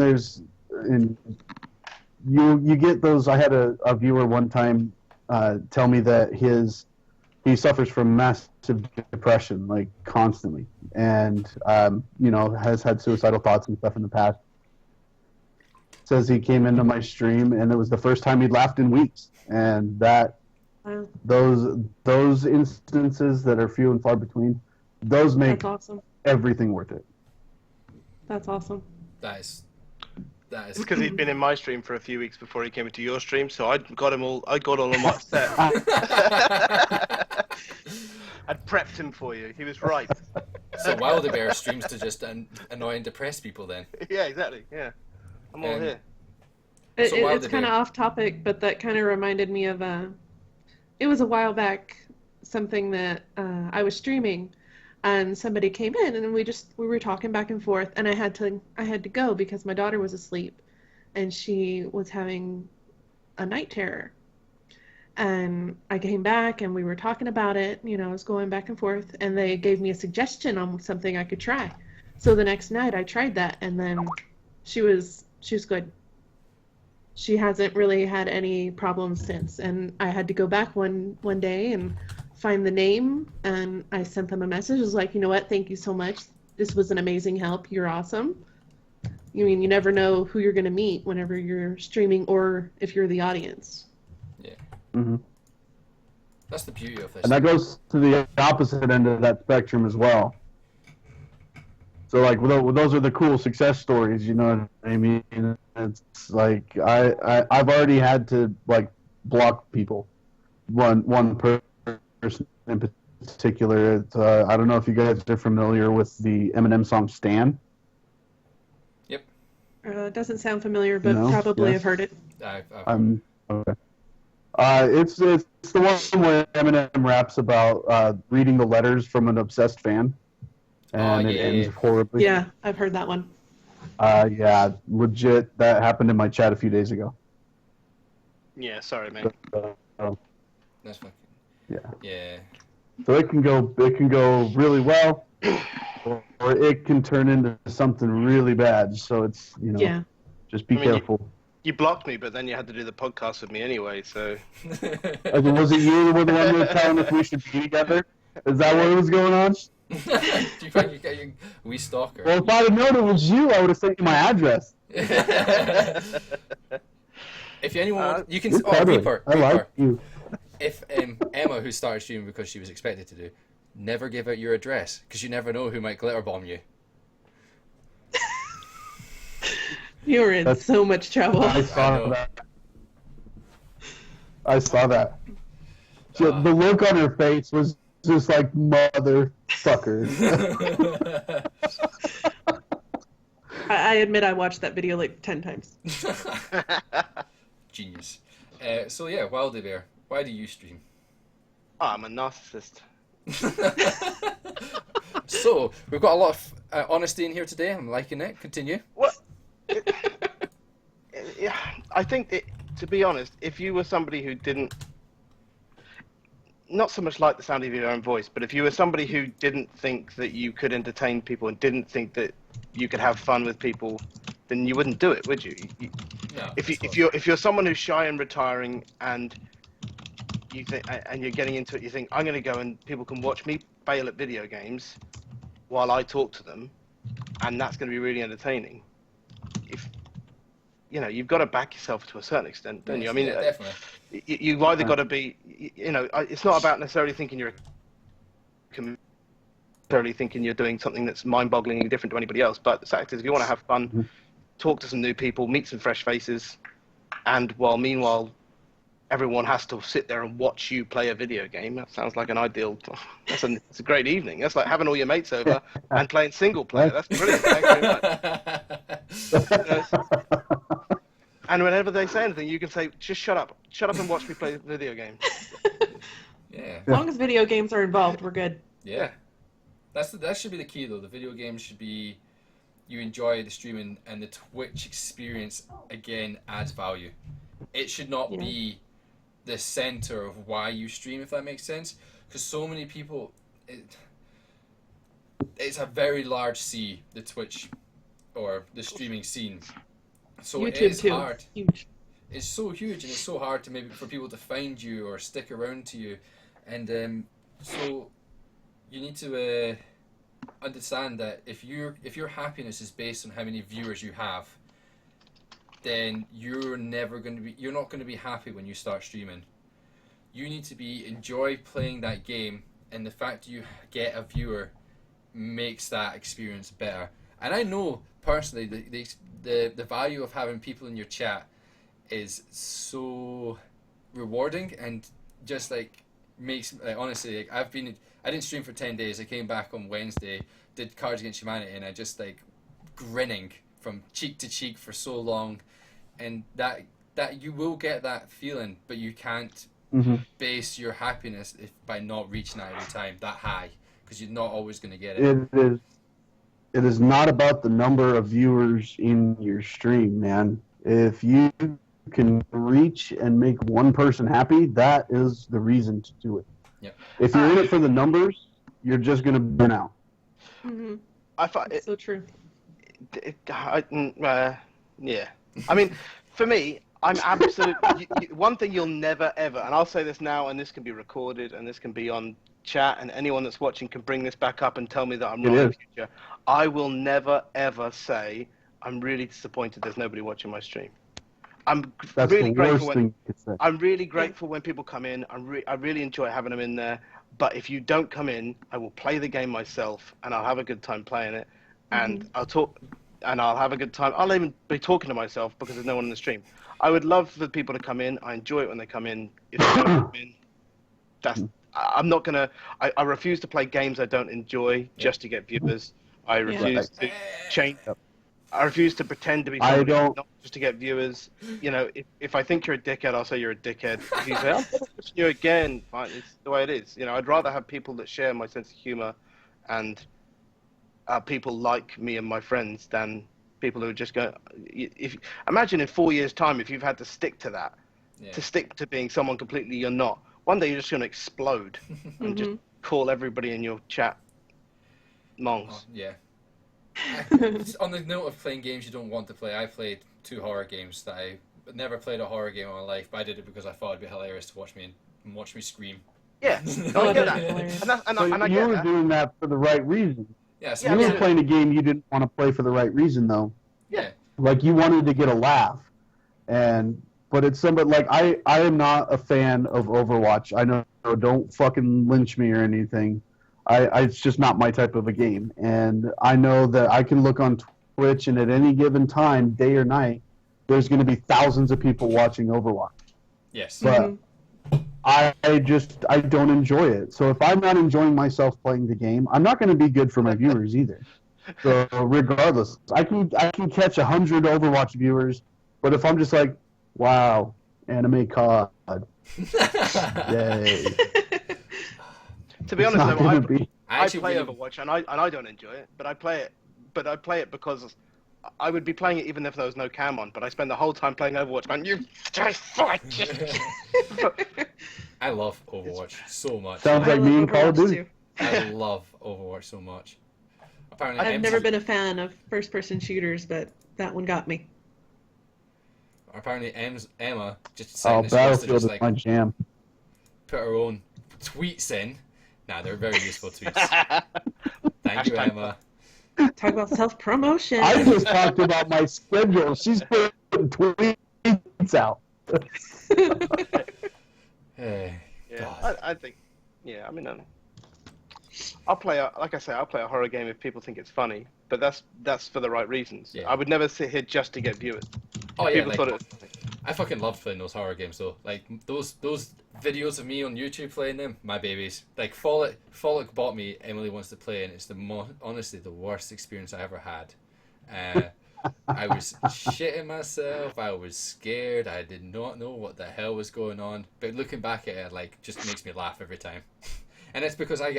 you get those. I had a viewer one time tell me that he suffers from massive depression, like constantly, and has had suicidal thoughts and stuff in the past. Says he came into my stream and it was the first time he'd laughed in weeks, and that Wow. those instances that are few and far between, those make That's awesome. everything worth it. That's awesome. That is. It's because he'd been in my stream for a few weeks before he came into your stream, so I got all of them upset. I'd prepped him for you. He was right. So WildieBear streams to just annoy and depress people then. Yeah, exactly. Yeah, I'm all here. So It's kind WildieBear. of off topic, but that kind of reminded me of it was a while back, something that I was streaming, and somebody came in, and we were talking back and forth, and I had to go because my daughter was asleep, and she was having a night terror. And I came back, and we were talking about it. I was going back and forth, and they gave me a suggestion on something I could try. So the next night, I tried that, and then she was good. She hasn't really had any problems since. And I had to go back one day and find the name, and I sent them a message. I was like, you know what? Thank you so much. This was an amazing help. You're awesome. You never know who you're going to meet whenever you're streaming or if you're the audience. Yeah. Mm-hmm. That's the beauty of this. And that goes to the opposite end of that spectrum as well. So, like, those are the cool success stories, you know what I mean? It's like, I've already had to, like, block people. One person in particular, it's, I don't know if you guys are familiar with the Eminem song Stan. Yep. Doesn't sound familiar, but No? probably Yes. I've heard it. Okay. It's the one where Eminem raps about reading the letters from an obsessed fan. And it ends horribly. Yeah, I've heard that one. Yeah, legit. That happened in my chat a few days ago. Yeah, sorry, mate. That's fucking. Yeah. Yeah. So it can go really well, or it can turn into something really bad. So it's Yeah. just be careful. You blocked me, but then you had to do the podcast with me anyway, so... Was it you the one who was telling us we should be together? Is that what was going on? Do you think you're getting wee stalker? Well, if I'd have known it was you, I would have sent you my address. If anyone, you can. You're Reaper. I like you. If Emma, who started streaming because she was expected to do, never give out your address because you never know who might glitter bomb you. You're in so much trouble. I saw that. The look on her face was just like, motherfuckers. I admit I watched that video like 10 times. Genius. So yeah, WildieBear, why do you stream? Oh, I'm a narcissist. So, we've got a lot of honesty in here today. I'm liking it. Continue. What? Yeah, I think, to be honest, if you were somebody who didn't, not so much like the sound of your own voice, but if you were somebody who didn't think that you could entertain people and didn't think that you could have fun with people, then you wouldn't do it, would you? No, if you're someone who's shy and retiring and you think, and you're getting into it, you think, I'm going to go and people can watch me fail at video games while I talk to them, and that's going to be really entertaining. You've got to back yourself to a certain extent, don't you? I mean, yeah, definitely. You've either got to be, it's not about necessarily thinking necessarily thinking you're doing something that's mind-bogglingly different to anybody else. But the fact is, if you want to have fun, talk to some new people, meet some fresh faces, and meanwhile, everyone has to sit there and watch you play a video game. That sounds like an ideal. It's a great evening. That's like having all your mates over and playing single player. That's brilliant. Thanks very much. And whenever they say anything, you can say, "Just shut up and watch me play a video game." Yeah. As long as video games are involved, we're good. Yeah. That should be the key, though. The video game should be you enjoy the streaming, and the Twitch experience again adds value. It should not be the center of why you stream, if that makes sense. Because so many people, it's a very large sea, the Twitch or the streaming scene. So YouTube it is too. hard. Huge. It's so huge, and it's so hard to for people to find you or stick around to you, and so you need to understand that if your happiness is based on how many viewers you have, then you're not going to be happy when you start streaming. You need to enjoy playing that game, and the fact you get a viewer makes that experience better. And I know personally the value of having people in your chat is so rewarding, and just like makes honestly, like I didn't stream for 10 days. I came back on Wednesday, did Cards Against Humanity, and I just like grinning from cheek to cheek for so long, and that you will get that feeling, but you can't base your happiness by not reaching that every time that high, because you're not always going to get It is not about the number of viewers in your stream, man. If you can reach and make one person happy, that is the reason to do it. Yep. If you're in it for the numbers, you're just going to burn out. I find It's so true. Yeah. I mean, for me, I'm absolutely... one thing you'll never, ever... And I'll say this now, and this can be recorded, and this can be on chat, and anyone that's watching can bring this back up and tell me that I'm wrong in the future. I will never, ever say, I'm really disappointed there's nobody watching my stream. That's really the grateful worst thing you could say. I'm really grateful when people come in. I really enjoy having them in there. But if you don't come in, I will play the game myself, and I'll have a good time playing it. And I'll talk, and I'll have a good time. I'll even be talking to myself because there's no one in the stream. I would love for people to come in. I enjoy it when they come in. If they don't come in, I'm not gonna. I refuse to play games I don't enjoy just to get viewers. I refuse to change. I refuse to pretend to be somebody not just to get viewers. You know, if I think you're a dickhead, I'll say you're a dickhead. If you say, I'm pushing you again, fine, it's the way it is. You know, I'd rather have people that share my sense of humor and people like me and my friends than people who are just going... Imagine in 4 years' time if you've had to stick to that, to stick to being someone completely you're not. One day you're just going to explode and just call everybody in your chat mongs. Oh, yeah. On the note of playing games you don't want to play, I played 2 horror games that I never played a horror game in my life, but I did it because I thought it'd be hilarious to watch me scream. Yeah, I get that. And you were doing that for the right reason. Yes, you were playing a game you didn't want to play for the right reason, though. Yeah. Like, you wanted to get a laugh. But it's somebody, like, I am not a fan of Overwatch. I know, don't fucking lynch me or anything. It's just not my type of a game. And I know that I can look on Twitch, and at any given time, day or night, there's going to be thousands of people watching Overwatch. Yes. But I don't enjoy it. So if I'm not enjoying myself playing the game, I'm not going to be good for my viewers either. So regardless, I can catch 100 Overwatch viewers, but if I'm just like, wow, anime COD, yay. To be honest, though, I actually play really... Overwatch and I don't enjoy it, but I play it because I would be playing it even if there was no cam on. But I spend the whole time playing Overwatch, going, you just fuck. I love Overwatch so much. Sounds like me and Call of Duty. I love Overwatch so much. Apparently, I've never been a fan of first-person shooters, but that one got me. Apparently, Emma just decided Battlefield just is my jam. Put her own tweets in. Nah, they're very useful tweets. Thank you, Emma. Talk about self-promotion. I just talked about my schedule. She's putting tweets out. Hey, yeah, I think, I mean, I'll play a horror game if people think it's funny, but that's for the right reasons. Yeah. I would never sit here just to get viewers. Oh yeah, Thought it was funny. I fucking love playing those horror games though. Like those videos of me on YouTube playing them, my babies. Like Follick bought me Emily Wants to Play, and it's honestly the worst experience I ever had. I was shitting myself. I was scared. I did not know what the hell was going on. But looking back at it, like, just makes me laugh every time. And it's because I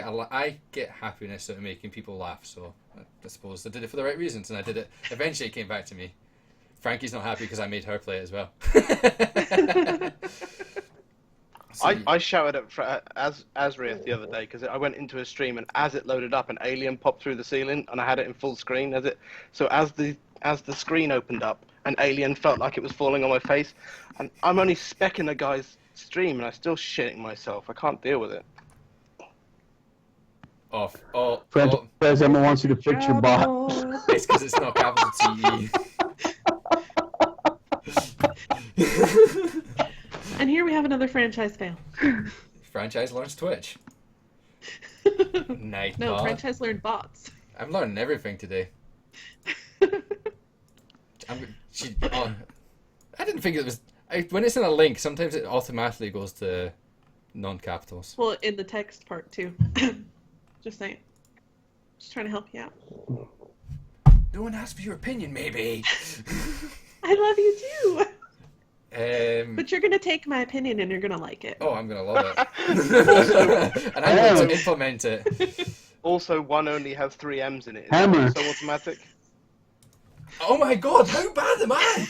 get happiness out of making people laugh. So I suppose I did it for the right reasons, and I did it. Eventually, it came back to me. Frankie's not happy because I made her play it as well. I shouted at Azriath the other day because I went into a stream, and as it loaded up, an alien popped through the ceiling, and I had it in full screen. So as the screen opened up, an alien felt like it was falling on my face, and I'm only specking the guy's stream, and I'm still shitting myself. I can't deal with it. Franchise Emma wants you to fix your bot. It's because it's not capital T-E. And here we have another franchise fail. Franchise learns Twitch. Night No, bot. franchise learned bots. I'm learning everything today. I didn't think it was... when it's in a link, sometimes it automatically goes to non-capitals. Well, in the text part, too. Just saying. Just trying to help you out. No one asked for your opinion, maybe. I love you, too. But you're gonna take my opinion and you're gonna like it. Oh, I'm gonna love it. And I'm going to implement it. Also, one only has 3 M's in it. Is Hammer. that so automatic? Oh my god, how bad am I?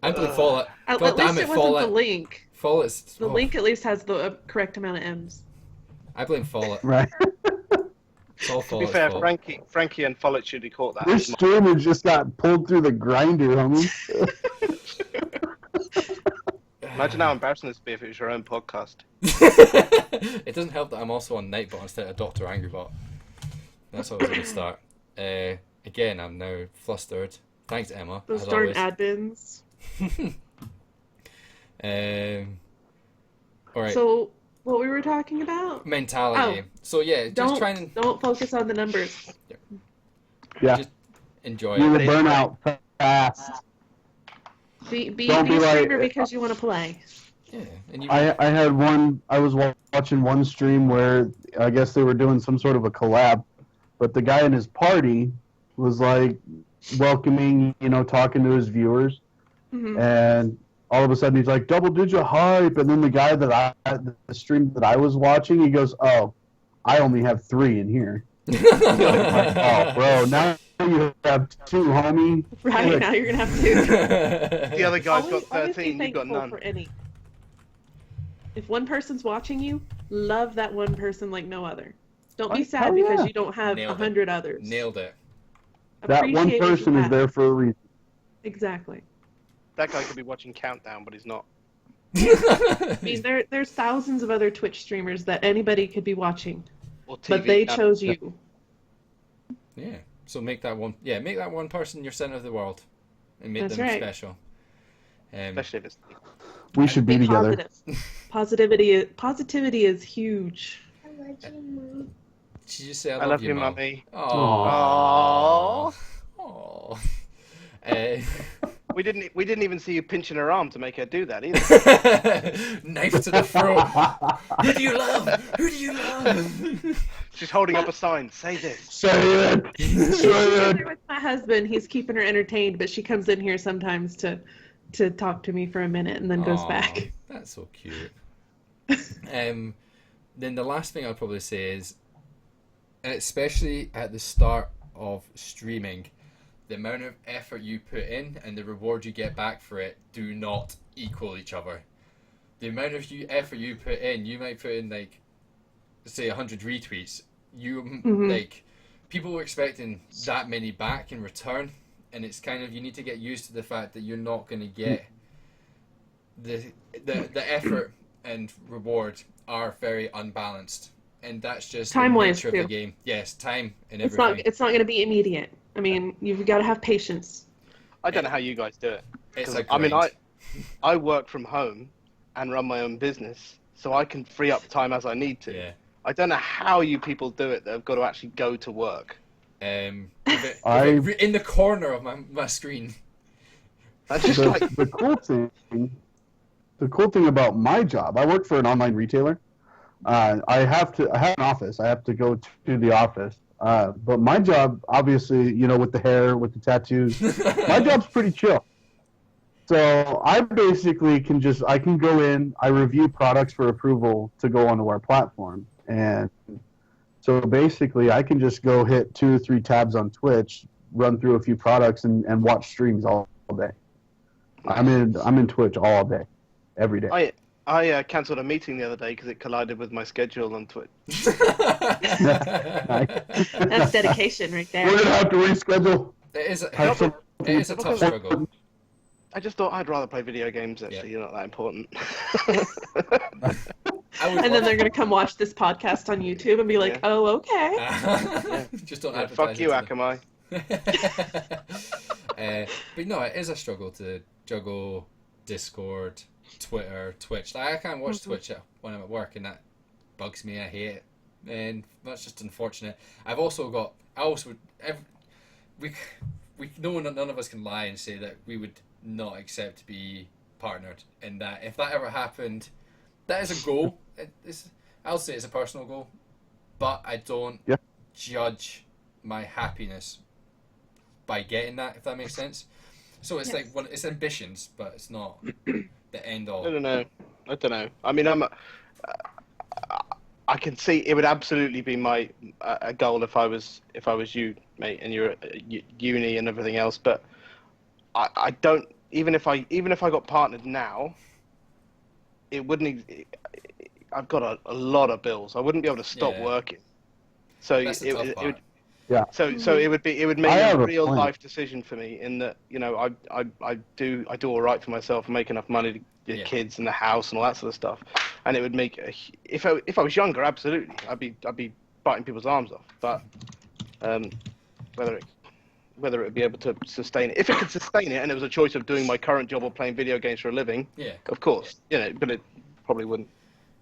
I'm going to follow it. At God damn least it, it wasn't follow the it. link. Follow it. The link at least has the correct amount of M's. I blame follow it. Right. It's all To be Follett's fair, fault. Frankie and Follett should have caught that. This streamer just got pulled through the grinder, homie. Imagine how embarrassing this would be if it was your own podcast. It doesn't help that I'm also on Nightbot instead of Dr. Angrybot. That's always a good start. Again, I'm now flustered. Thanks, Emma. Those as darn always. admins. All right. So, what we were talking about? Mentality. So yeah, just try and Don't focus on the numbers. Yeah. just enjoy You will it. burn out fast. Be Don't be a like- streamer because you want to play. Yeah, and you. I had one. I was watching one stream where I guess they were doing some sort of a collab, but the guy in his party was like welcoming, talking to his viewers, and all of a sudden he's like double digit hype, and then the guy the stream that I was watching, he goes, "Oh, I only have 3 in here." Oh, bro, now you have 2, homie. Right, now you're going to have 2. The other guy's Always- got always be 13, you've got thankful none. for any. If one person's watching you, love that one person like no other. Don't be Oh, sad hell because yeah. you don't have Nailed it. 100 others. Nailed it. That one Appreciate what you person is have. there for a reason. Exactly. That guy could be watching Countdown, but he's not. I mean, there's thousands of other Twitch streamers that anybody could be watching, Or TV but they channel. chose you. Yeah. So make that one. Yeah, make that one person your center of the world, and make That's them right. special. Especially if it's... We should be together. Positive. Positivity is huge. Did you just say I love you, Mum? Mummy. Aww. Aww. We didn't even see you pinching her arm to make her do that either. Knife to the throat. Who do you love? Who do you love? She's holding up a sign. Say this. Say it. She's Say it. there with my husband. He's keeping her entertained, but she comes in here sometimes to talk to me for a minute and then goes Aw, back. That's so cute. Then the last thing I'd probably say is, especially at the start of streaming, the amount of effort you put in and the reward you get back for it do not equal each other. The amount of effort you put in, you might put in like, say 100 retweets. Like, people were expecting that many back in return, and it's kind of, you need to get used to the fact that you're not going to get the effort and reward are very unbalanced, and that's just Time-wise, the nature of too. the game. Yes, time and It's everything. not going to be immediate. I mean, you've got to have patience. I don't know how you guys do it. It's 'Cause, a I mean, grind. I work from home and run my own business, so I can free up time as I need to. Yeah. I don't know how you people do it that have got to actually go to work. In the corner of my screen. That's just like... The cool thing about my job, I work for an online retailer. I have an office. I have to go to the office. But my job, obviously, with the hair, with the tattoos, my job's pretty chill. So I basically can go in, I review products for approval to go onto our platform. And so basically I can just go hit 2 or 3 tabs on Twitch, run through a few products and watch streams all day. I'm in Twitch all day, every day. I cancelled a meeting the other day because it collided with my schedule on Twitch. That's dedication right there. We're gonna have to reschedule. It is Have some- a tough struggle. I just thought I'd rather play video games, actually. Yeah. You're not that important. And then they're going to come watch this podcast on YouTube and be like, Yeah. oh, okay. Just don't Yeah, advertise fuck you, it to them. Akamai. But no, it is a struggle to juggle Discord, Twitter, Twitch. Like, I can't watch Twitch when I'm at work, and that bugs me. I hate it, and that's just unfortunate. None of us can lie and say that we would not accept to be partnered. And that if that ever happened, that is a goal. I'll say it's a personal goal, but I don't judge my happiness by getting that, if that makes sense. So it's Yes. like it's ambitions, but it's not the end all. I don't know. I mean, I can see it would absolutely be my a goal if I was you, mate, and you're at uni and everything else. But I don't. Even if I got partnered now, it wouldn't. I've got a lot of bills. I wouldn't be able to stop Yeah. working. So That's the tough part. Yeah. So it would make I a have a real plan. life decision for me in that, you know, I do all right for myself and make enough money to get Yeah. kids and the house and all that sort of stuff, and it would make if I was younger, absolutely, I'd be biting people's arms off. But whether it would be able to sustain it, if it could sustain it, and it was a choice of doing my current job or playing video games for a living, Yeah. of course, you know, but it probably wouldn't.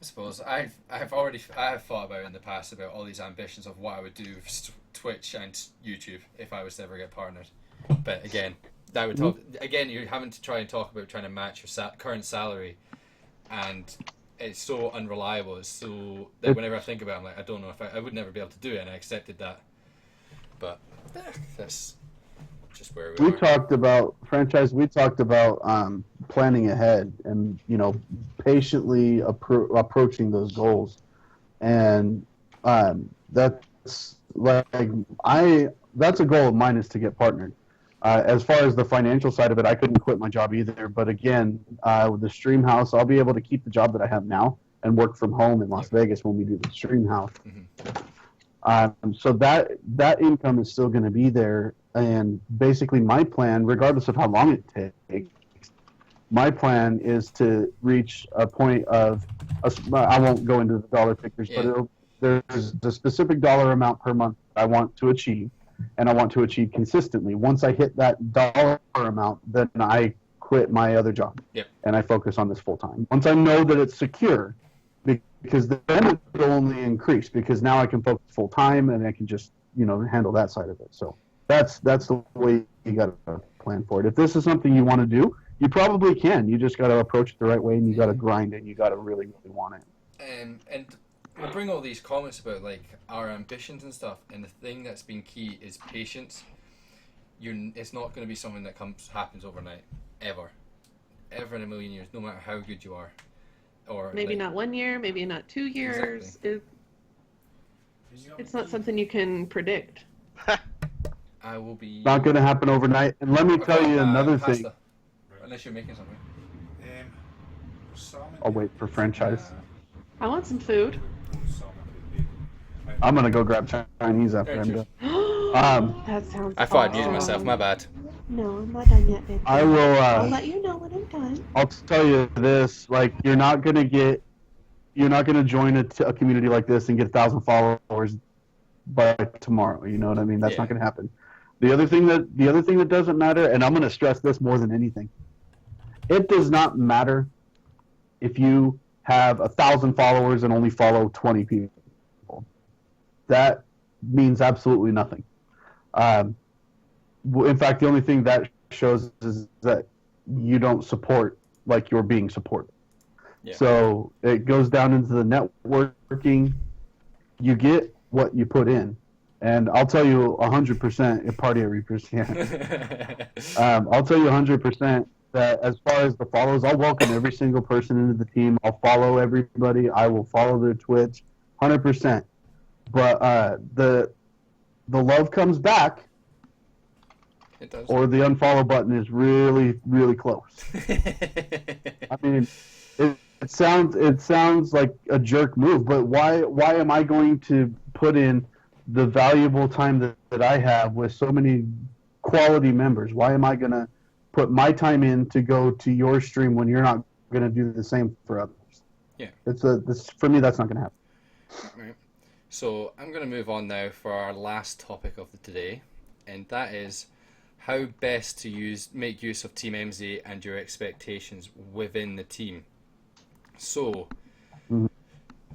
I suppose I have thought about in the past about all these ambitions of what I would do with Twitch and YouTube if I was to ever get partnered. But again, that would talk again. You're having to try and talk about trying to match your current salary, and it's so unreliable. It's so that whenever I think about it, I'm like, I don't know if I would never be able to do it, and I accepted that. But that's just where we We are. talked about franchise. We talked about planning ahead and, you know, patiently approaching those goals, and that's like that's a goal of mine, is to get partnered. As far as the financial side of it, I couldn't quit my job either. But again, with the stream house, I'll be able to keep the job that I have now and work from home in Las Vegas when we do the stream house. So that income is still going to be there. And basically my plan, regardless of how long it takes, my plan is to reach a point of, I won't go into the dollar figures, but there's a specific dollar amount per month I want to achieve, and I want to achieve consistently. Once I hit that dollar amount, then I quit my other job, and I focus on this full time. Once I know that it's secure, because then it will only increase, because now I can focus full time and I can just, you know, handle that side of it. So that's the way you got to plan for it. If this is something you want to do, you probably can. You just got to approach it the right way, and you got to grind it, and you got to really, really want it. And we'll bring all these comments about like our ambitions and stuff, and the thing that's been key is patience. It's not going to be something that happens overnight, ever in a million years, no matter how good you are. Or Maybe not 1 year, maybe not 2 years. Exactly. It's not something you can predict. I will be Not going to happen overnight. And let me tell you another thing. pasta. Unless you're making something. I'll wait for franchise. I want some food. I'm going to go grab Chinese after I'm done. That sounds I thought I'd awesome. mute myself, my bad. No, I'm not done yet, baby. I will. I'll let you know when I'm done. I'll tell you this: like, you're not gonna join a community like this and get 1,000 followers by tomorrow. You know what I mean? That's not gonna happen. The other thing that doesn't matter, and I'm gonna stress this more than anything, it does not matter if you have 1,000 followers and only follow 20 people. That means absolutely nothing. In fact, the only thing that shows is that you don't support like you're being supported. Yeah. So it goes down into the networking. You get what you put in. And I'll tell you 100%, party every percent. I'll tell you 100% that as far as the follows, I'll welcome every single person into the team. I'll follow everybody. I will follow their Twitch, 100%. But the love comes back. It does. Or the unfollow button is really, really close. I mean, it sounds like a jerk move, but why am I going to put in the valuable time that I have with so many quality members? Why am I going to put my time in to go to your stream when you're not going to do the same for others? Yeah. For me, that's not going to happen. Right. So I'm going to move on now for our last topic of the today, and that is how best to make use of TeamEmmmsie and your expectations within the team. So,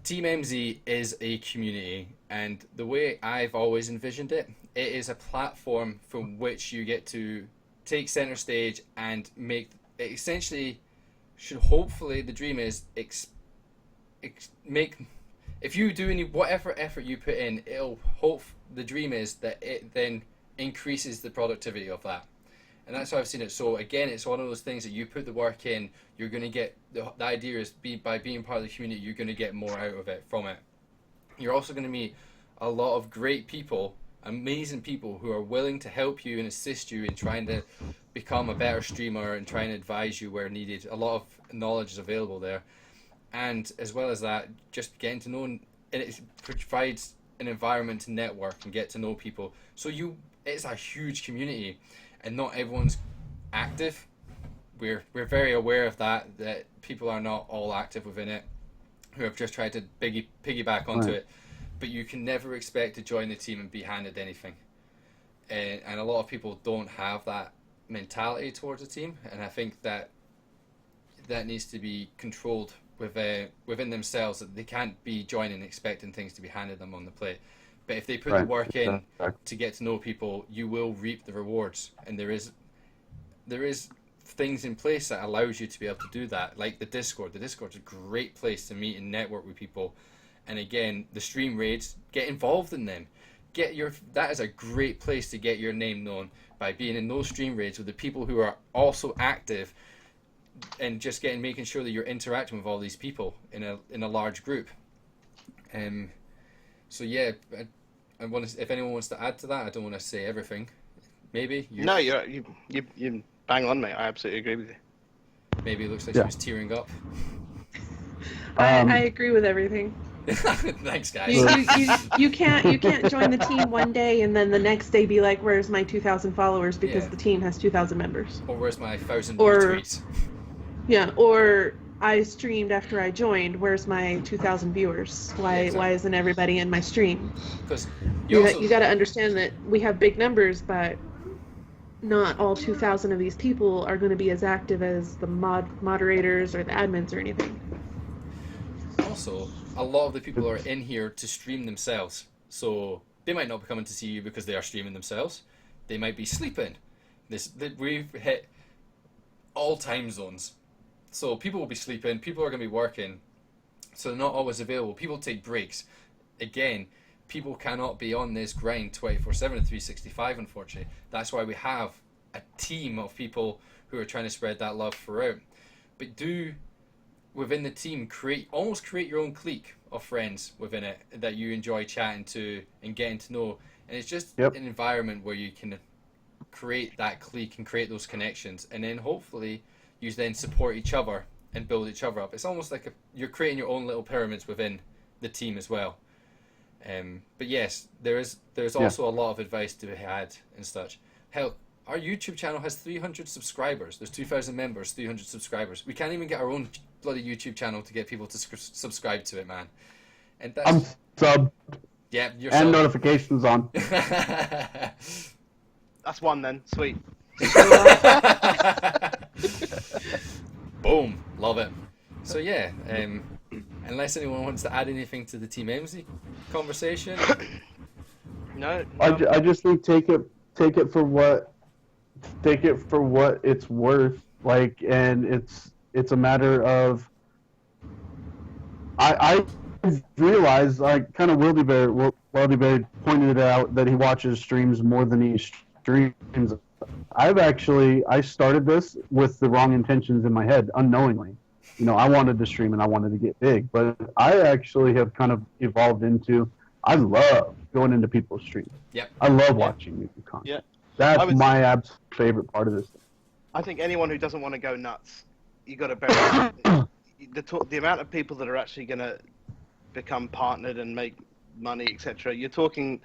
TeamEmmmsie is a community, and the way I've always envisioned it, it is a platform from which you get to take center stage and make it essentially hopefully the dream is make if you do whatever effort you put in, the dream is that it then increases the productivity of that. And that's how I've seen it. So again, it's one of those things that you put the work in, you're going to get, the idea is by being part of the community, you're going to get more out of it from it. You're also going to meet a lot of great people, amazing people who are willing to help you and assist you in trying to become a better streamer and trying to advise you where needed. A lot of knowledge is available there. And as well as that, just getting to know, and it provides an environment to network and get to know people. So it's a huge community. And not everyone's active. We're very aware of that people are not all active within it, who have just tried to piggyback onto it. But you can never expect to join the team and be handed anything. And a lot of people don't have that mentality towards the team, and I think that needs to be controlled within themselves, that they can't be joining expecting things to be handed them on the plate. But if they put the work in to get to know people, you will reap the rewards. And there is things in place that allows you to be able to do that, like the Discord. The Discord's a great place to meet and network with people. And again, the stream raids, get involved in them. That is a great place to get your name known, by being in those stream raids with the people who are also active, and just making sure that you're interacting with all these people in a large group. So yeah, I want to. If anyone wants to add to that, I don't want to say everything. Maybe No, you bang on, mate. I absolutely agree with you. Maybe it looks like she was tearing up. I agree with everything. Thanks, guys. You can't join the team one day and then the next day be like, "Where's my 2,000 followers?" Because the team has 2,000 members. Or where's my 1,000 retweets? Yeah, or I streamed after I joined. Where's my 2,000 viewers? Why isn't everybody in my stream? Because you got to understand that we have big numbers, but not all 2,000 of these people are going to be as active as the moderators or the admins or anything. Also, a lot of the people are in here to stream themselves, so they might not be coming to see you because they are streaming themselves. They might be sleeping. We've hit all time zones. So people will be sleeping, people are going to be working, so they're not always available. People take breaks. Again, people cannot be on this grind 24/7 and 365, unfortunately. That's why we have a team of people who are trying to spread that love throughout. But within the team, create your own clique of friends within it that you enjoy chatting to and getting to know. And it's just an environment where you can create that clique and create those connections, and then hopefully you then support each other and build each other up. It's almost like you're creating your own little pyramids within the team as well. But yes, there's also a lot of advice to be had and such. Hell, our YouTube channel has 300 subscribers. There's 2,000 members, 300 subscribers. We can't even get our own bloody YouTube channel to get people to subscribe to it, man. And that's, I'm subbed. Yeah, you're and subbed. Notifications on. That's one then. Sweet. Boom, love it. So yeah, unless anyone wants to add anything to the Team conversation. No. I just think take it for what it's worth. Like, and it's a matter of I realized, like, kind of WildieBear pointed out that he watches streams more than he streams. I started this with the wrong intentions in my head, unknowingly. You know, I wanted to stream and I wanted to get big, but I actually have kind of evolved into, I love going into people's streams. Yep. I love watching new content. Yeah. That's my absolute favorite part of this thing. I think anyone who doesn't want to go nuts, you got to bear the amount of people that are actually going to become partnered and make money, etc. You're talking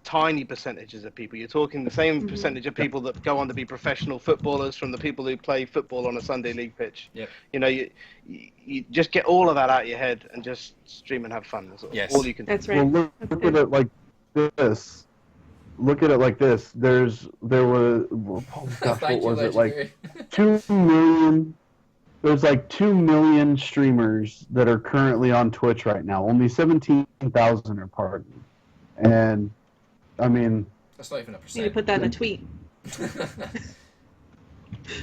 tiny percentages of people. You're talking the same percentage of people that go on to be professional footballers from the people who play football on a Sunday league pitch. Yep. You know, you just get all of that out of your head and just stream and have fun. That's all you can do. That's right. Well, look at it like this. Look at it like this. There was, oh gosh, what was it, like 2 million? There's like 2 million streamers that are currently on Twitch right now. Only 17,000 are partnered. And I mean, that's not even a You need percent. to put that in a tweet.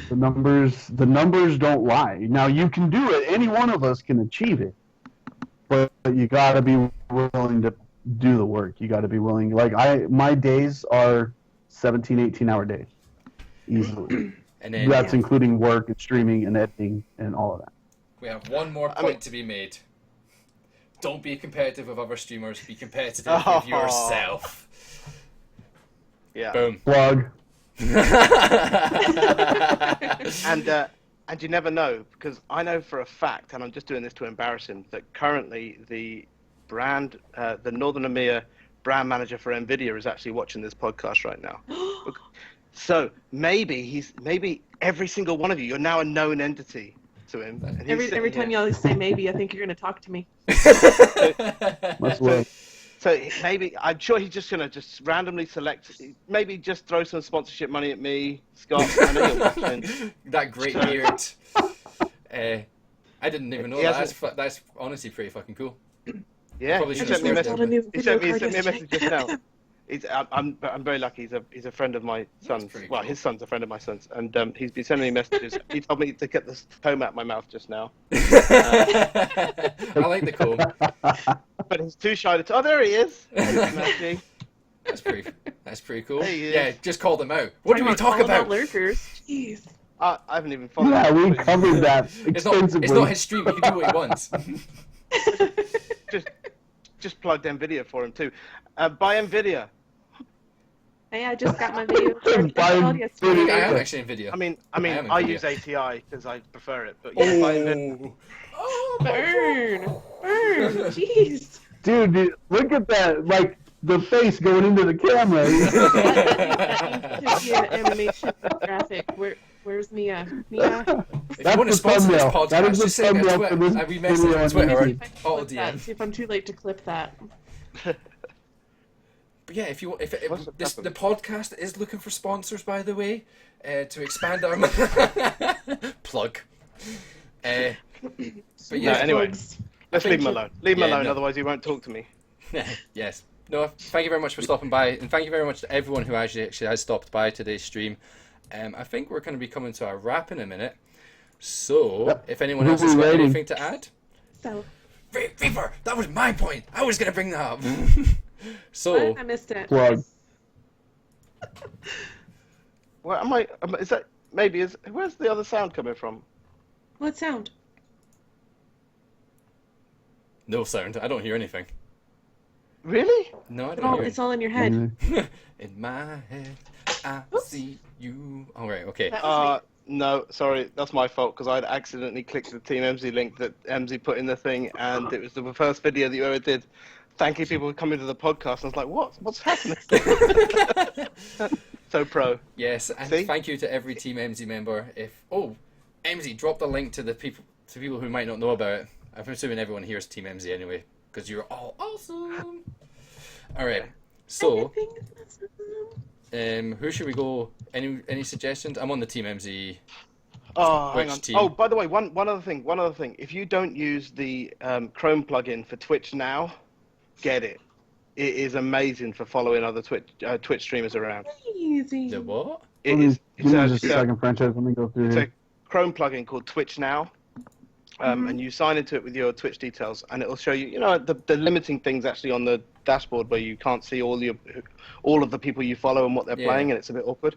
the numbers don't lie. Now you can do it. Any one of us can achieve it, but you got to be willing to do the work. You got to be willing. Like my days are 17, 18-hour days, easily. And then That's including work and streaming and editing and all of that. we have one more point to be made. Don't be competitive with other streamers. Be competitive with yourself. Yeah. Boom. Plug. And you never know, because I know for a fact, and I'm just doing this to embarrass him, that currently the Northern EMEA brand manager for NVIDIA is actually watching this podcast right now. So maybe every single one of you're now a known entity to him. And Every time y'all say maybe, I think you're going to talk to me. Much love. So maybe, I'm sure he's just going to randomly select, maybe just throw some sponsorship money at me, Scott. I know you're watching. That great beard. I didn't even know that. That's honestly pretty fucking cool. Yeah, Probably he should have sent me a started message. it. He sent me a message just now. I'm very lucky. He's a friend of my son's. pretty Well, cool. his son's a friend of my son's, and he's been sending me messages. He told me to get the comb out of my mouth just now, I like the comb. but he's too shy to. Oh, there he is. Emmmmsie. That's pretty cool. There he is. Yeah, just called them out. What did we talk All about? lurkers. Jeez. I haven't even followed. Yeah, him. we covered that extensively. It's not his stream. He can do what he wants. Just plugged NVIDIA for him too. Buy NVIDIA. Hey, I just got my video Buy recorded yesterday. I am actually in video. I mean, am I NVIDIA. use ATI because I prefer it. But yeah, buy NVIDIA. Oh, Burn. Jeez. Dude, look at that. Like, the face going into the camera. That needs to be an animation graphic. Where's Mia? Mia? If That's you want to the sponsor this thumbnail. That podcast, is the just say it on thumbnail for Twitter. this We messaged it on video. Twitter. See if I can Oh, clip that. DM. See if I'm too late to clip that. But yeah, if you What's the podcast is looking for sponsors, by the way, to expand our plug. But yeah, No, anyway, Plugs. let's leave him alone. Leave him Yeah, alone, no. otherwise he won't talk to me. yes. No, thank you very much for stopping by, and thank you very much to everyone who actually has stopped by today's stream. I think we're going to be coming to a wrap in a minute. So, Yep. if anyone We'll else has be got waiting. anything to add, So, Reaper, that was my point. I was going to bring that up. So, I missed it. Plug. Well, is that maybe? Where's the other sound coming from? What sound? no sound. I don't hear anything. Really? No, I It's don't all, hear it's all in your head. In my head, I Oops. see you. All right, okay. That was No, sorry, that's my fault because I'd accidentally clicked the TeamEmmmsie link that Emmmmsie put in the thing, and it was the first video that you ever did. Thanking people for coming to the podcast. I was like, what's happening? So pro. Yes, and See? thank you to every TeamEmmmsie member. Emmmmsie, drop the link to the people who might not know about it. I'm assuming everyone here is TeamEmmmsie anyway, because you're all awesome. All right, so who should we go? Any suggestions? I'm on the TeamEmmmsie. Oh, hang Which on. team? Oh, by the way, one other thing. If you don't use the Chrome plugin for Twitch now, get it. It is amazing for following other Twitch streamers around. easy. The what? It is. Give me just a second, franchise. Let me go through It's here. a Chrome plugin called Twitch Now, and you sign into it with your Twitch details, and it will show you, the limiting things actually on the dashboard where you can't see all of the people you follow and what they're Yeah. playing, and it's a bit awkward.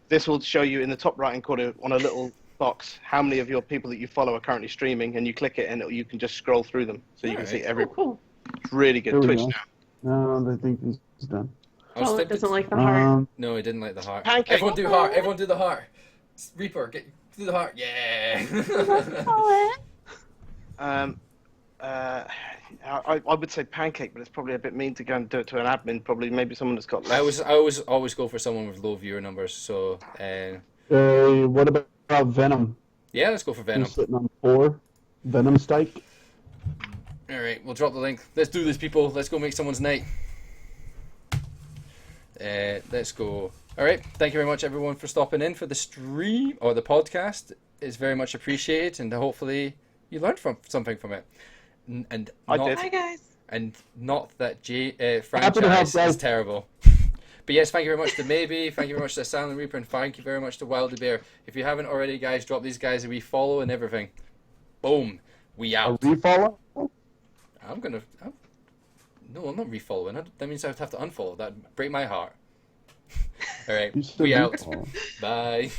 This will show you in the top right-hand corner on a little box how many of your people that you follow are currently streaming, and you click it, and you can just scroll through them, so you can see Alright. every. Cool. It's really good. There we Twitch go. Now. No, I think this is done. I was Oh, it tempted- doesn't like the heart. No, he didn't like the heart. Pancake. Everyone do heart. Everyone do the heart. Reaper, do the heart. Yeah. I would say pancake, but it's probably a bit mean to go and do it to an admin. Probably maybe someone that's got less. I always go for someone with low viewer numbers. So What about Venom? yeah, let's go for Venom. He's sitting on 4. Venom Stike. All right, we'll drop the link. Let's do this, people. Let's go make someone's night. Let's go. All right, thank you very much, everyone, for stopping in for the stream or the podcast. It's very much appreciated, and hopefully you learned something from it. And I not, did. Hi, guys. And not that Happy to help, franchise is guys. terrible. But yes, thank you very much to TheMeiBee, thank you very much to Asylum Reaper, and thank you very much to WildieBear. If you haven't already, guys, drop these guys a wee follow and everything. Boom, we A out. refollow? No, I'm not refollowing. That means I would have to unfollow. That'd break my heart. All right, You said we out. meatball. Bye.